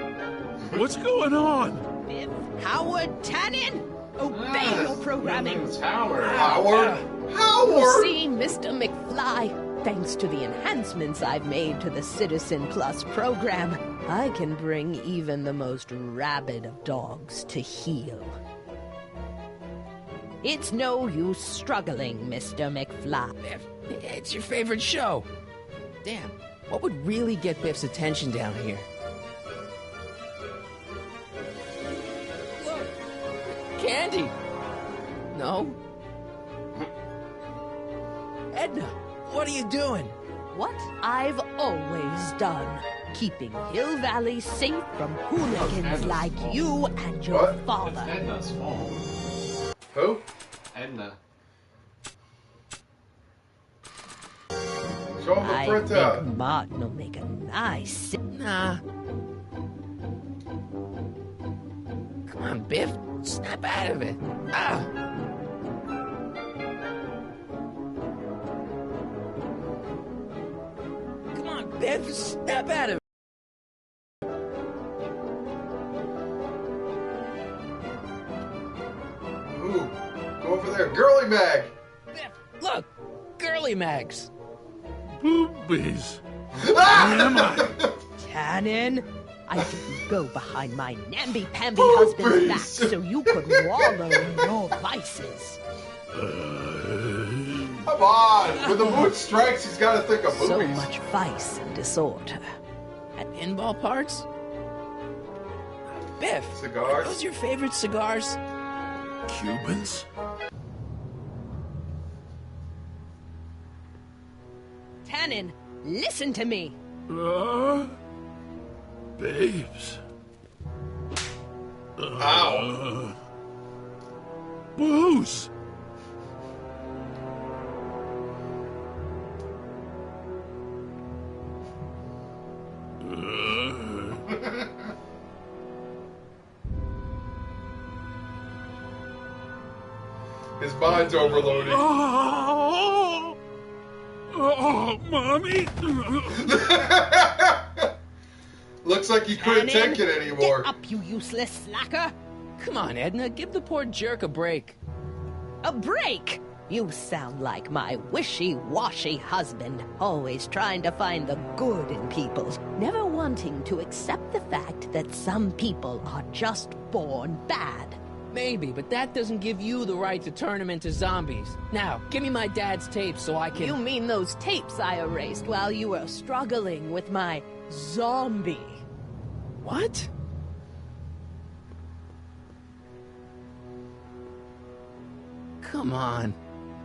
What's going on? Biff Howard Tannen, obey your programming. Howard? You see, Mr. McFly, thanks to the enhancements I've made to the Citizen Plus program, I can bring even the most rabid of dogs to heel. It's no use struggling, Mr. McFly. It's your favorite show. Damn, what would really get Biff's attention down here? Look, candy. No? Edna, what are you doing? What I've always done. Keeping Hill Valley safe from hooligans like you and your father. It's Edna's fault. Who? Edna. Show him the I printout. think Martin will make a nice... Nah. Come on, Biff. Snap out of it. Ah! Come on, Biff. Snap out of it. Ooh, go over there. Girly Mag! Biff, look. Girly Mags. Boobies. Ah! Where am I? Tannen, I didn't go behind my namby-pamby husband's back so you could wallow in your vices. Come on! When the mood strikes, he's got to think of So movies. much vice and disorder. At pinball parts? Biff. Cigars? Are those your favorite cigars? Cubans? Tannen, listen to me. Babes. Ow. Booze. His mind's overloading. Oh, Mommy. Looks like he couldn't Tannen, take it anymore. Get up, you useless slacker. Come on, Edna. Give the poor jerk a break. A break? You sound like my wishy-washy husband, always trying to find the good in people, never wanting to accept the fact that some people are just born bad. Maybe, but that doesn't give you the right to turn them into zombies. Now, give me my dad's tapes so I can... You mean those tapes I erased while you were struggling with my zombie? What? Come on.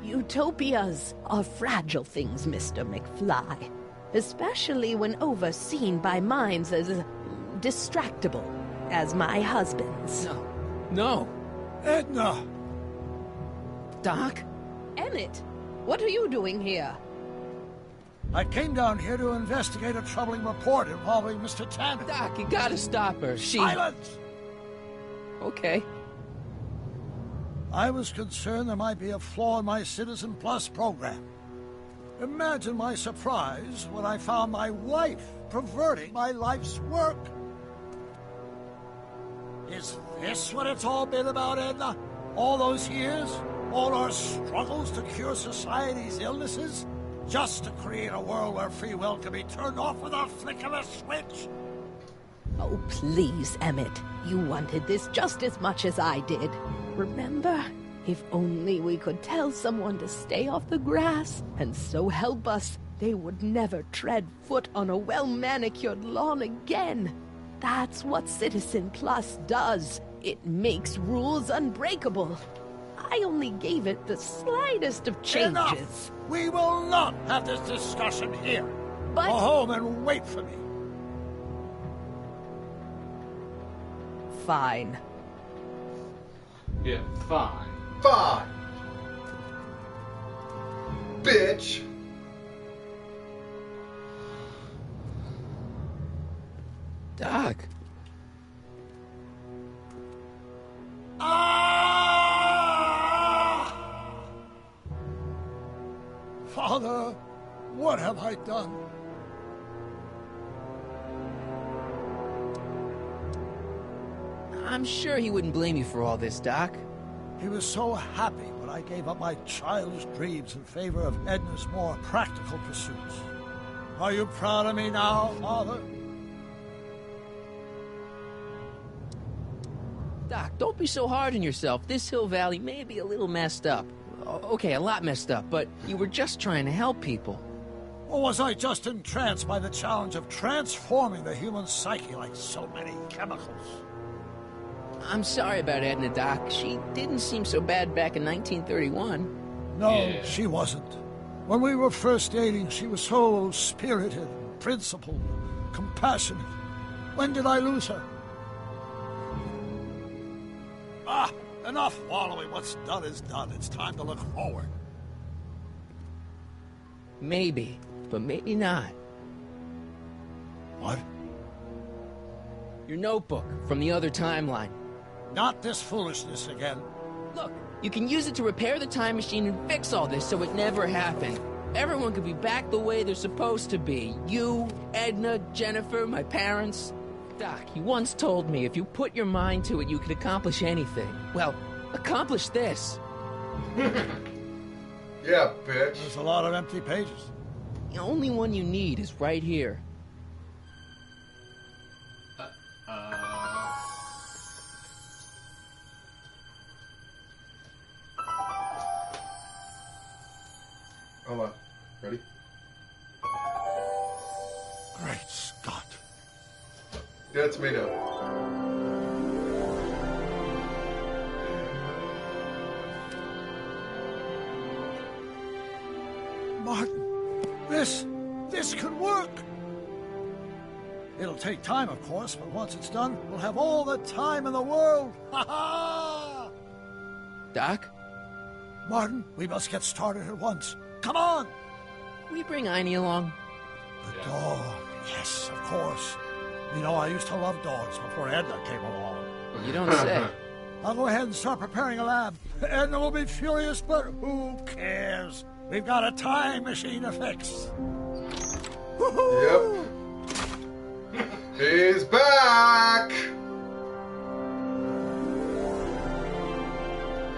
Utopias are fragile things, Mr. McFly. Especially when overseen by minds as distractible as my husband's. No. Edna! Doc? Emmett, what are you doing here? I came down here to investigate a troubling report involving Mr. Tanner. Doc, you gotta stop her. Silence! Okay. I was concerned there might be a flaw in my Citizen Plus program. Imagine my surprise when I found my wife perverting my life's work. Is this what it's all been about, Edna? All those years? All our struggles to cure society's illnesses? Just to create a world where free will can be turned off with a flick of a switch? Oh, please, Emmett. You wanted this just as much as I did. Remember? If only we could tell someone to stay off the grass, and so help us, they would never tread foot on a well-manicured lawn again. That's what Citizen Plus does. It makes rules unbreakable. I only gave it the slightest of changes. Enough! We will not have this discussion here. But... Go home and wait for me. Fine. Yeah, fine. Fine. Bitch. Doc. Father, what have I done? I'm sure he wouldn't blame you for all this, Doc. He was so happy when I gave up my childish dreams in favor of Edna's more practical pursuits. Are you proud of me now, Father? Doc, don't be so hard on yourself. This Hill Valley may be a little messed up. Okay, a lot messed up, but you were just trying to help people. Or was I just entranced by the challenge of transforming the human psyche like so many chemicals? I'm sorry about Edna, Doc. She didn't seem so bad back in 1931. No, she wasn't. When we were first dating, she was so spirited, principled, compassionate. When did I lose her? Enough wallowing. What's done is done. It's time to look forward. Maybe, but maybe not. What? Your notebook from the other timeline. Not this foolishness again. Look, you can use it to repair the time machine and fix all this so it never happened. Everyone could be back the way they're supposed to be. You, Edna, Jennifer, my parents. Doc, you once told me if you put your mind to it, you could accomplish anything. Well, accomplish this. Yeah, bitch. There's a lot of empty pages. The only one you need is right here. Hold on. Ready? Great Scott. That's me now. Martin, this could work. It'll take time, of course, but once it's done, we'll have all the time in the world. Ha ha! Doc? Martin, we must get started at once. Come on! We bring Einie along. The dog. Yes, of course. You know, I used to love dogs before Edna came along. You don't say. I'll go ahead and start preparing a lab. Edna will be furious, but who cares? We've got a time machine to fix. Yep. He's back!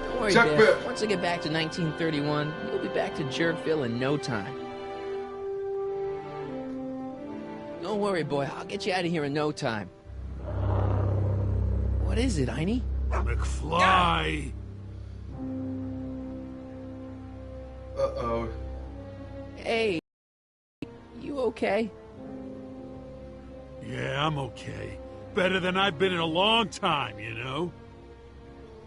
Don't worry, Chuck Biff. Biff. Once I get back to 1931, you'll be back to Jerkville in no time. Don't worry, boy. I'll get you out of here in no time. What is it, Einie? McFly! Uh-oh. Hey, you okay? Yeah, I'm okay. Better than I've been in a long time, you know?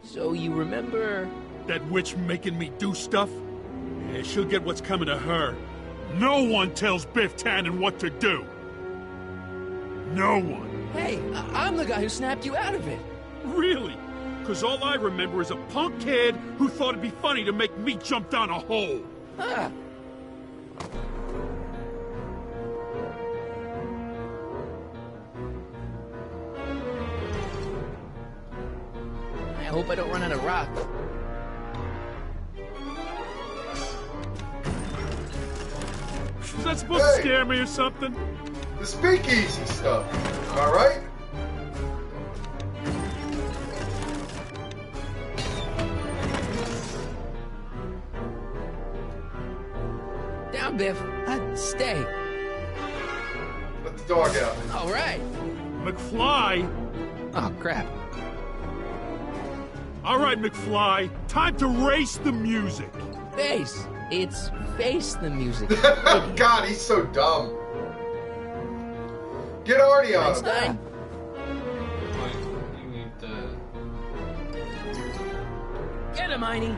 So you remember... That witch making me do stuff? Yeah, she'll get what's coming to her. No one tells Biff Tannen what to do. No one. Hey, I'm the guy who snapped you out of it. Really? Because all I remember is a punk kid who thought it'd be funny to make me jump down a hole. Huh. I hope I don't run out of rock. Is that supposed to scare me or something? The speakeasy stuff. All right. Down, Biff. Stay. Let the dog out. All right. McFly? Oh, crap. All right, McFly. Time to race the music. Face. It's face the music. God, he's so dumb. Get Artie on him. Wait, you need the... Get him, Einie.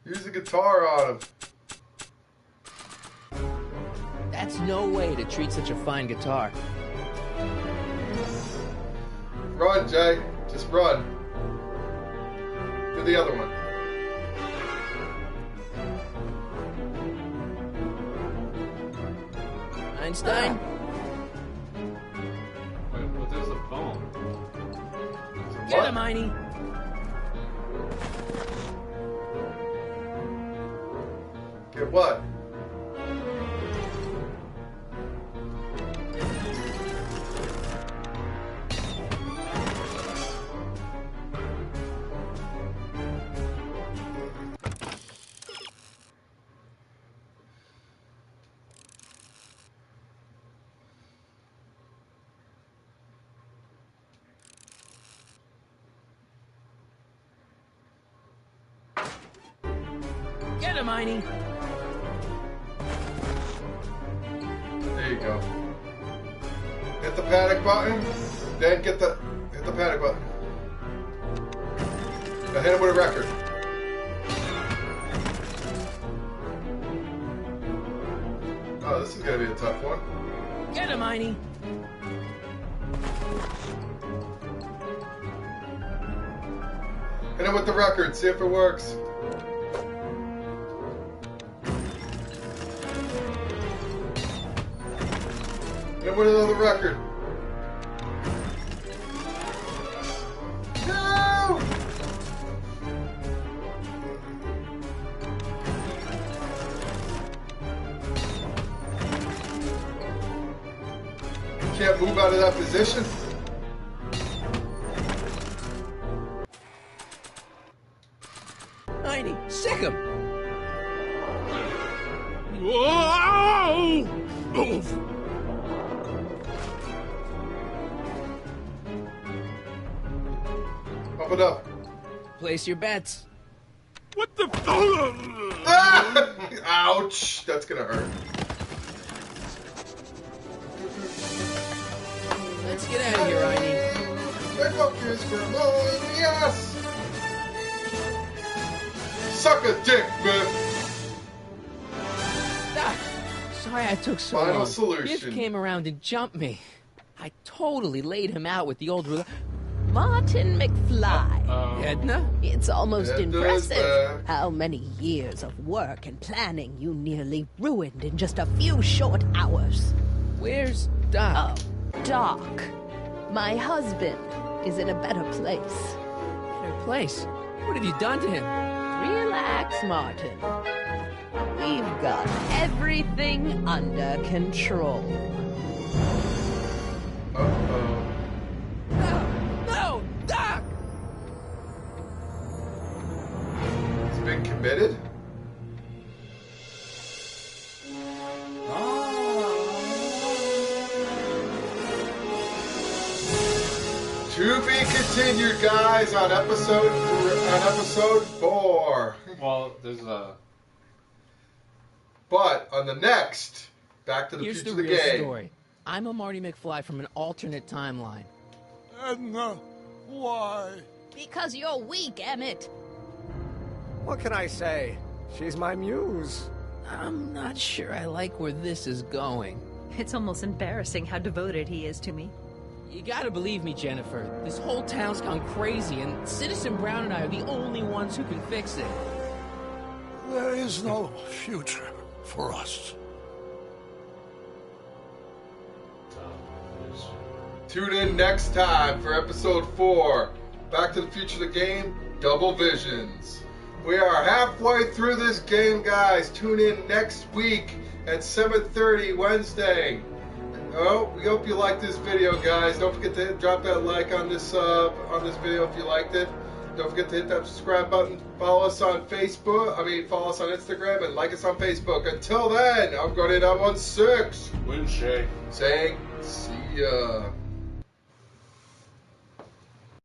Use the guitar on him. That's no way to treat such a fine guitar. Run, Jay. Just run. Do the other one. Einstein? Wait, but there's a phone. Get him, Einie. Get what? Get him, Einie. There you go. Hit the panic button. Then hit the panic button. Now hit him with a record. Oh, this is gonna be a tough one. Get him, Einie. Hit him with the record. See if it works. Hit him with another record. No! You can't move out of that position. Einie, sick him. Whoa! Move! Pump it up. Place your bets. What the? Ah! Ouch! That's gonna hurt. Let's get out of here, Einie. My focus for a moment, yes! Suck a dick, man! Ah, sorry I took so Final long. solution. Biff came around and jumped me. I totally laid him out with the old ruler. Martin McFly. Edna? It's almost Edna's impressive back. how many years of work and planning you nearly ruined in just a few short hours. Where's Doc? Oh, Doc. My husband is in a better place. Better place? What have you done to him? Relax, Martin. We've got everything under control. Uh-oh. No, Doc! To be continued, guys, on episode 4. Well, there's a. But on the next Back to the Here's Future the the real game. story. I'm a Marty McFly from an alternate timeline. Edna, why? Because you're weak, Emmett. What can I say? She's my muse. I'm not sure I like where this is going. It's almost embarrassing how devoted he is to me. You gotta believe me, Jennifer. This whole town's gone crazy, and Citizen Brown and I are the only ones who can fix it. There is no future for us. Tune in next time for episode 4. Back to the Future the game, Double Visions. We are halfway through this game, guys. Tune in next week at 7:30 Wednesday. Oh, we hope you liked this video, guys. Don't forget to drop that like on this video if you liked it. Don't forget to hit that subscribe button. Follow us on Facebook. Follow us on Instagram and like us on Facebook. Until then, I'm Guardian 916. Wednesday. Saying, see ya.